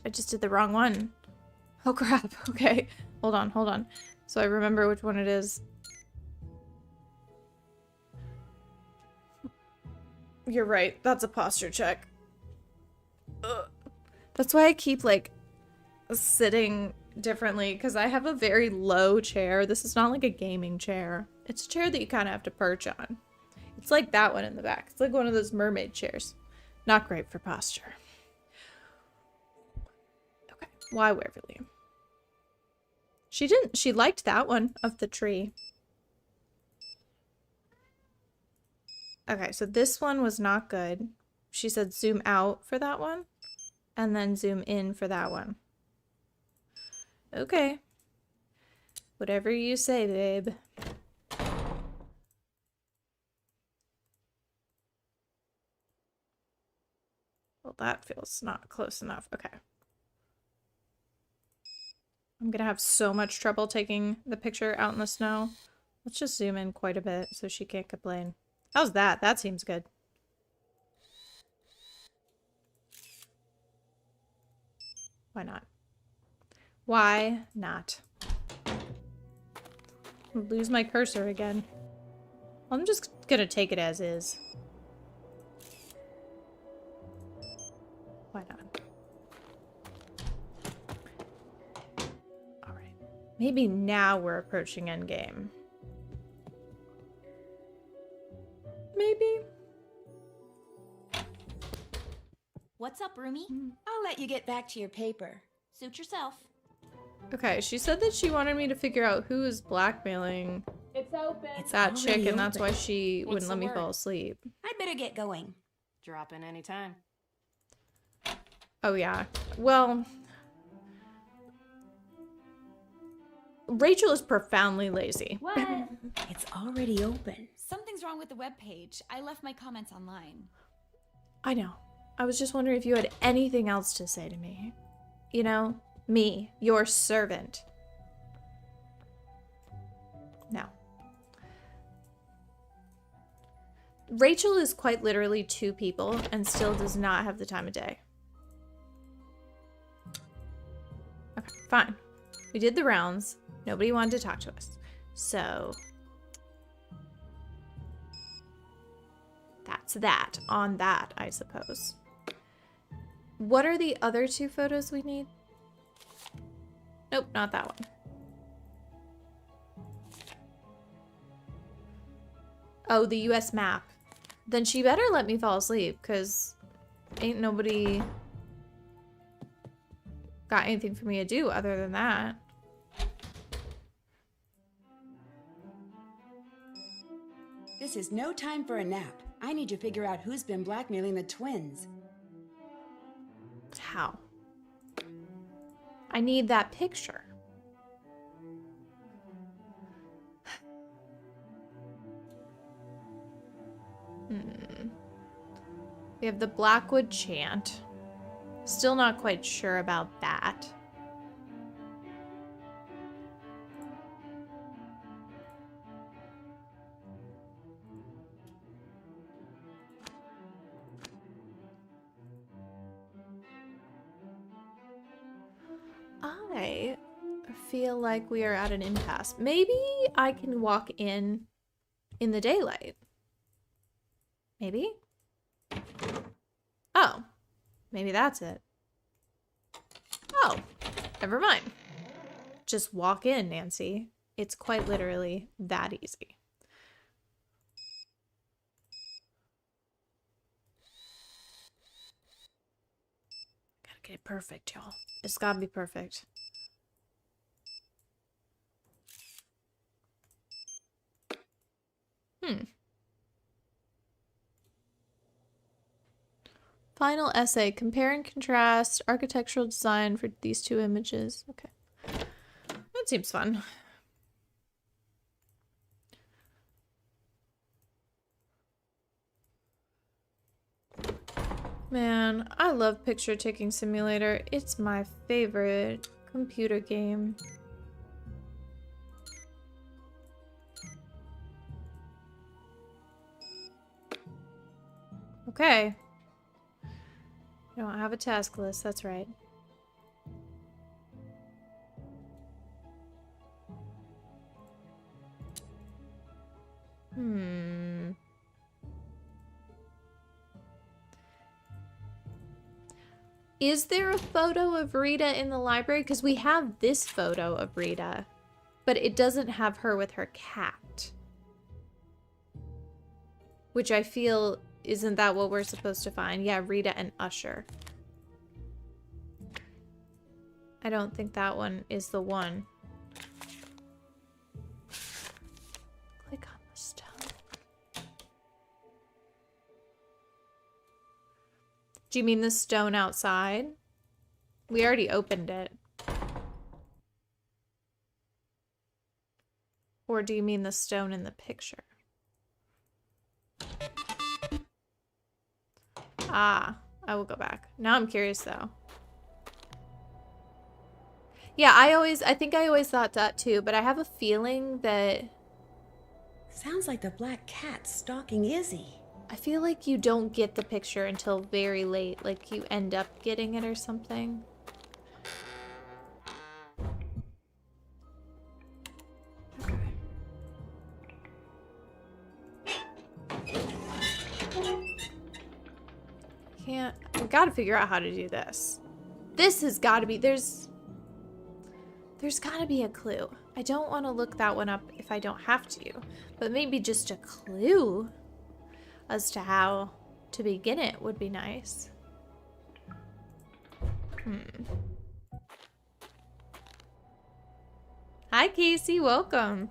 did the wrong one. Oh crap. Okay. Hold on. So I remember which one it is. You're right. That's a posture check. Ugh. That's why I keep like sitting differently, because I have a very low chair. This is not like a gaming chair. It's a chair that you kind of have to perch on. It's like that one in the back. It's like one of those mermaid chairs. Not great for posture. Okay. Why Waverly? She liked that one of the tree. Okay, so this one was not good. She said zoom out for that one, and then zoom in for that one. Okay. Whatever you say, babe. Well, that feels not close enough. Okay. I'm gonna have so much trouble taking the picture out in the snow. Let's just zoom in quite a bit so she can't complain. How's that? That seems good. Why not? Why not? I'll lose my cursor again. I'm just gonna take it as is. Why not? Alright. Maybe now we're approaching endgame. Maybe. What's up, Rumi? I'll let you get back to your paper. Suit yourself. Okay, she said that she wanted me to figure out who is blackmailing It's open. It's that chick, already and that's why open. she What's wouldn't let the me word? fall asleep. I'd better get going. Drop in anytime. Oh, yeah. Well, Rachel is profoundly lazy. What? It's already open. Something's wrong with the webpage. I left my comments online. I know. I was just wondering if you had anything else to say to me. You know, me, your servant. No. Rachel is quite literally 2 people and still does not have the time of day. Okay, fine. We did the rounds. Nobody wanted to talk to us. So that's that on that, I suppose. What are the other 2 photos we need? Nope, not that one. Oh, the US map. Then she better let me fall asleep, because ain't nobody got anything for me to do other than that. This is no time for a nap. I need to figure out who's been blackmailing the twins. How? I need that picture. We have the Blackwood chant. Still not quite sure about that. I feel like we are at an impasse. Maybe I can walk in the daylight. Maybe? Oh. Maybe that's it. Oh. Never mind. Just walk in, Nancy. It's quite literally that easy. Gotta get it perfect, y'all. It's gotta be perfect. Final essay. Compare and contrast architectural design for these two images. Okay. That seems fun. Man, I love Picture Taking Simulator. It's my favorite computer game. Okay. I don't have a task list, that's right. Is there a photo of Rita in the library? Because we have this photo of Rita, but it doesn't have her with her cat. Which I feel, isn't that what we're supposed to find? Yeah, Rita and Usher. I don't think that one is the one. Click on the stone. Do you mean the stone outside? We already opened it. Or do you mean the stone in the picture? Ah, I will go back. Now I'm curious though. Yeah, I think I always thought that too, but I have a feeling that... Sounds like the black cat stalking Izzy. I feel like you don't get the picture until very late, like you end up getting it or something. I've got to figure out how to do this. This has got to be, there's got to be a clue. I don't want to look that one up if I don't have to, but maybe just a clue as to how to begin it would be nice. Hi, Casey. Welcome.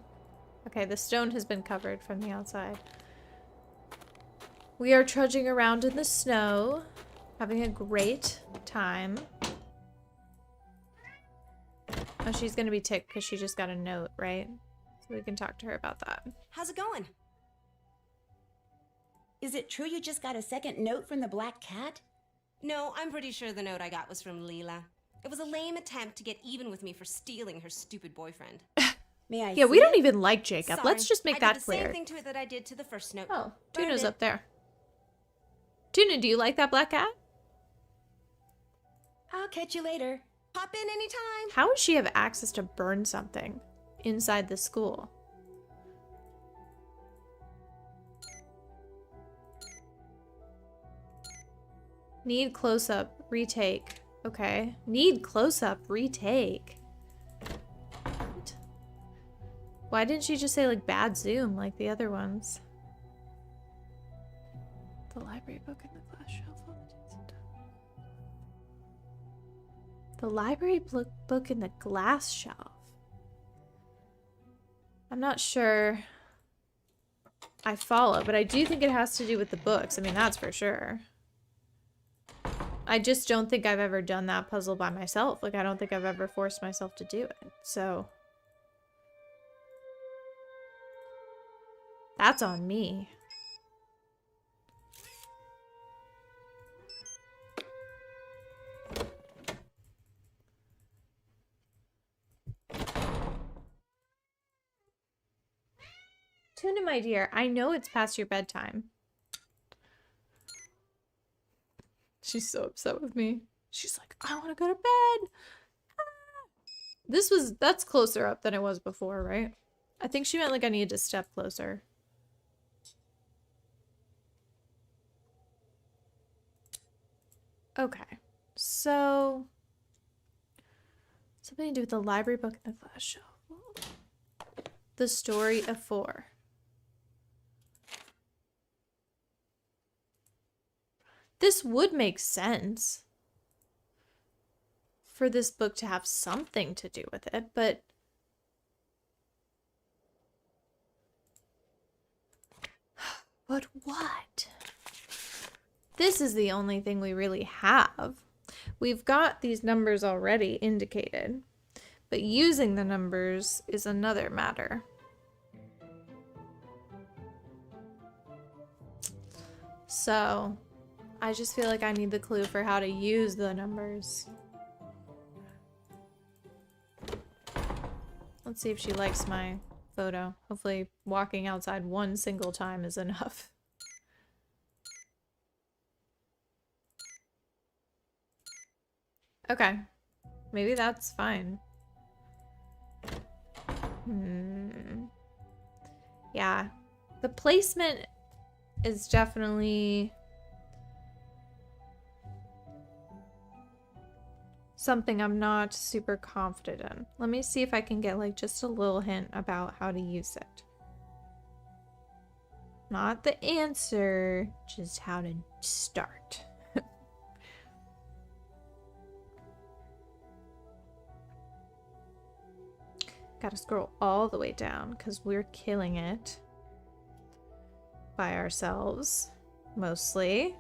Okay, the stone has been covered from the outside. We are trudging around in the snow, having a great time. Oh, she's gonna be ticked because she just got a note, right? So we can talk to her about that. How's it going? Is it true you just got a second note from the black cat? No, I'm pretty sure the note I got was from Leela. It was a lame attempt to get even with me for stealing her stupid boyfriend. May I Yeah, see we don't it? even like Jacob. Sorry, Let's just make that I did the clear. same thing to it that I did to the first note. Oh, Burned Tuna's it. up there. Tuna, do you like that black cat? I'll catch you later. Pop in anytime. How would she have access to burn something inside the school? Need close-up, retake. Okay. Need close-up, retake. What? Why didn't she just say, like, bad zoom like the other ones? The library book in the glass shelf. The library book in the glass shelf. I'm not sure I follow, but I do think it has to do with the books. I mean, that's for sure. I just don't think I've ever done that puzzle by myself. Like, I don't think I've ever forced myself to do it. So that's on me. Tuna, my dear, I know it's past your bedtime. She's so upset with me. She's like, I want to go to bed. Ah. That's closer up than it was before, right? I think she meant like I needed to step closer. Okay, so something to do with the library book in the glass shelf. The story of 4. This would make sense for this book to have something to do with it, but what? This is the only thing we really have. We've got these numbers already indicated, but using the numbers is another matter. So, I just feel like I need the clue for how to use the numbers. Let's see if she likes my photo. Hopefully walking outside one single time is enough. Okay. Maybe that's fine. Yeah. The placement is definitely something I'm not super confident in. Let me see if I can get like just a little hint about how to use it. Not the answer, just how to start. Gotta scroll all the way down because we're killing it by ourselves, mostly.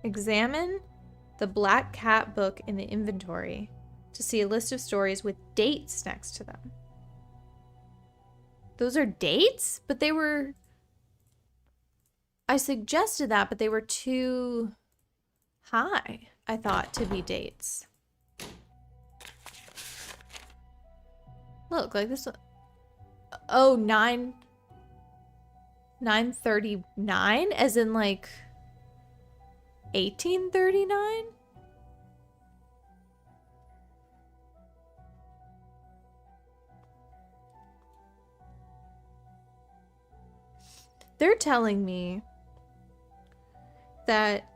Examine the Black Cat book in the inventory to see a list of stories with dates next to them. Those are dates? But they were... I suggested that, but they were too high, I thought, to be dates. Look, like this one. Oh, 939? As in, like, 1839? They're telling me that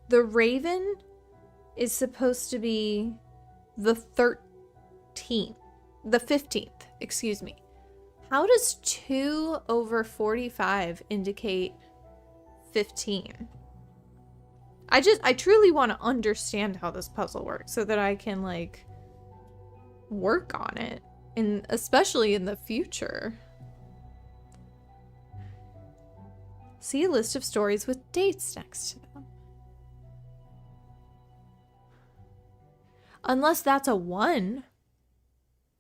the Raven is supposed to be the 15th, excuse me. How does 2 over 45 indicate 15? I truly want to understand how this puzzle works so that I can like work on it, and especially in the future. See a list of stories with dates next to them. Unless that's a 1.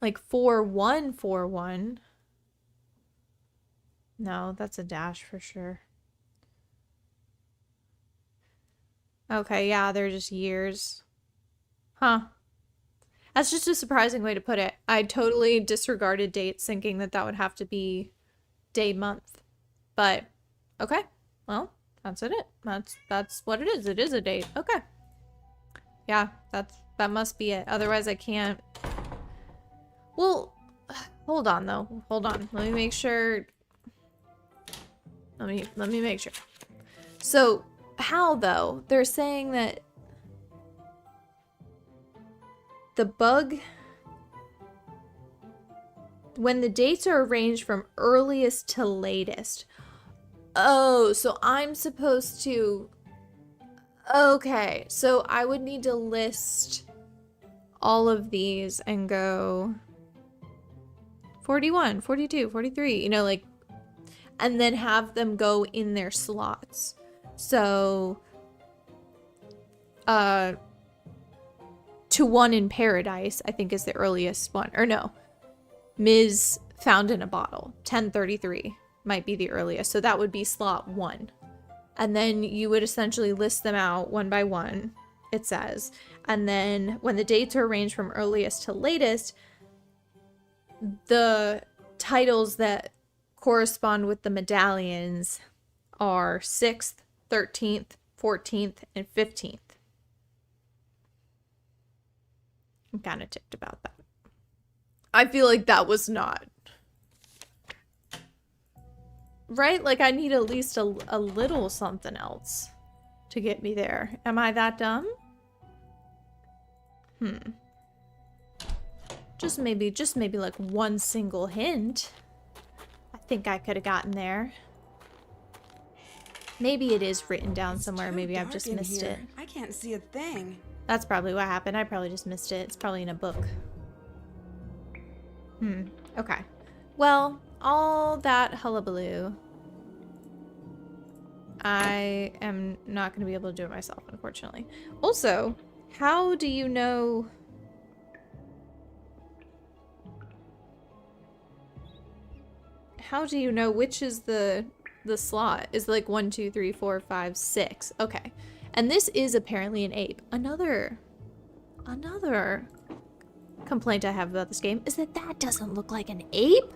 Like 4141. No, that's a dash for sure. Okay, yeah, they're just years. Huh. That's just a surprising way to put it. I totally disregarded dates, thinking that that would have to be day, month. But, okay. Well, that's it. That's what it is. It is a date. Okay. Yeah, that must be it. Otherwise, I can't... Well, hold on, though. Hold on. Let me make sure... Let me make sure. So... How, though? They're saying that the bug, when the dates are arranged from earliest to latest. Oh, so I'm supposed to... Okay, so I would need to list all of these and go 41, 42, 43, you know, like, and then have them go in their slots. So, To One in Paradise, I think is the earliest one. Or no, Ms. Found in a Bottle, 1033 might be the earliest. So that would be slot 1. And then you would essentially list them out one by one, it says. And then when the dates are arranged from earliest to latest, the titles that correspond with the medallions are 6th, 13th, 14th, and 15th. I'm kind of ticked about that. I feel like that was not... Right? Like, I need at least a little something else to get me there. Am I that dumb? Just maybe like one single hint. I think I could have gotten there. Maybe it is written down somewhere. Maybe I've just missed it. I can't see a thing. That's probably what happened. I probably just missed it. It's probably in a book. Okay. Well, all that hullabaloo, I am not going to be able to do it myself, unfortunately. Also, how do you know... How do you know which is the slot? Is like 1, 2, 3, 4, 5, 6. Okay. And this is apparently an ape. Another complaint I have about this game is that that doesn't look like an ape.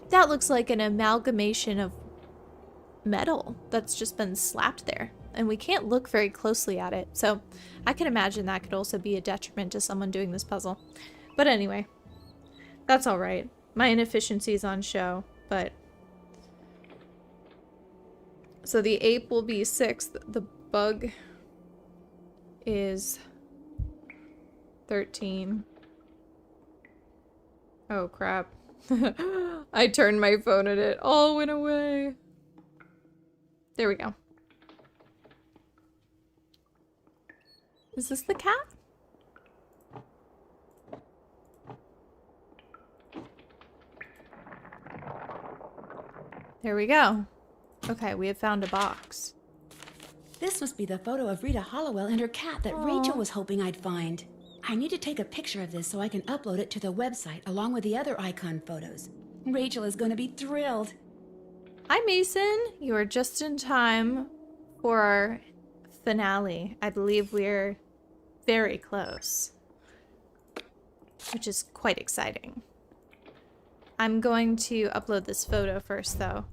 That looks like an amalgamation of metal that's just been slapped there. And we can't look very closely at it. So I can imagine that could also be a detriment to someone doing this puzzle. But anyway, that's all right. My inefficiency is on show, but... So the ape will be 6th. The bug is 13. Oh, crap. I turned my phone and it all went away. There we go. Is this the cat? There we go. Okay, we have found a box. This must be the photo of Rita Hollowell and her cat that Rachel was hoping I'd find. I need to take a picture of this so I can upload it to the website along with the other icon photos. Rachel is going to be thrilled. Hi, Mason. You are just in time for our finale. I believe we're very close, which is quite exciting. I'm going to upload this photo first, though.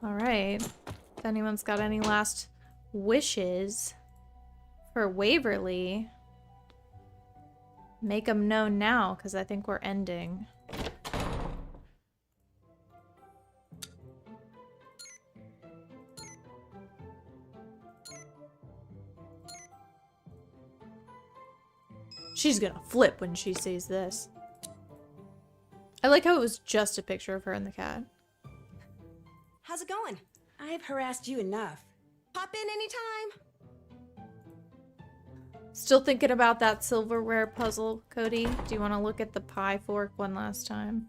Alright, if anyone's got any last wishes for Waverly, make them known now, because I think we're ending. She's gonna flip when she sees this. I like how it was just a picture of her and the cat. How's it going? I've harassed you enough. Pop in anytime. Still thinking about that silverware puzzle, Cody? Do you want to look at the pie fork one last time?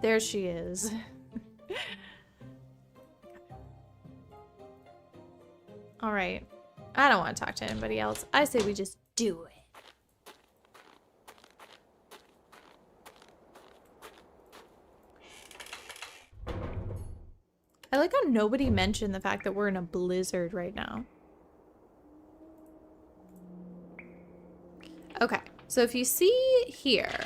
There she is. Alright. I don't want to talk to anybody else. I say we just do it. I like how nobody mentioned the fact that we're in a blizzard right now. Okay, so if you see here,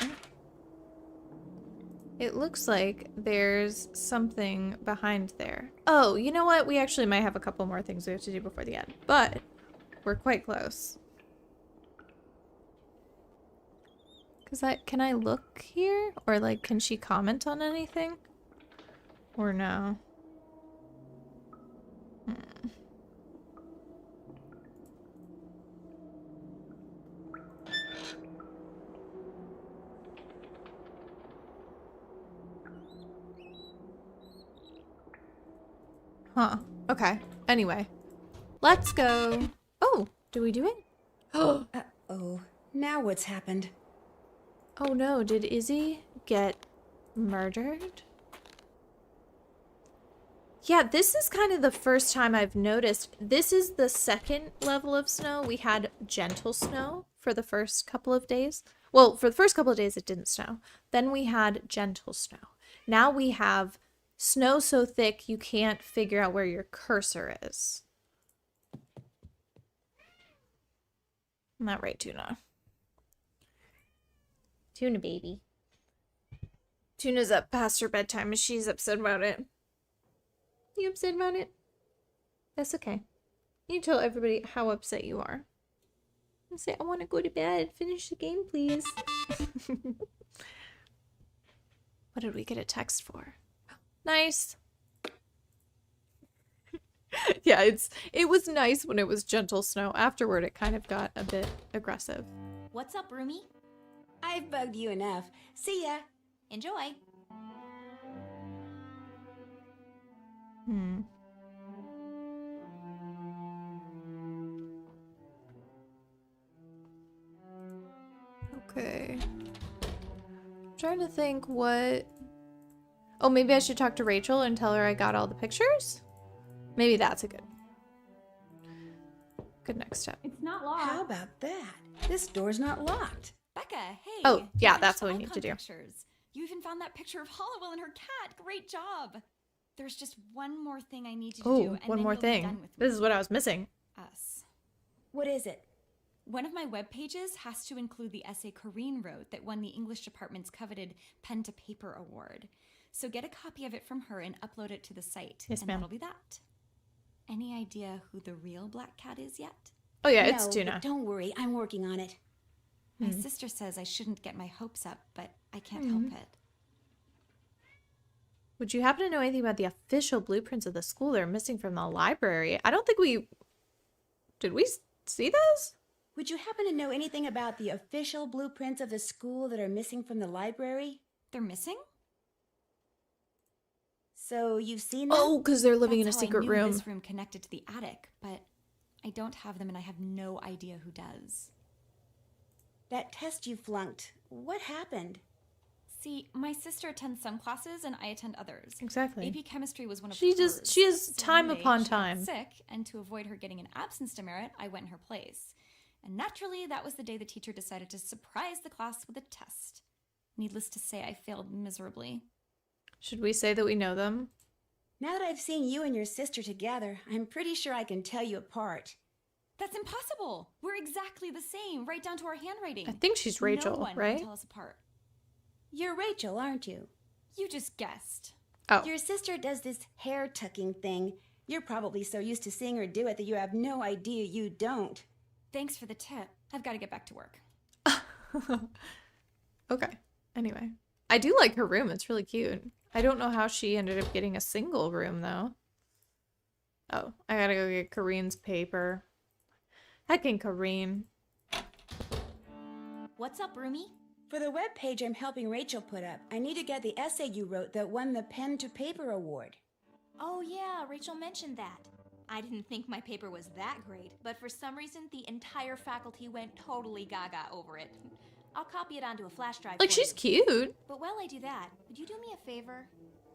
it looks like there's something behind there. Oh, you know what? We actually might have a couple more things we have to do before the end, but we're quite close. Can I look here? Or like, can she comment on anything? Or no? Huh. Okay. Anyway. Let's go. Oh, do we do it? Oh. Uh-oh. Now what's happened? Oh no, did Izzy get murdered? Yeah, this is kind of the first time I've noticed. This is the second level of snow. We had gentle snow for the first couple of days. Well, for the first couple of days it didn't snow. Then we had gentle snow. Now we have snow so thick you can't figure out where your cursor is. Isn't that right, Tuna? Tuna baby. Tuna's up past her bedtime and she's upset about it. You upset about it? That's okay. You tell everybody how upset you are. And say, I want to go to bed. Finish the game, please. What did we get a text for? Nice. Yeah, it was nice when it was gentle snow. Afterward, it kind of got a bit aggressive. What's up, Roomy? I've bugged you enough. See ya. Enjoy. Hmm. Okay. Trying to think what... Oh, maybe I should talk to Rachel and tell her I got all the pictures? Maybe that's a good next step. It's not locked. How about that? This door's not locked. Becca, hey. Oh, you yeah, finished that's the what we need icon to do. Pictures. You even found that picture of Hollowell and her cat. Great job. There's just one more thing I need you to do. Oh, And one then more you'll be done thing. with This is what I was missing. us. What is it? One of my web pages has to include the essay Corrine wrote that won the English department's coveted Pen to Paper award. So get a copy of it from her and upload it to the site. Yes, and ma'am. that'll be that. Any idea who the real black cat is yet? Oh yeah, it's No, Tuna. but don't worry, I'm working on it. My sister says I shouldn't get my hopes up, but I can't help it. Would you happen to know anything about the official blueprints of the school that are missing from the library? I don't think we... Did we see those? Would you happen to know anything about the official blueprints of the school that are missing from the library? They're missing? So you've seen them? Oh, because they're living in a That's how I secret knew room. This room connected to the attic, but I don't have them and I have no idea who does. That test you flunked. What happened? See, my sister attends some classes and I attend others. Exactly. AP chemistry was one of She hers. just- she has So time one day upon she got time. sick, and to avoid her getting an absence demerit, I went in her place. And naturally, that was the day the teacher decided to surprise the class with a test. Needless to say, I failed miserably. Should we say that we know them? Now that I've seen you and your sister together, I'm pretty sure I can tell you apart. That's impossible. We're exactly the same, right down to our handwriting. I think she's Rachel, no one right? Can tell us apart. You're Rachel, aren't you? You just guessed. Oh. Your sister does this hair tucking thing. You're probably so used to seeing her do it that you have no idea you don't. Thanks for the tip. I've got to get back to work. Okay. Anyway. I do like her room. It's really cute. I don't know how she ended up getting a single room, though. Oh, I gotta go get Corrine's paper. Heckin' Corrine. What's up, Roomie? For the web page I'm helping Rachel put up, I need to get the essay you wrote that won the Pen to Paper award. Oh yeah, Rachel mentioned that. I didn't think my paper was that great, but for some reason the entire faculty went totally gaga over it. I'll copy it onto a flash drive Like, for she's you. cute. But while I do that, would you do me a favor?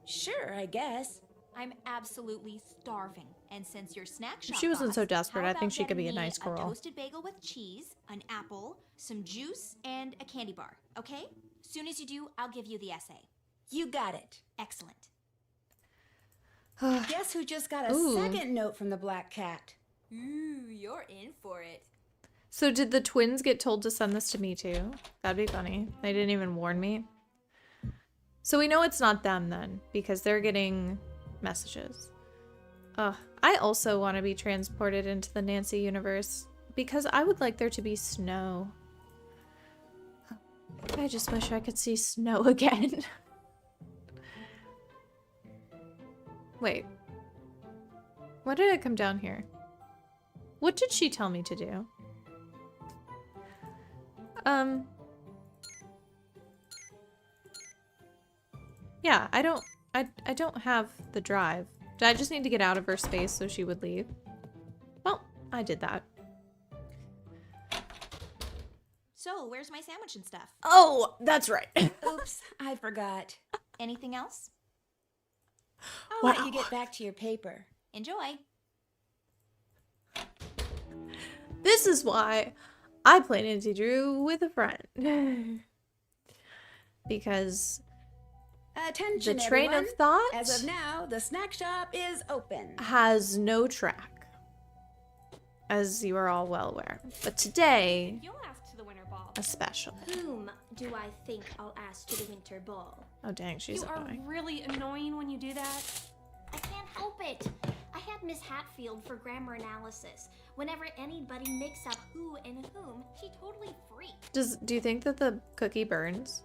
Sure, I guess. I'm absolutely starving, and since you're snack shop If she wasn't boss, so desperate, how I think about she could be a getting me nice girl. A toasted bagel with cheese, an apple, some juice, and a candy bar, okay? Soon as you do, I'll give you the essay. You got it. Excellent. Guess who just got a Ooh. second note from the Black Cat? Ooh, you're in for it. So did the twins get told to send this to me too? That'd be funny. They didn't even warn me. So we know it's not them then, because they're getting messages. I also want to be transported into the Nancy universe, because I would like there to be snow. I just wish I could see snow again. Wait. Why did I come down here? What did she tell me to do? Yeah, I don't have the drive. Did I just need to get out of her space so she would leave? Well, I did that. So, where's my sandwich and stuff? Oh, that's right. Oops, I forgot. Anything else? I'll let you get back to your paper. Enjoy. This is why I play Nancy Drew with a friend. Because Attention, the train everyone. of thought As of now, the snack shop is open. has no track, as you are all well aware. But today, You'll ask to the winter ball. a special. Whom do I think I'll ask to the winter ball? Oh dang, she's You are annoying. really annoying when you do that. I can't help it. I had Miss Hatfield for grammar analysis. Whenever anybody mixed up who and whom, she totally freaked. Do you think that the cookie burns?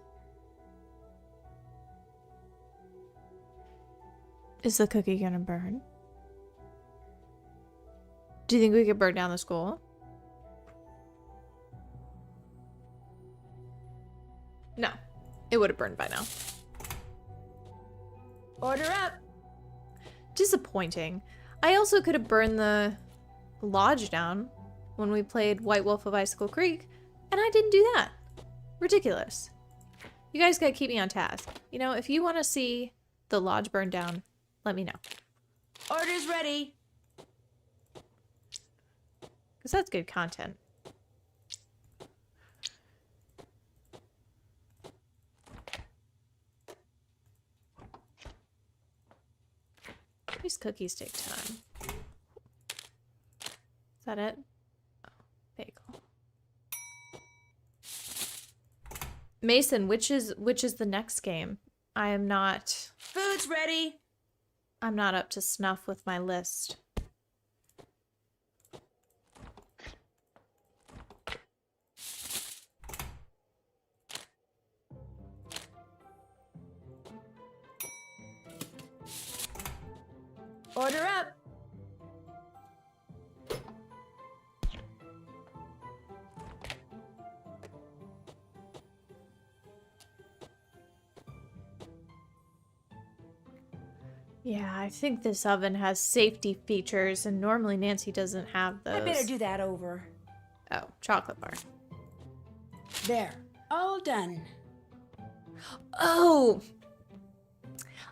Is the cookie gonna burn? Do you think we could burn down the school? No. It would have burned by now. Order up. Disappointing. I also could have burned the lodge down when we played White Wolf of Icicle Creek, and I didn't do that. Ridiculous. You guys gotta keep me on task. You know, if you want to see the lodge burn down, let me know. Orders ready. Because that's good content. These cookies take time. Is that it? Oh, bagel. Mason, which is the next game? I am not... Food's ready. I'm not up to snuff with my list. Order up. Yeah, I think this oven has safety features, and normally Nancy doesn't have those. I better do that over. Oh, chocolate bar. There. All done. Oh!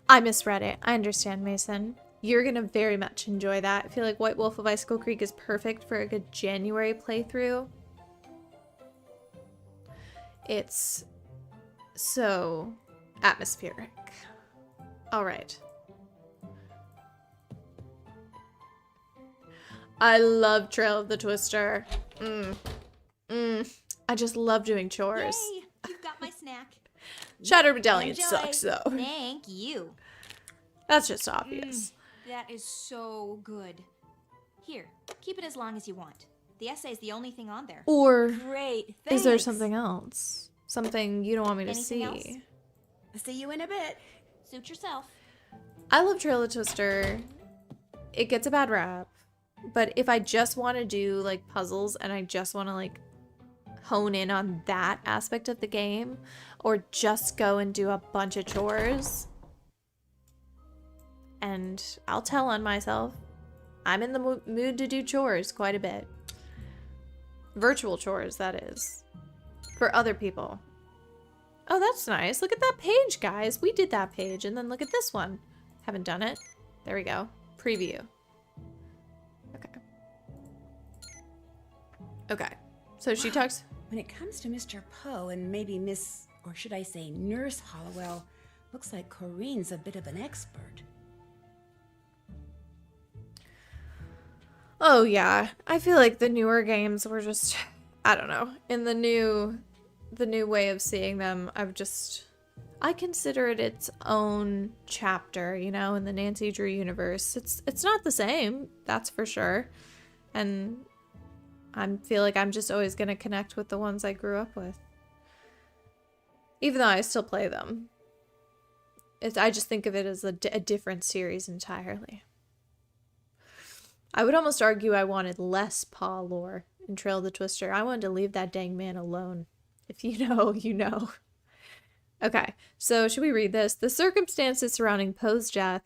I misread it. I understand, Mason. You're gonna very much enjoy that. I feel like White Wolf of Icicle Creek is perfect for a good January playthrough. It's so atmospheric. Alright. I love Trail of the Twister. I just love doing chores. Yay! You've got my snack. Shattered Medallion Enjoy. sucks, though. Thank you. That's just obvious. That is so good. Here, keep it as long as you want. The essay is the only thing on there. Or Great. is there Thanks. something else? Something you don't want me to Anything see? else? I'll see you in a bit. Suit yourself. I love Trail of the Twister. It gets a bad rap. But if I just want to do like puzzles and I just want to like hone in on that aspect of the game, or just go and do a bunch of chores, and I'll tell on myself, I'm in the mood to do chores quite a bit. Virtual chores, that is. For other people. Oh, that's nice. Look at that page, guys. We did that page, and then look at this one. Haven't done it. There we go. Preview. Okay. Okay. So she talks... When it comes to Mr. Poe and maybe Miss, or should I say Nurse Hollowell, looks like Corinne's a bit of an expert. Oh, yeah. I feel like the newer games were just... I don't know. In the new way of seeing them, I consider it its own chapter, you know, in the Nancy Drew universe. It's not the same, that's for sure. And I feel like I'm just always going to connect with the ones I grew up with. Even though I still play them. I just think of it as a different series entirely. I would almost argue I wanted less Paw lore in Trail of the Twister. I wanted to leave that dang man alone. If you know, you know. Okay, so should we read this? The circumstances surrounding Poe's death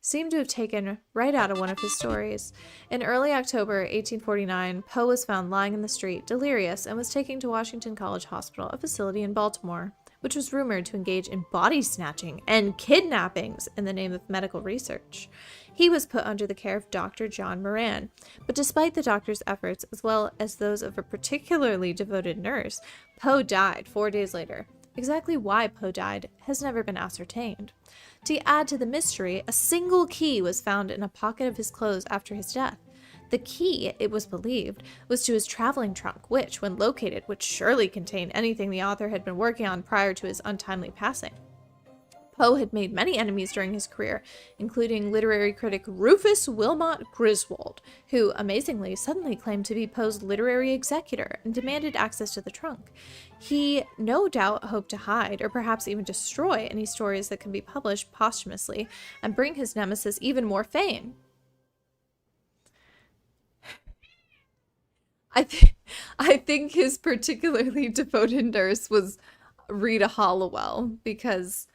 seem to have taken right out of one of his stories. In early October 1849, Poe was found lying in the street, delirious, and was taken to Washington College Hospital, a facility in Baltimore, which was rumored to engage in body snatching and kidnappings in the name of medical research. He was put under the care of Dr. John Moran, but despite the doctor's efforts, as well as those of a particularly devoted nurse, Poe died 4 days later. Exactly why Poe died has never been ascertained. To add to the mystery, a single key was found in a pocket of his clothes after his death. The key, it was believed, was to his traveling trunk, which, when located, would surely contain anything the author had been working on prior to his untimely passing. Poe had made many enemies during his career, including literary critic Rufus Wilmot Griswold, who, amazingly, suddenly claimed to be Poe's literary executor and demanded access to the trunk. He no doubt hoped to hide, or perhaps even destroy, any stories that could be published posthumously and bring his nemesis even more fame. I think his particularly devoted nurse was Rita Hollowell, because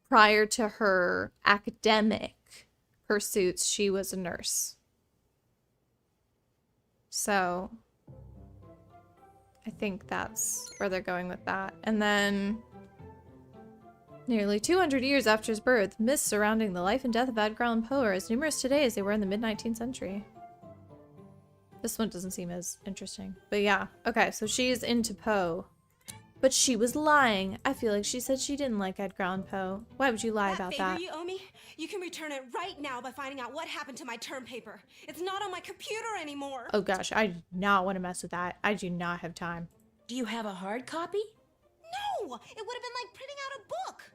prior to her academic pursuits, she was a nurse. So I think that's where they're going with that. And then nearly 200 years after his birth, myths surrounding the life and death of Edgar Allan Poe are as numerous today as they were in the mid-19th century. This one doesn't seem as interesting. But yeah. Okay, so she's into Poe. But she was lying. I feel like she said she didn't like Edgar Allan Poe. Why would you lie about favor that? you owe me, you can return it right now by finding out what happened to my term paper. It's not on my computer anymore. Oh gosh, I do not want to mess with that. I do not have time. Do you have a hard copy? No! It would have been like printing out a book.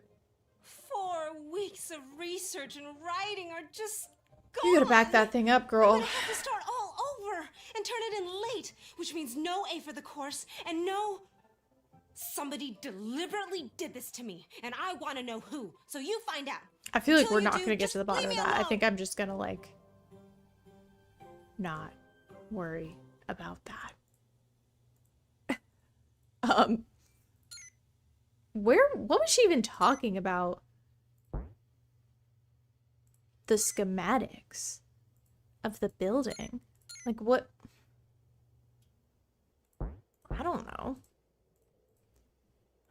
4 weeks of research and writing are just gone. You gotta back that thing up, I'm girl. gonna have to start all over and turn it in late, which means no A for the course and no... Somebody deliberately did this to me, and I want to know who. So you find out. I feel like Until we're you not do, gonna get just to the bottom leave of me that. I alone. think I'm just gonna like not worry about that. What was she even talking about? The schematics of the building. Like what? I don't know.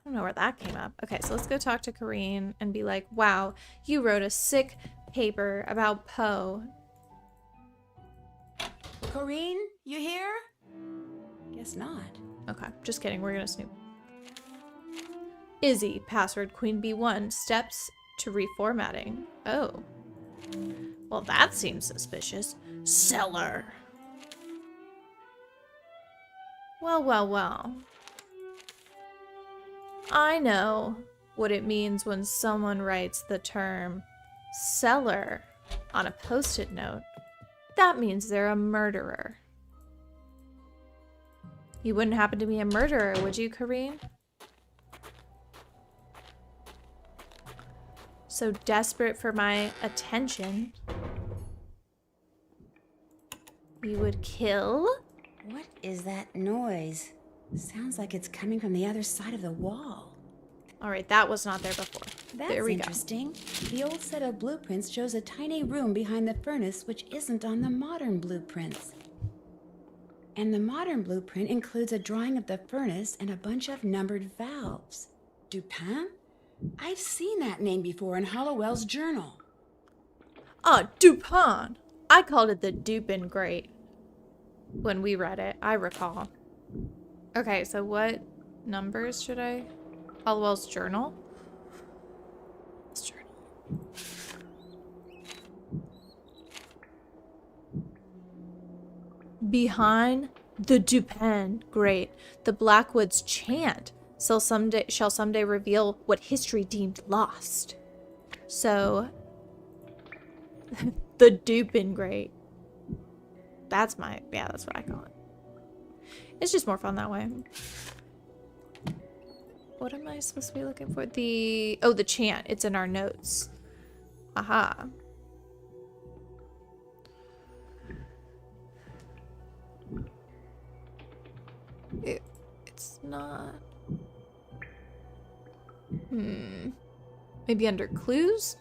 I don't know where that came up. Okay, so let's go talk to Corrine and be like, wow, you wrote a sick paper about Poe. Corrine, you here? Guess not. Okay, just kidding. We're gonna snoop. Izzy, password Queen B1, steps to reformatting. Oh. Well, that seems suspicious. Seller. Well, well, well. I know what it means when someone writes the term seller on a post-it note. That means they're a murderer. You wouldn't happen to be a murderer, would you, Corrine? So desperate for my attention, you would kill? What is that noise? Sounds like it's coming from the other side of the wall. All right, that was not there before. That's There we interesting. The old set of blueprints shows a tiny room behind the furnace which isn't on the modern blueprints. And the modern blueprint includes a drawing of the furnace and a bunch of numbered valves. Dupin? I've seen that name before in Hollowell's journal. Ah, Dupin! I called it the Dupin Great when we read it, I recall. Okay, so what numbers should I... Hollowell's journal? His journal. Behind the Dupin Great, the Blackwoods chant shall someday reveal what history deemed lost. So, the Dupin Great. That's what I call it. It's just more fun that way. What am I supposed to be looking for? The chant. It's in our notes. Aha. It's not. Maybe under clues?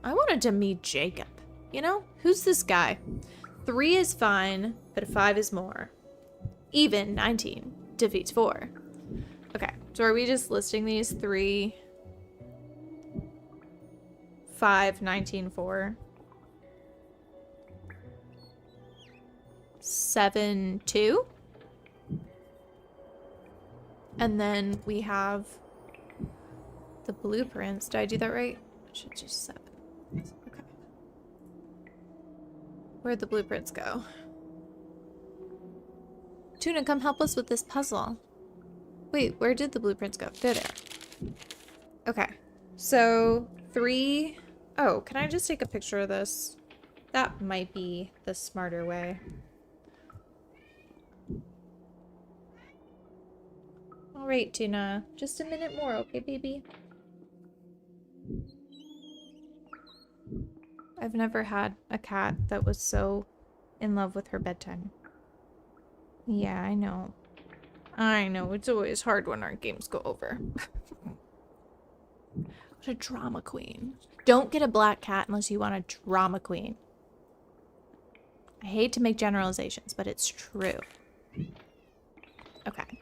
I wanted to meet Jacob. You know? Who's this guy? 3 is fine, but 5 is more. Even 19 defeats 4. Okay, so are we just listing these 3, 5, 19, 4? 7, 2? And then we have the blueprints. Did I do that right? I should do 7. Okay. Where'd the blueprints go? Tuna, come help us with this puzzle. Wait, where did the blueprints go? They're there. Okay. So, 3... Oh, can I just take a picture of this? That might be the smarter way. Alright, Tuna. Just a minute more, okay, baby? I've never had a cat that was so in love with her bedtime. Yeah, I know. I know, it's always hard when our games go over. What a drama queen. Don't get a black cat unless you want a drama queen. I hate to make generalizations, but it's true. Okay.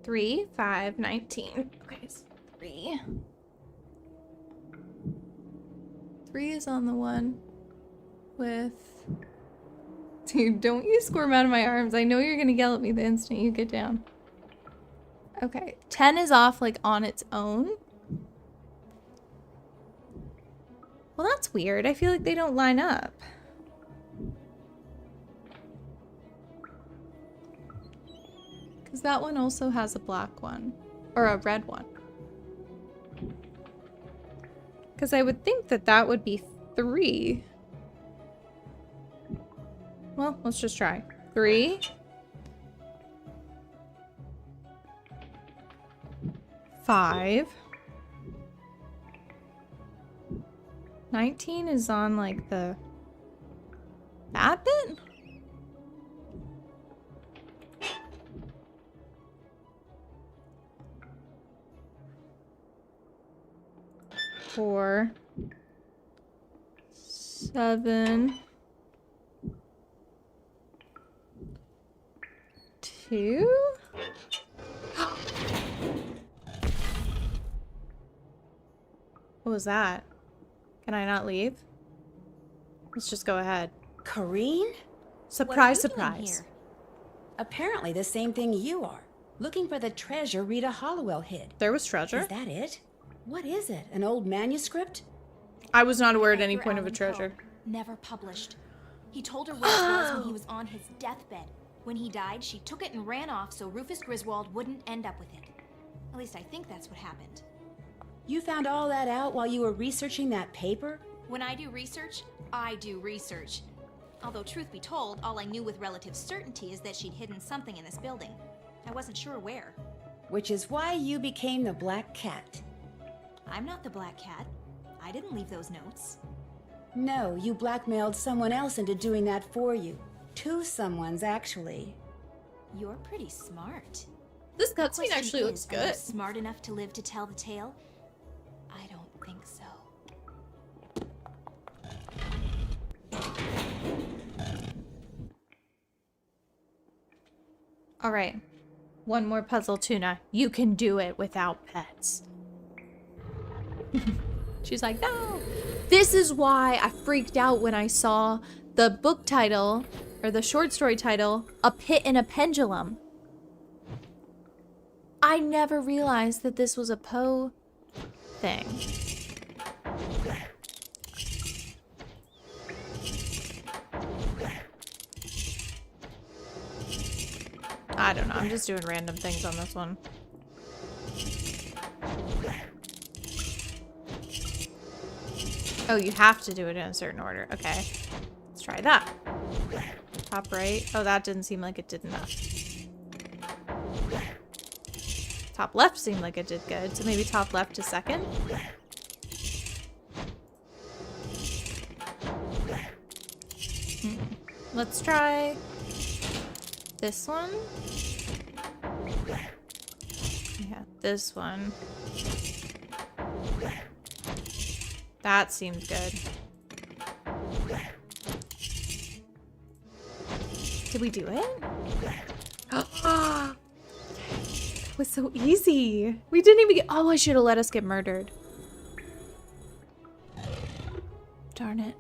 Three, 5, 19. Okay, so 3. 3 is on the one with... Dude, don't you squirm out of my arms. I know you're gonna yell at me the instant you get down. Okay, 10 is off, like, on its own. Well, that's weird. I feel like they don't line up. Because that one also has a black one. Or a red one. Because I would think that that would be 3. Well, let's just try. 3. 5. 19 is on, like, that bit? Four, 7, 2. What was that? Can I not leave? Let's just go ahead. Corrine? Surprise, What are you doing surprise. here? Apparently the same thing you are. Looking for the treasure Rita Hollowell hid. There was treasure. Is that it? What is it? An old manuscript? I was not aware at any Edgar point of a Allan treasure. Poe, never published. He told her where it was when he was on his deathbed. When he died, she took it and ran off so Rufus Griswold wouldn't end up with it. At least I think that's what happened. You found all that out while you were researching that paper? When I do research, I do research. Although, truth be told, all I knew with relative certainty is that she'd hidden something in this building. I wasn't sure where. Which is why you became the Black Cat. I'm not the Black Cat. I didn't leave those notes. No, you blackmailed someone else into doing that for you. 2 someones, actually. You're pretty smart. This The cutscene question actually looks is, are you good. smart enough to live to tell the tale? I don't think so. All right. One more puzzle, Tuna. You can do it without pets. She's like, no. This is why I freaked out when I saw the book title, or the short story title, A Pit and a Pendulum. I never realized that this was a Poe thing. I don't know. I'm just doing random things on this one. Oh, you have to do it in a certain order. Okay. Let's try that. Top right. Oh, that didn't seem like it did enough. Top left seemed like it did good. So maybe top left is second. Let's try this one. Yeah, this one. That seemed good. Did we do it? It was so easy. We didn't even get... Oh, I should have let us get murdered. Darn it.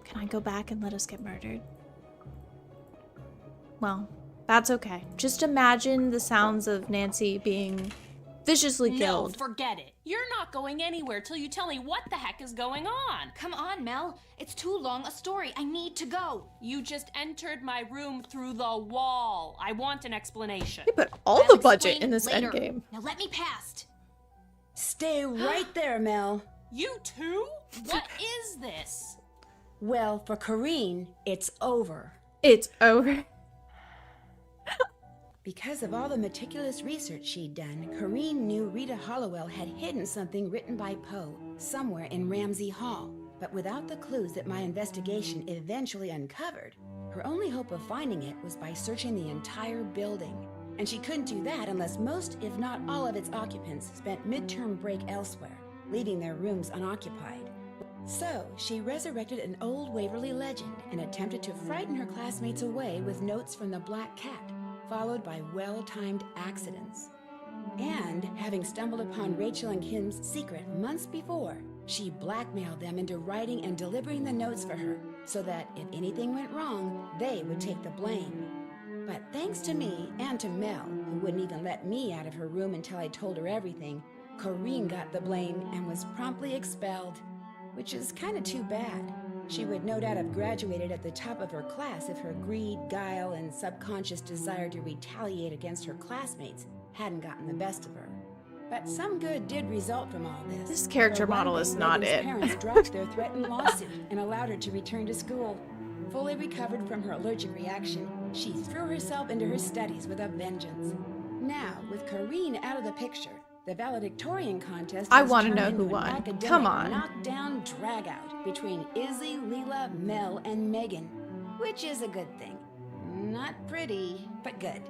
Can I go back and let us get murdered? Well, that's okay. Just imagine the sounds of Nancy being viciously killed. No, forget it. You're not going anywhere till you tell me what the heck is going on. Come on, Mel. It's too long a story. I need to go. You just entered my room through the wall. I want an explanation. They put all I'll the budget explain in this later. endgame. Now let me past. Stay right there, Mel. You too? What is this? Well, for Corrine, it's over. It's over. Because of all the meticulous research she'd done, Corrine knew Rita Hollowell had hidden something written by Poe somewhere in Ramsey Hall. But without the clues that my investigation eventually uncovered, Her only hope of finding it was by searching the entire building. And she couldn't do that unless most, if not all of its occupants spent midterm break elsewhere, leaving their rooms unoccupied. So, she resurrected an old Waverly legend and attempted to frighten her classmates away with notes from the Black Cat, followed by well-timed accidents. And, having stumbled upon Rachel and Kim's secret months before, she blackmailed them into writing and delivering the notes for her, so that if anything went wrong, they would take the blame. But thanks to me and to Mel, who wouldn't even let me out of her room until I told her everything, Corrine got the blame and was promptly expelled. Which is kind of too bad. She would no doubt have graduated at the top of her class if her greed, guile, and subconscious desire to retaliate against her classmates hadn't gotten the best of her. But some good did result from all this. This character For one model thing, is not Megan's it. parents dropped their threatened lawsuit and allowed her to return to school. Fully recovered from her allergic reaction, she threw herself into her studies with a vengeance. Now, with Corrine out of the picture, the valedictorian contest I has want to turned know into who an won. academic Come on. knockdown dragout between Izzy, Leela, Mel, and Megan, which is a good thing. Not pretty, but good.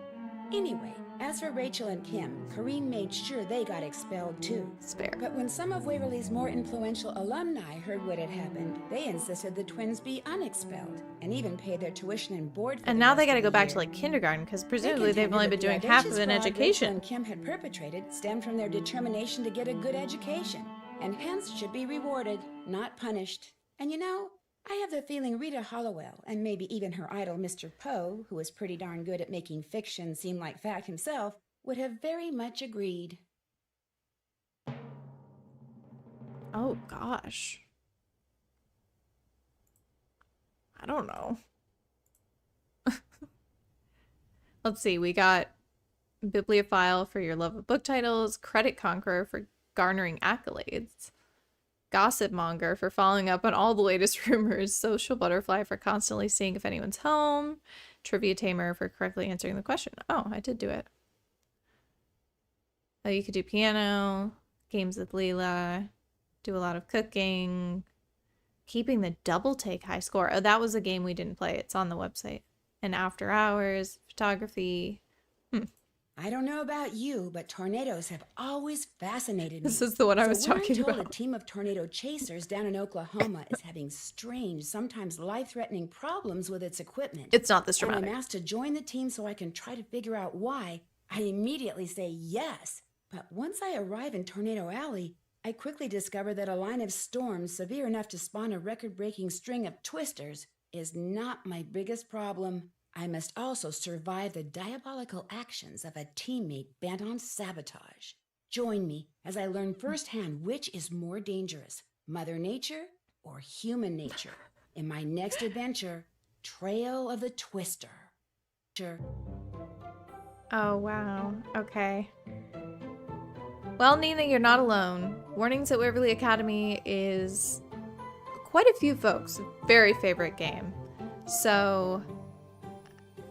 Anyway, as for Rachel and Kim, Corrine made sure they got expelled too. It's fair. But when some of Waverly's more influential alumni heard what had happened, they insisted the twins be unexpelled and even paid their tuition and board for And the now they rest got to of go the back year. to like kindergarten because They presumably they've contended only that been the doing half of audacious an fraud Rachel education. and Kim had perpetrated stemmed from their determination to get a good education, and hence should be rewarded, not punished. And you know, I have the feeling Rita Hollowell, and maybe even her idol Mr. Poe, who was pretty darn good at making fiction seem like fact himself, would have very much agreed. Oh gosh. I don't know. Let's see, we got Bibliophile for your love of book titles, Credit Conqueror for garnering accolades, Gossip Monger for following up on all the latest rumors, Social Butterfly for constantly seeing if anyone's home, Trivia Tamer for correctly answering the question. Oh, I did do it. Oh, you could do piano, games with Leela, do a lot of cooking, keeping the double take high score. Oh, that was a game we didn't play. It's on the website. And after hours, photography. I don't know about you, but tornadoes have always fascinated me. This is the one I was So when talking I'm told about. a team of tornado chasers down in Oklahoma is having strange, sometimes life-threatening problems with its equipment. It's not this and dramatic. I'm asked to join the team so I can try to figure out why. I immediately say yes. But once I arrive in Tornado Alley, I quickly discover that a line of storms severe enough to spawn a record-breaking string of twisters is not my biggest problem. I must also survive the diabolical actions of a teammate bent on sabotage. Join me as I learn firsthand which is more dangerous, Mother Nature or human nature, in my next adventure, Trail of the Twister. Oh, wow. Okay. Well, Nina, you're not alone. Warnings at Waverly Academy is quite a few folks' very favorite game. So,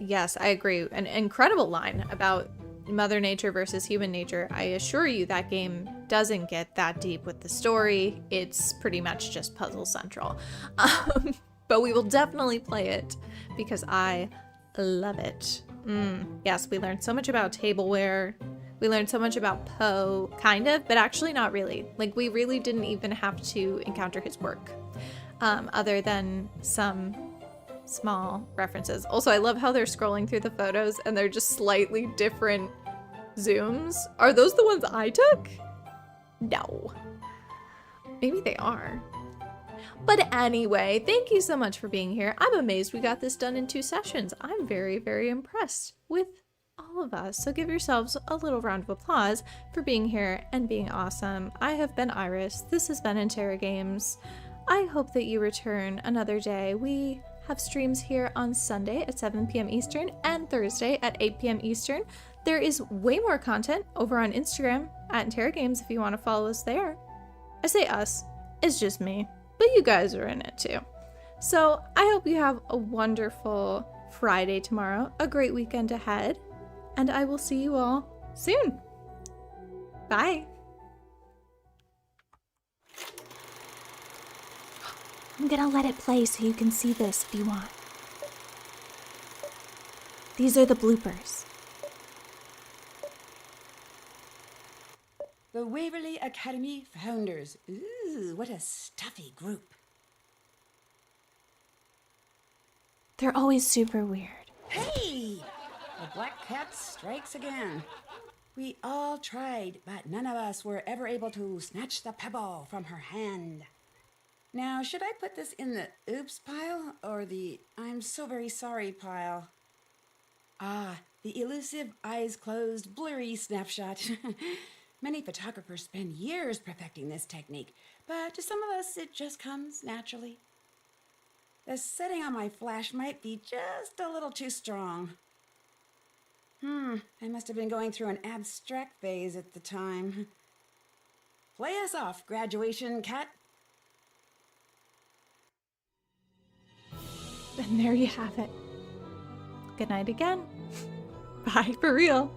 yes, I agree. An incredible line about Mother Nature versus human nature. I assure you that game doesn't get that deep with the story. It's pretty much just puzzle central. But we will definitely play it because I love it. Yes, we learned so much about tableware. We learned so much about Poe, kind of, but actually not really. Like, we really didn't even have to encounter his work, other than some small references. Also, I love how they're scrolling through the photos and they're just slightly different zooms. Are those the ones I took? No. Maybe they are. But anyway, thank you so much for being here. I'm amazed we got this done in 2 sessions. I'm very, very impressed with all of us. So give yourselves a little round of applause for being here and being awesome. I have been Iris. This has been Terra Games. I hope that you return another day. We have streams here on Sunday at 7 p.m. Eastern and Thursday at 8 p.m. Eastern. There is way more content over on Instagram at Terra Games if you want to follow us there. I say us, it's just me, but you guys are in it too. So I hope you have a wonderful Friday tomorrow, a great weekend ahead, and I will see you all soon. Bye. I'm gonna let it play so you can see this if you want. These are the bloopers. The Waverly Academy founders. Ooh, what a stuffy group. They're always super weird. Hey! The black cat strikes again. We all tried, but none of us were ever able to snatch the pebble from her hand. Now, should I put this in the oops pile or the I'm so very sorry pile? Ah, the elusive eyes closed, blurry snapshot. Many photographers spend years perfecting this technique, but to some of us it just comes naturally. The setting on my flash might be just a little too strong. I must have been going through an abstract phase at the time. Play us off, graduation cat. And there you have it. Good night again. Bye for real.